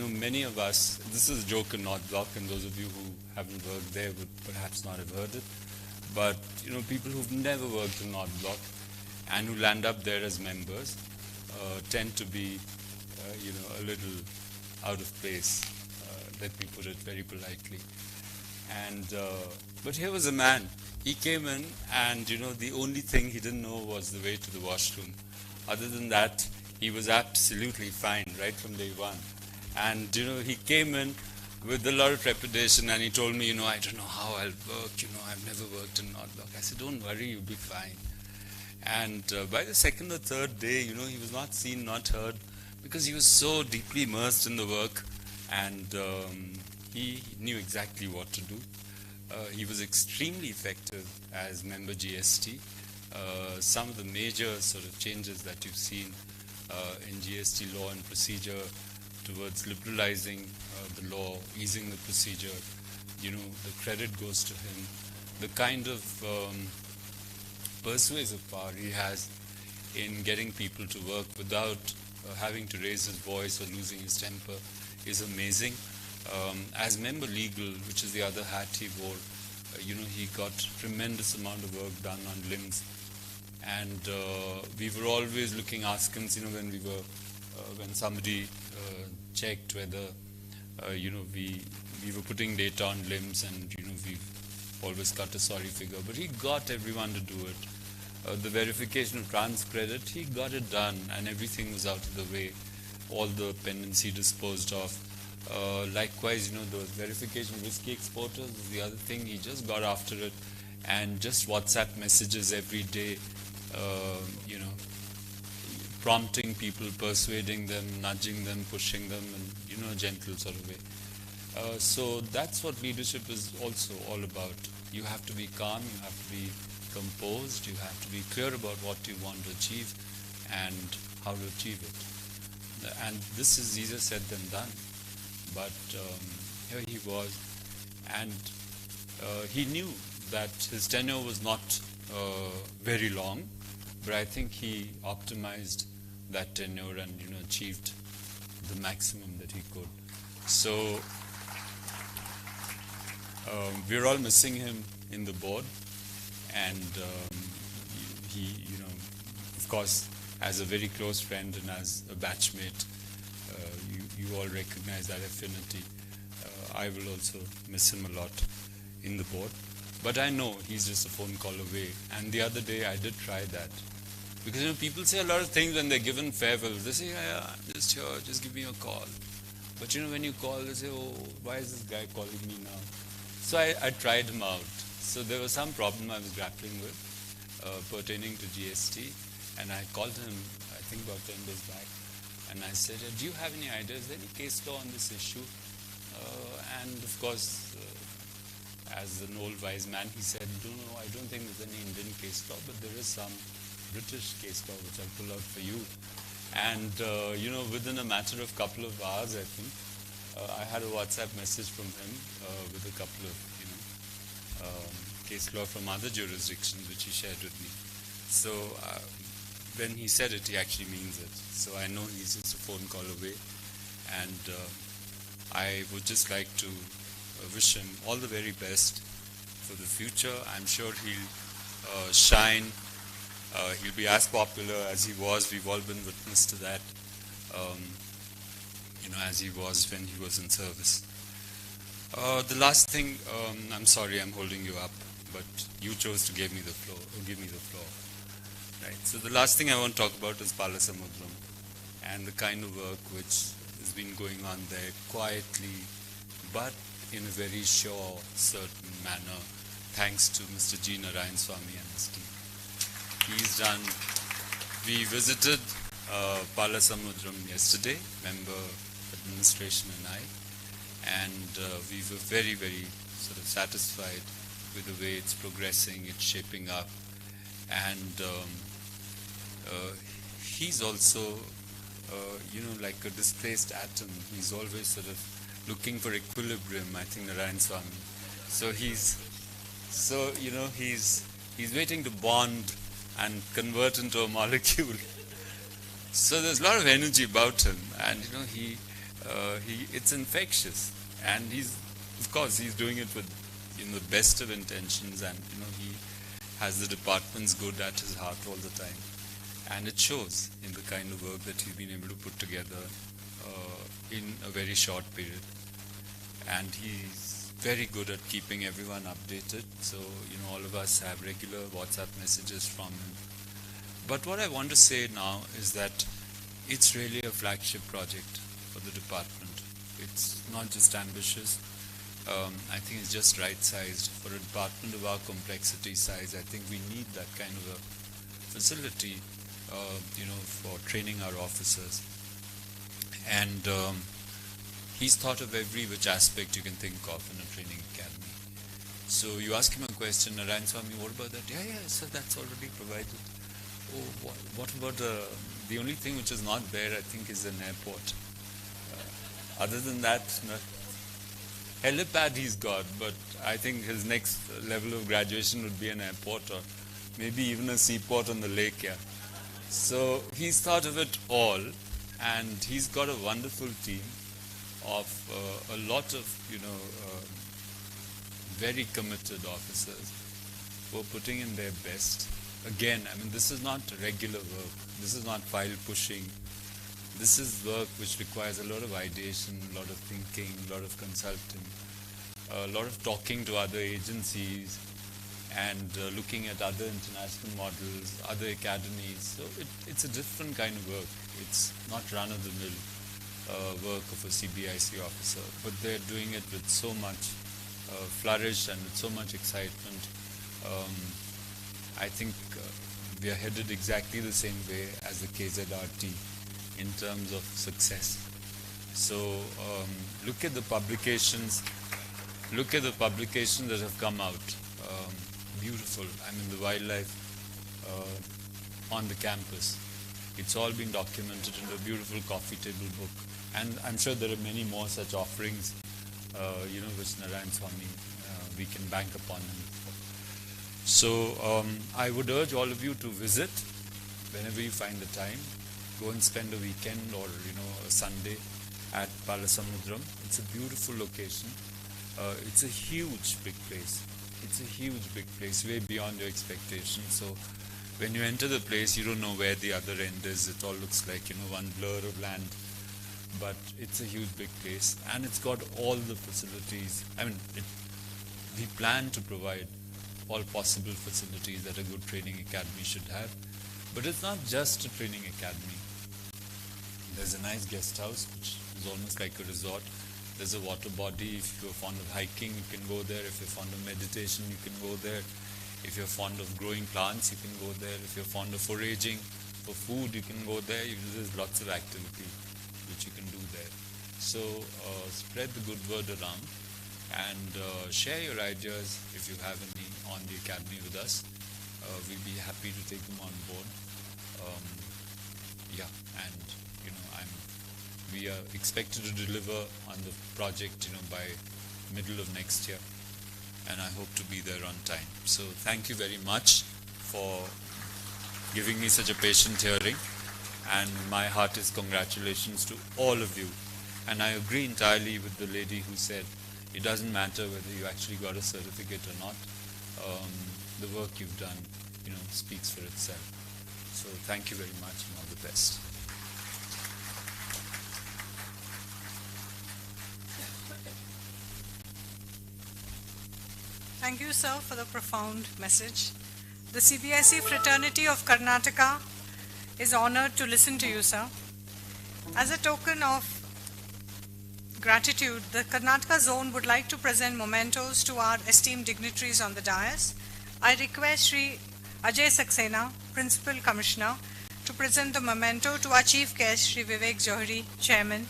many of us, this is a joke in North Block, and those of you who haven't worked there would perhaps not have heard it, but people who've never worked in North Block and who land up there as members tend to be a little out of place, let me put it very politely. And but here was a man. He came in, and the only thing he didn't know was the way to the washroom. Other than that, he was absolutely fine right from day one. And he came in with a lot of trepidation, and he told me, I don't know how I'll work. I've never worked in North Block. I said, don't worry, you'll be fine. And by the second or third day, he was not seen, not heard, because he was so deeply immersed in the work, and he knew exactly what to do. He was extremely effective as member GST. Some of the major sort of changes that you've seen in GST law and procedure towards liberalizing the law, easing the procedure, the credit goes to him. The kind of persuasive power he has in getting people to work without having to raise his voice or losing his temper is amazing. As member legal, which is the other hat he wore, he got tremendous amount of work done on limbs. And we were always looking askance, when somebody checked whether, we were putting data on limbs, and, we always cut a sorry figure. But he got everyone to do it. The verification of trans credit, he got it done, and everything was out of the way. All the pendency disposed of. Likewise, the verification of whiskey exporters is the other thing. He just got after it, and just WhatsApp messages every day, prompting people, persuading them, nudging them, pushing them, and a gentle sort of way. So that's what leadership is also all about. You have to be calm, you have to be composed, you have to be clear about what you want to achieve and how to achieve it. And this is easier said than done. But here he was, and he knew that his tenure was not very long, but I think he optimized that tenure and achieved the maximum that he could. So we're all missing him in the board, and he, of course, as a very close friend and as a batchmate, you all recognize that affinity. I will also miss him a lot in the board. But I know he's just a phone call away. And the other day I did try that. Because people say a lot of things when they're given farewells. They say, yeah, I'm just here, just give me a call. But when you call, they say, oh, why is this guy calling me now? So I tried him out. So there was some problem I was grappling with pertaining to GST. And I called him, I think about 10 days back. And I said, do you have any ideas? Is there any case law on this issue? And of course, as an old wise man, he said, no, I don't think there's any Indian case law, but there is some British case law which I'll pull out for you. And, within a matter of couple of hours, I think, I had a WhatsApp message from him with a couple of, case law from other jurisdictions which he shared with me. So when he said it, he actually means it. So I know he's just a phone call away. And I would just like to wish him all the very best for the future. I'm sure he'll shine. He'll be as popular as he was. We've all been witness to that, as he was when he was in service. The last thing, I'm sorry I'm holding you up, but you chose to give me the floor. Right. So the last thing I want to talk about is Palasamudram and the kind of work which has been going on there quietly, but in a very sure, certain manner, thanks to Mr. G. Narayan Swamy and his team. He's done. We visited Palasamudram yesterday, member administration and I, and we were very, very sort of satisfied with the way it's progressing, it's shaping up, and he's also, like a displaced atom. He's always sort of looking for equilibrium, I think, Narayan Swamy. So he's waiting to bond and convert into a molecule. So there's a lot of energy about him, and it's infectious. And he's doing it with the best of intentions, and he has the department's good at his heart all the time. And it shows in the kind of work that he's been able to put together in a very short period. And he's very good at keeping everyone updated. So, all of us have regular WhatsApp messages from him. But what I want to say now is that it's really a flagship project for the department. It's not just ambitious. I think it's just right-sized. For a department of our complexity size, I think we need that kind of a facility, for training our officers. And he's thought of every which aspect you can think of in a training academy. So you ask him a question, Narayan Swamy, what about that? Yeah, so that's already provided. Oh, what about the only thing which is not there, I think, is an airport. Other than that, no. Helipad he's got, but I think his next level of graduation would be an airport, or maybe even a seaport on the lake, yeah. So he's thought of it all, and he's got a wonderful team. of a lot of, very committed officers who are putting in their best. Again, I mean, this is not regular work. This is not file pushing. This is work which requires a lot of ideation, a lot of thinking, a lot of consulting, a lot of talking to other agencies and looking at other international models, other academies. So it's a different kind of work. It's not run-of-the-mill work of a CBIC officer, but they're doing it with so much flourish and with so much excitement. I think we are headed exactly the same way as the KZRT in terms of success. So look at the publications. Look at the publications that have come out. Beautiful. I mean, the wildlife on the campus. It's all been documented in a beautiful coffee table book. And I'm sure there are many more such offerings, which Narayan Swami, we can bank upon him for. So I would urge all of you to visit whenever you find the time. Go and spend a weekend or, a Sunday at Palasamudram. It's a beautiful location. It's a huge, big place. It's a huge, big place, way beyond your expectations. So when you enter the place, you don't know where the other end is. It all looks like, one blur of land. But it's a huge, big place. And it's got all the facilities. I mean, we plan to provide all possible facilities that a good training academy should have. But it's not just a training academy. There's a nice guest house, which is almost like a resort. There's a water body. If you're fond of hiking, you can go there. If you're fond of meditation, you can go there. If you're fond of growing plants, you can go there. If you're fond of foraging for food, you can go there. There's lots of activity which you can do there. So spread the good word around and share your ideas if you have any on the academy with us. We'll be happy to take them on board. We are expected to deliver on the project, by middle of next year, and I hope to be there on time. So thank you very much for giving me such a patient hearing, and my heartiest congratulations to all of you. And I agree entirely with the lady who said it doesn't matter whether you actually got a certificate or not. The work you've done, speaks for itself. So thank you very much and all the best. Thank you, sir, for the profound message. The CBIC Fraternity of Karnataka is honored to listen to you, sir. As a token of gratitude, the Karnataka zone would like to present mementos to our esteemed dignitaries on the dais. I request Sri Ajay Saxena, Principal Commissioner, to present the memento to our Chief Guest, Sri Vivek Johari, Chairman.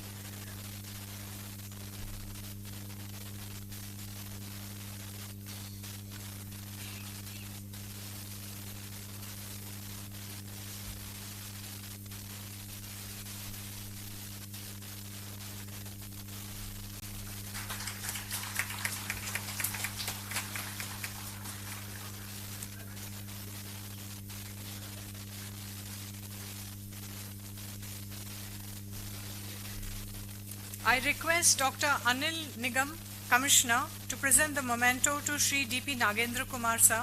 I request Dr. Anil Nigam, Commissioner, to present the memento to Sri D.P. Nagendra Kumar, sir.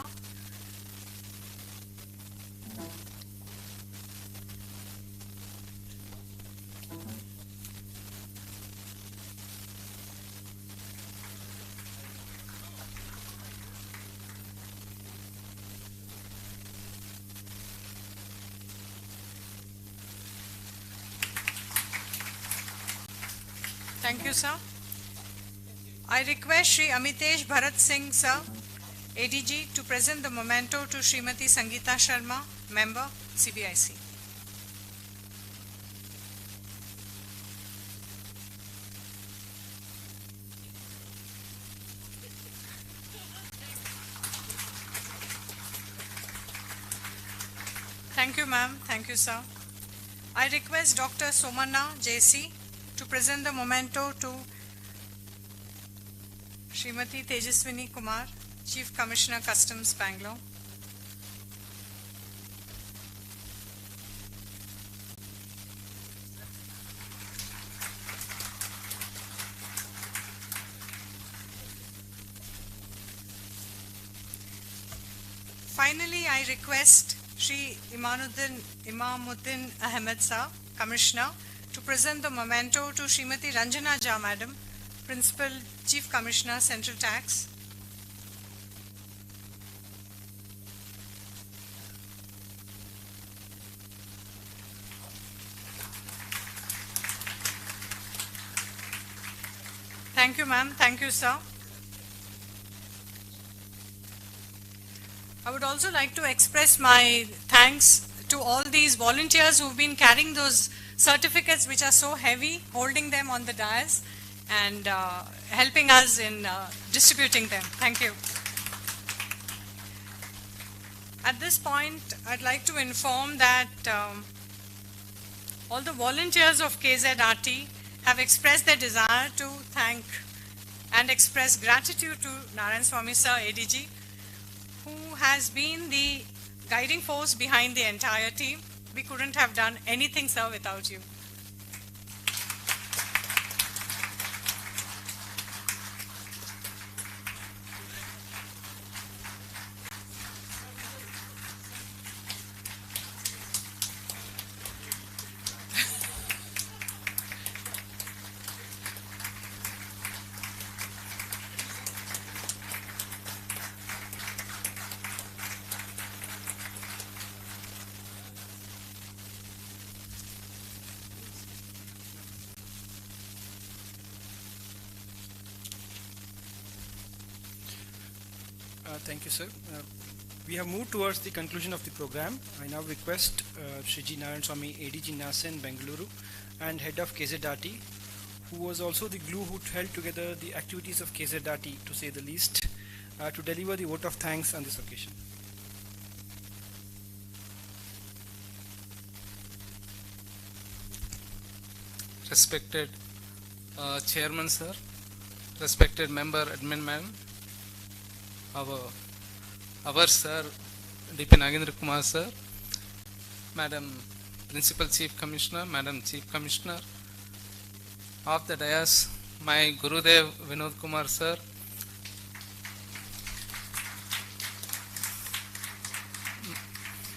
Thank you, sir. I request Sri Amitesh Bharat Singh, sir, ADG, to present the memento to Srimati Sangeeta Sharma, Member, CBIC. Thank you, ma'am. Thank you, sir. I request Dr. Somanna JC to present the memento to Srimati Tejaswini Kumar, Chief Commissioner Customs, Bangalore. I request Shri Imamuddin Ahmed Sir, Commissioner, to present the memento to Srimati Ranjana Jha Madam, Principal Chief Commissioner, Central Tax. Thank you, ma'am. Thank you, sir. I would also like to express my thanks to all these volunteers who've been carrying those certificates which are so heavy, holding them on the dais and helping us in distributing them. Thank you. At this point, I'd like to inform that all the volunteers of KZRT have expressed their desire to thank and express gratitude to Narayan Swamy Sir, ADG, who has been the guiding force behind the entire team. We couldn't have done anything, sir, without you. Thank you, sir. We have moved towards the conclusion of the program. I now request Shri Narayan Swamy, ADG NASEN, Bengaluru, and head of KZRT, who was also the glue who held together the activities of KZRT, to say the least, to deliver the vote of thanks on this occasion. Respected Chairman, sir, respected member, admin ma'am, our sir, DP Nagendra Kumar sir, Madam Principal Chief Commissioner, Madam Chief Commissioner, of the dais, my Gurudev Vinod Kumar sir,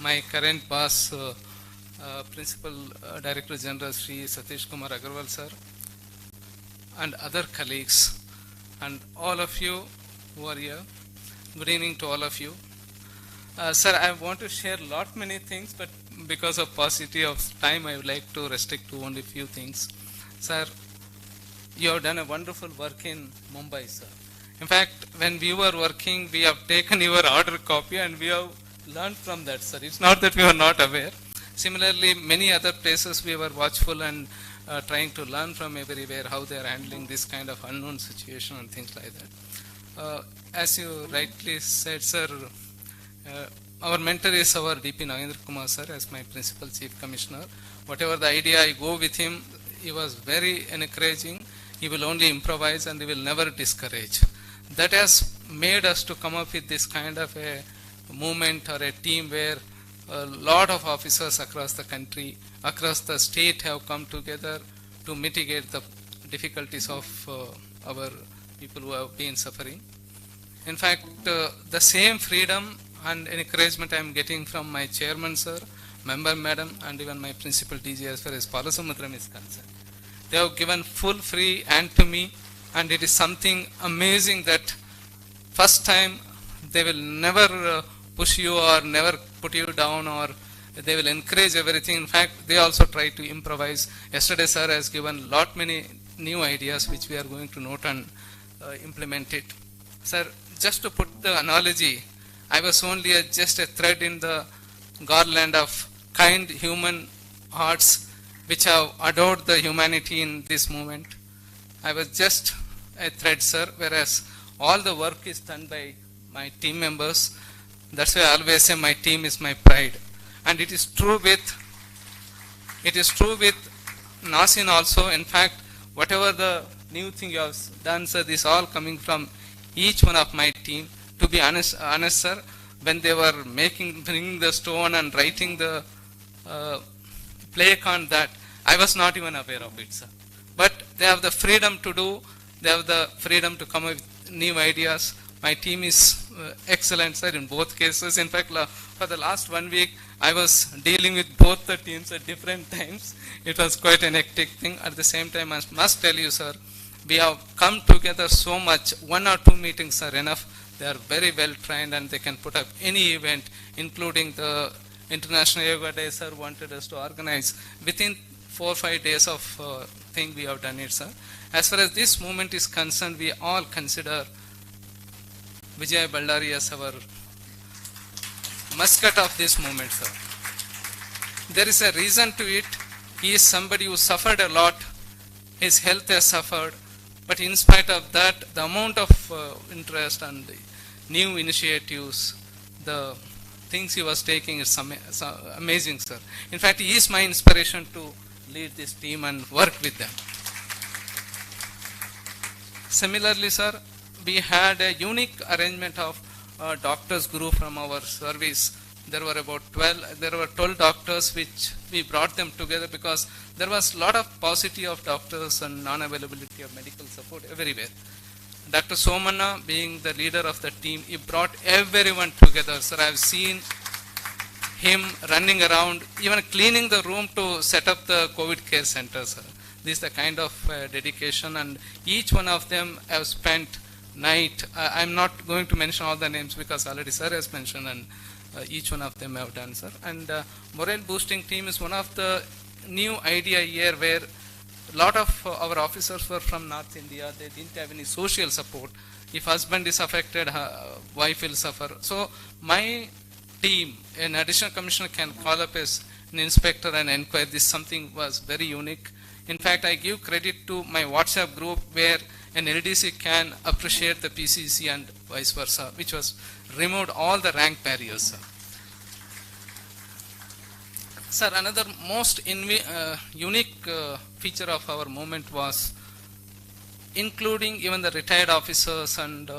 my current boss, Principal Director General Sri Satish Kumar Agarwal sir, and other colleagues, and all of you who are here. Good evening to all of you. Sir, I want to share many things, but because of paucity of time, I would like to restrict to only few things. Sir, you have done a wonderful work in Mumbai, sir. In fact, when we were working, we have taken your order copy and we have learned from that, sir. It's not that we were not aware. Similarly, many other places we were watchful and trying to learn from everywhere how they are handling this kind of unknown situation and things like that. As you rightly said, sir, our mentor is our DP Nagendra Kumar sir as my Principal Chief Commissioner. Whatever the idea, I go with him. He was very encouraging. He will only improvise and he will never discourage. That has made us to come up with this kind of a movement or a team where a lot of officers across the country, across the state have come together to mitigate the difficulties of our people who have been suffering. In fact, the same freedom and encouragement I am getting from my chairman sir, member madam, and even my principal DG as far as Palasamudram is concerned. They have given full free hand to me, and it is something amazing that first time they will never push you or never put you down, or they will encourage everything. In fact, they also try to improvise. Yesterday sir has given many new ideas which we are going to note and implement it. Sir, just to put the analogy, I was only just a thread in the garland of kind human hearts which have adored the humanity in this moment. I was just a thread, sir, whereas all the work is done by my team members. That's why I always say my team is my pride. And it is true with Nasin also. In fact, whatever the new thing you have done, sir, this all coming from each one of my team. To be honest, sir, when they were bringing the stone and writing the plaque on that, I was not even aware of it, sir. But they have the freedom to do, they have the freedom to come up with new ideas. My team is excellent, sir, in both cases. In fact, for the last 1 week, I was dealing with both the teams at different times. It was quite an hectic thing. At the same time, I must tell you, sir, we have come together so much. 1 or 2 meetings are enough. They are very well trained and they can put up any event, including the International Yoga Day, sir, wanted us to organize. Within 4 or 5 days of thing, we have done it, sir. As far as this movement is concerned, we all consider Vijay Ballari as our mascot of this movement, sir. There is a reason to it. He is somebody who suffered a lot. His health has suffered. But in spite of that, the amount of interest and new initiatives, the things he was taking is amazing, sir. In fact, he is my inspiration to lead this team and work with them. Similarly, sir, we had a unique arrangement of doctors group from our service. There were about 12 doctors which we brought them together because there was a lot of paucity of doctors and non-availability of medical support everywhere. Dr. Somana, being the leader of the team, he brought everyone together. Sir, I have seen him running around, even cleaning the room to set up the COVID care center, sir. This is the kind of dedication, and each one of them have spent night. I'm not going to mention all the names because already sir has mentioned, and each one of them have done, sir. And morale boosting team is one of the new idea here where a lot of our officers were from North India. They didn't have any social support. If husband is affected, wife will suffer. So my team, an additional commissioner can call up as an inspector and inquire. This something was very unique. In fact, I give credit to my WhatsApp group where an LDC can appreciate the PCC and vice versa, which was removed all the rank barriers, sir. Sir, another most unique feature of our movement was including even the retired officers and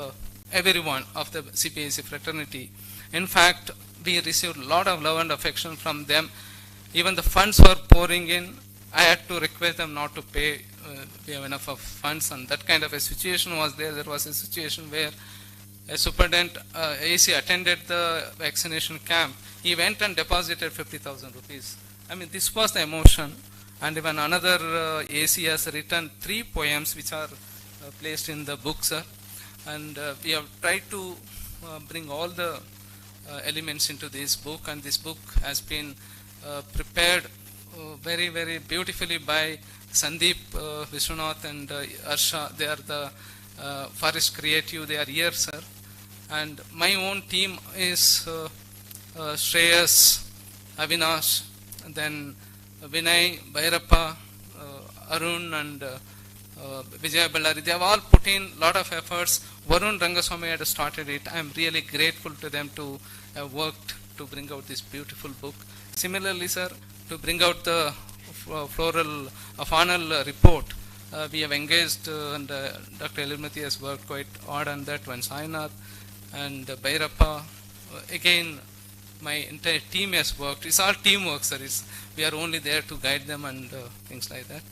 everyone of the CPIC fraternity. In fact, we received a lot of love and affection from them. Even the funds were pouring in. I had to request them not to pay. We have enough of funds, and that kind of a situation was there. There was a situation where a superintendent AC attended the vaccination camp. He went and deposited 50,000 rupees. I mean, this was the emotion. And even another AC has written 3 poems which are placed in the book, sir. And we have tried to bring all the elements into this book, and this book has been prepared very, very beautifully by Sandeep, Vishwanath and Arsha. They are the Forest Creative. They are here, sir. And my own team is Shreyas, Avinash, and then Vinay, Bhairappa, Arun and Vijay Ballari. They have all put in a lot of efforts. Varun Rangaswamy had started it. I am really grateful to them to have worked to bring out this beautiful book. Similarly, sir, to bring out the floral faunal report, we have engaged and Dr. Elimati has worked quite hard on that one. Sainath and Bhairappa. Again, my entire team has worked. It's all teamwork, sir. We are only there to guide them and things like that.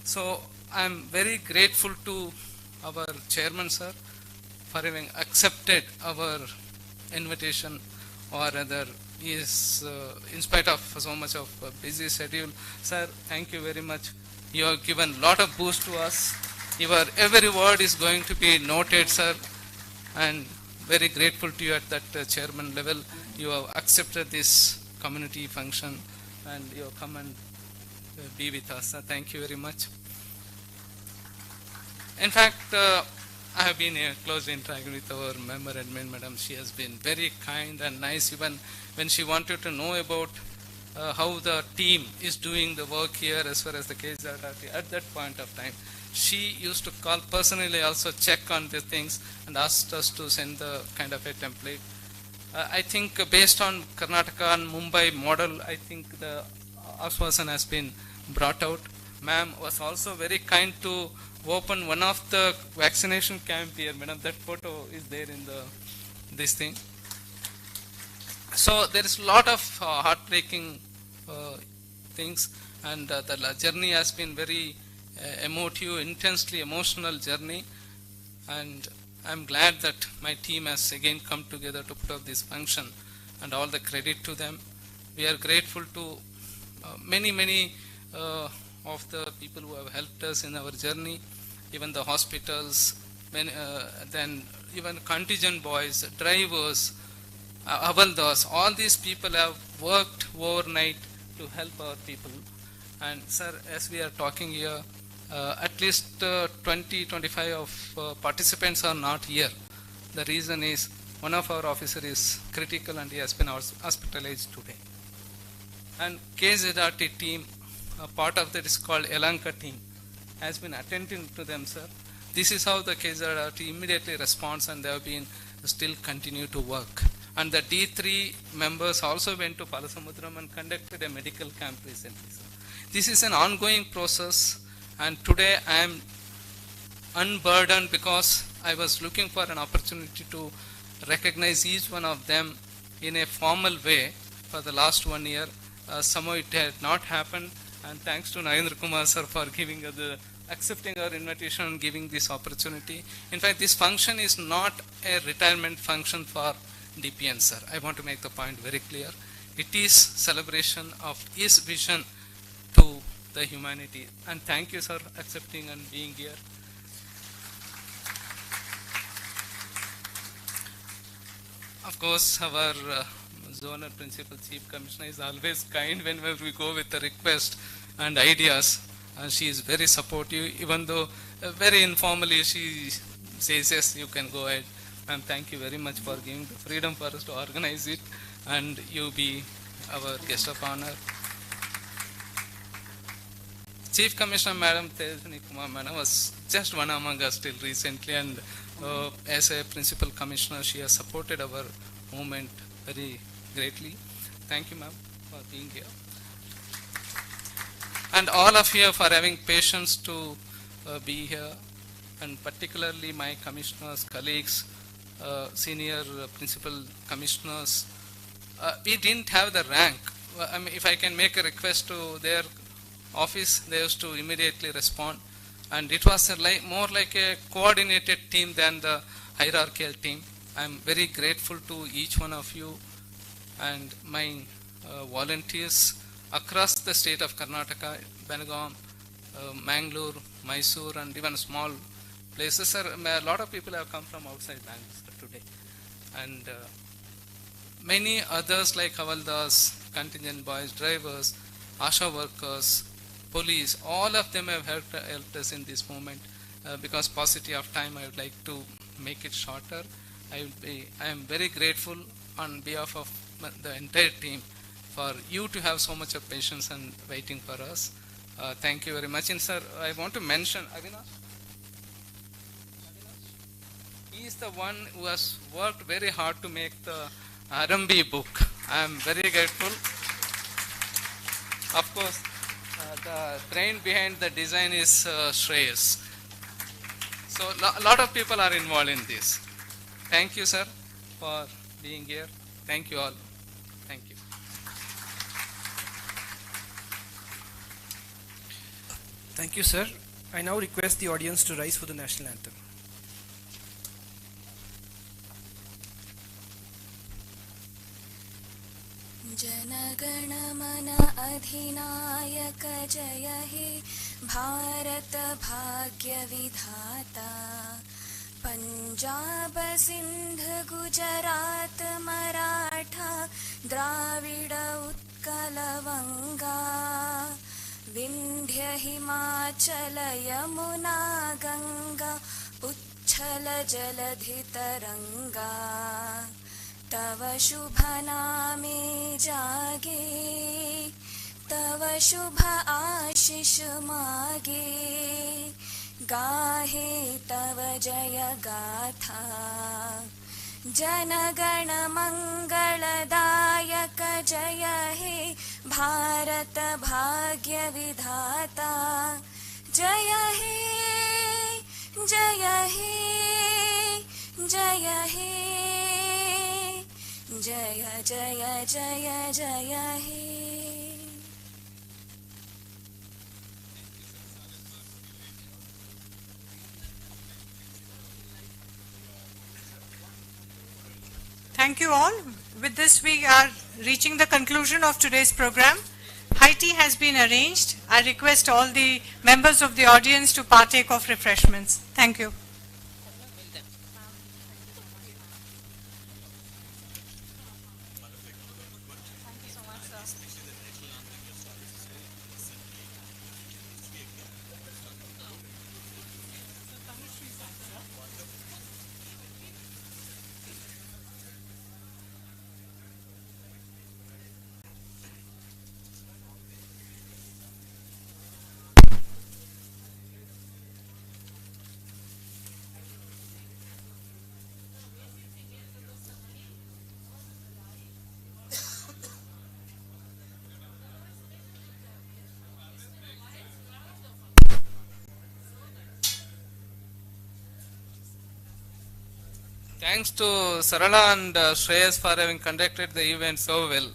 So I am very grateful to our chairman, sir, for having accepted our invitation, or rather, he is, in spite of so much of a busy schedule. Sir, thank you very much. You have given a lot of boost to us. Your every word is going to be noted, sir, and very grateful to you at that chairman level. You have accepted this community function and you have come and be with us. Sir. Thank you very much. In fact, I have been closely interacting with our member admin, madam. She has been very kind and nice. Even when she wanted to know about how the team is doing the work here as far as the KZRT at that point of time, she used to call personally, also check on the things and asked us to send the kind of a template. I think based on Karnataka and Mumbai model, I think the Ashwasan has been brought out. Ma'am was also very kind to open one of the vaccination camp here. Madam, that photo is there in this thing. So there is a lot of heartbreaking things, and the journey has been very emotive, intensely emotional journey. And I'm glad that my team has again come together to put up this function, and all the credit to them. We are grateful to many of the people who have helped us in our journey, even the hospitals, then even contingent boys, drivers, Avaldas, all these people have worked overnight to help our people. And sir, as we are talking here, at least 20-25 of participants are not here. The reason is one of our officers is critical and he has been hospitalized today. And KZRT team, a part of that is called Elanka team, has been attending to them, sir. This is how the KZRT immediately responds, and they have been still continue to work. And the D3 members also went to Palasamudram and conducted a medical camp recently, sir. This is an ongoing process, and today I am unburdened because I was looking for an opportunity to recognize each one of them in a formal way for the last 1 year. Somehow it had not happened, and thanks to Nagendra Kumar sir for giving accepting our invitation and giving this opportunity. In fact, this function is not a retirement function for DPN sir. I want to make the point very clear. It is celebration of his vision to the humanity. And thank you sir accepting and being here. Of course, our zonal principal chief commissioner is always kind whenever we go with a request and ideas. She is very supportive, even though very informally she says, yes, you can go ahead. And thank you very much for giving the freedom for us to organize it, and you be our guest of honor. Chief Commissioner Madam Tejaswini Kumar Madam was just one among us till recently, and as a principal commissioner, she has supported our movement very greatly. Thank you, ma'am, for being here. And all of you for having patience to be here, and particularly my commissioners, colleagues, senior principal commissioners. We didn't have the rank. I mean, if I can make a request to their office, they used to immediately respond. And it was more like a coordinated team than the hierarchical team. I'm very grateful to each one of you and my volunteers across the state of Karnataka, Belgaum, Mangalore, Mysore, and even small places. A lot of people have come from outside Bangalore today. And many others like Havaldas, contingent boys, drivers, ASHA workers, police, all of them have helped us in this movement. Because paucity of time, I would like to make it shorter. I am very grateful on behalf of the entire team for you to have so much of patience and waiting for us. Thank you very much. And sir, I want to mention Avinash. He is the one who has worked very hard to make the RMB book. I am very grateful. Of course, the brain behind the design is Shreyas. So a lot of people are involved in this. Thank you, sir, for being here. Thank you all. Thank you. Thank you, sir. I now request the audience to rise for the national anthem. जनगण मन अधिनायक जय हे भारत भाग्य विधाता पंजाब सिंध गुजरात मराठा द्राविड उत्कल वंगा विंध्य हिमाचल यमुना गंगा उच्छल जलधि तरंगा तव शुभ नामे जागे तव शुभ आशीष मागे गाहे तव जय गाथा जनगण मंगलदायक जय हे भारत भाग्य विधाता जय हे जय हे जय हे जय जय जय जय हे. Thank you all. With this, we are reaching the conclusion of today's program. High tea has been arranged. I request all the members of the audience to partake of refreshments. Thank you. Thanks to Sarala and Shreyas for having conducted the event so well.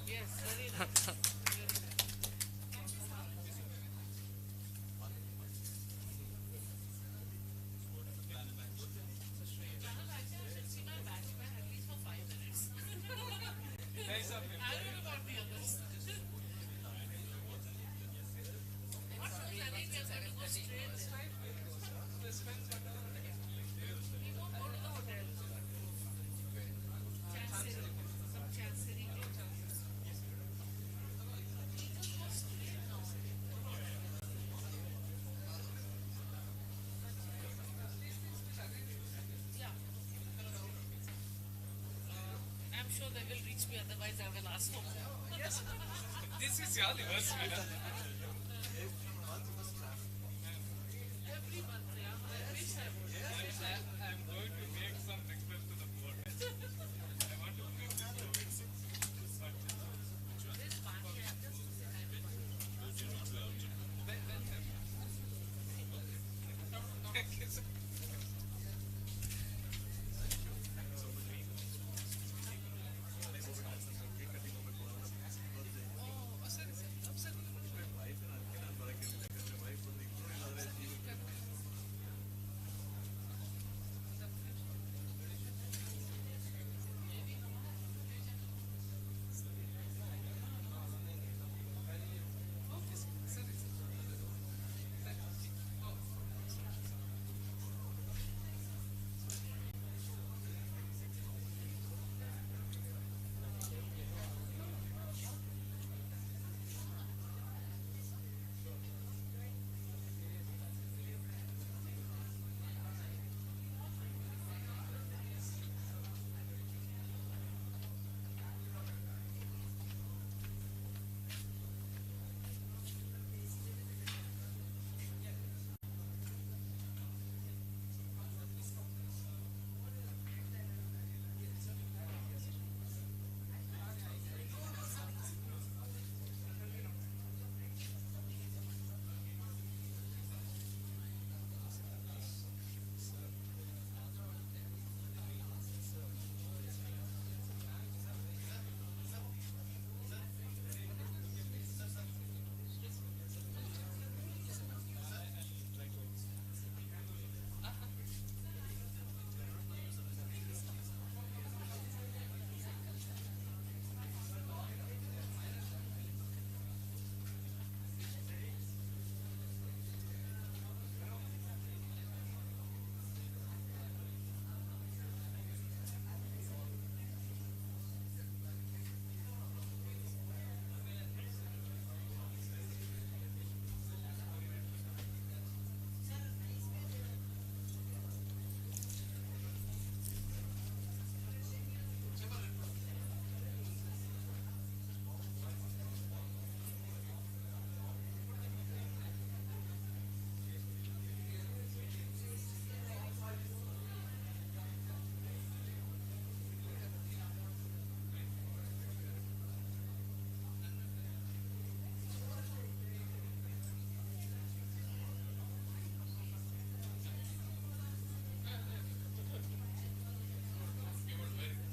I'm sure they will reach me, otherwise I will ask for more. Yes. This is your anniversary.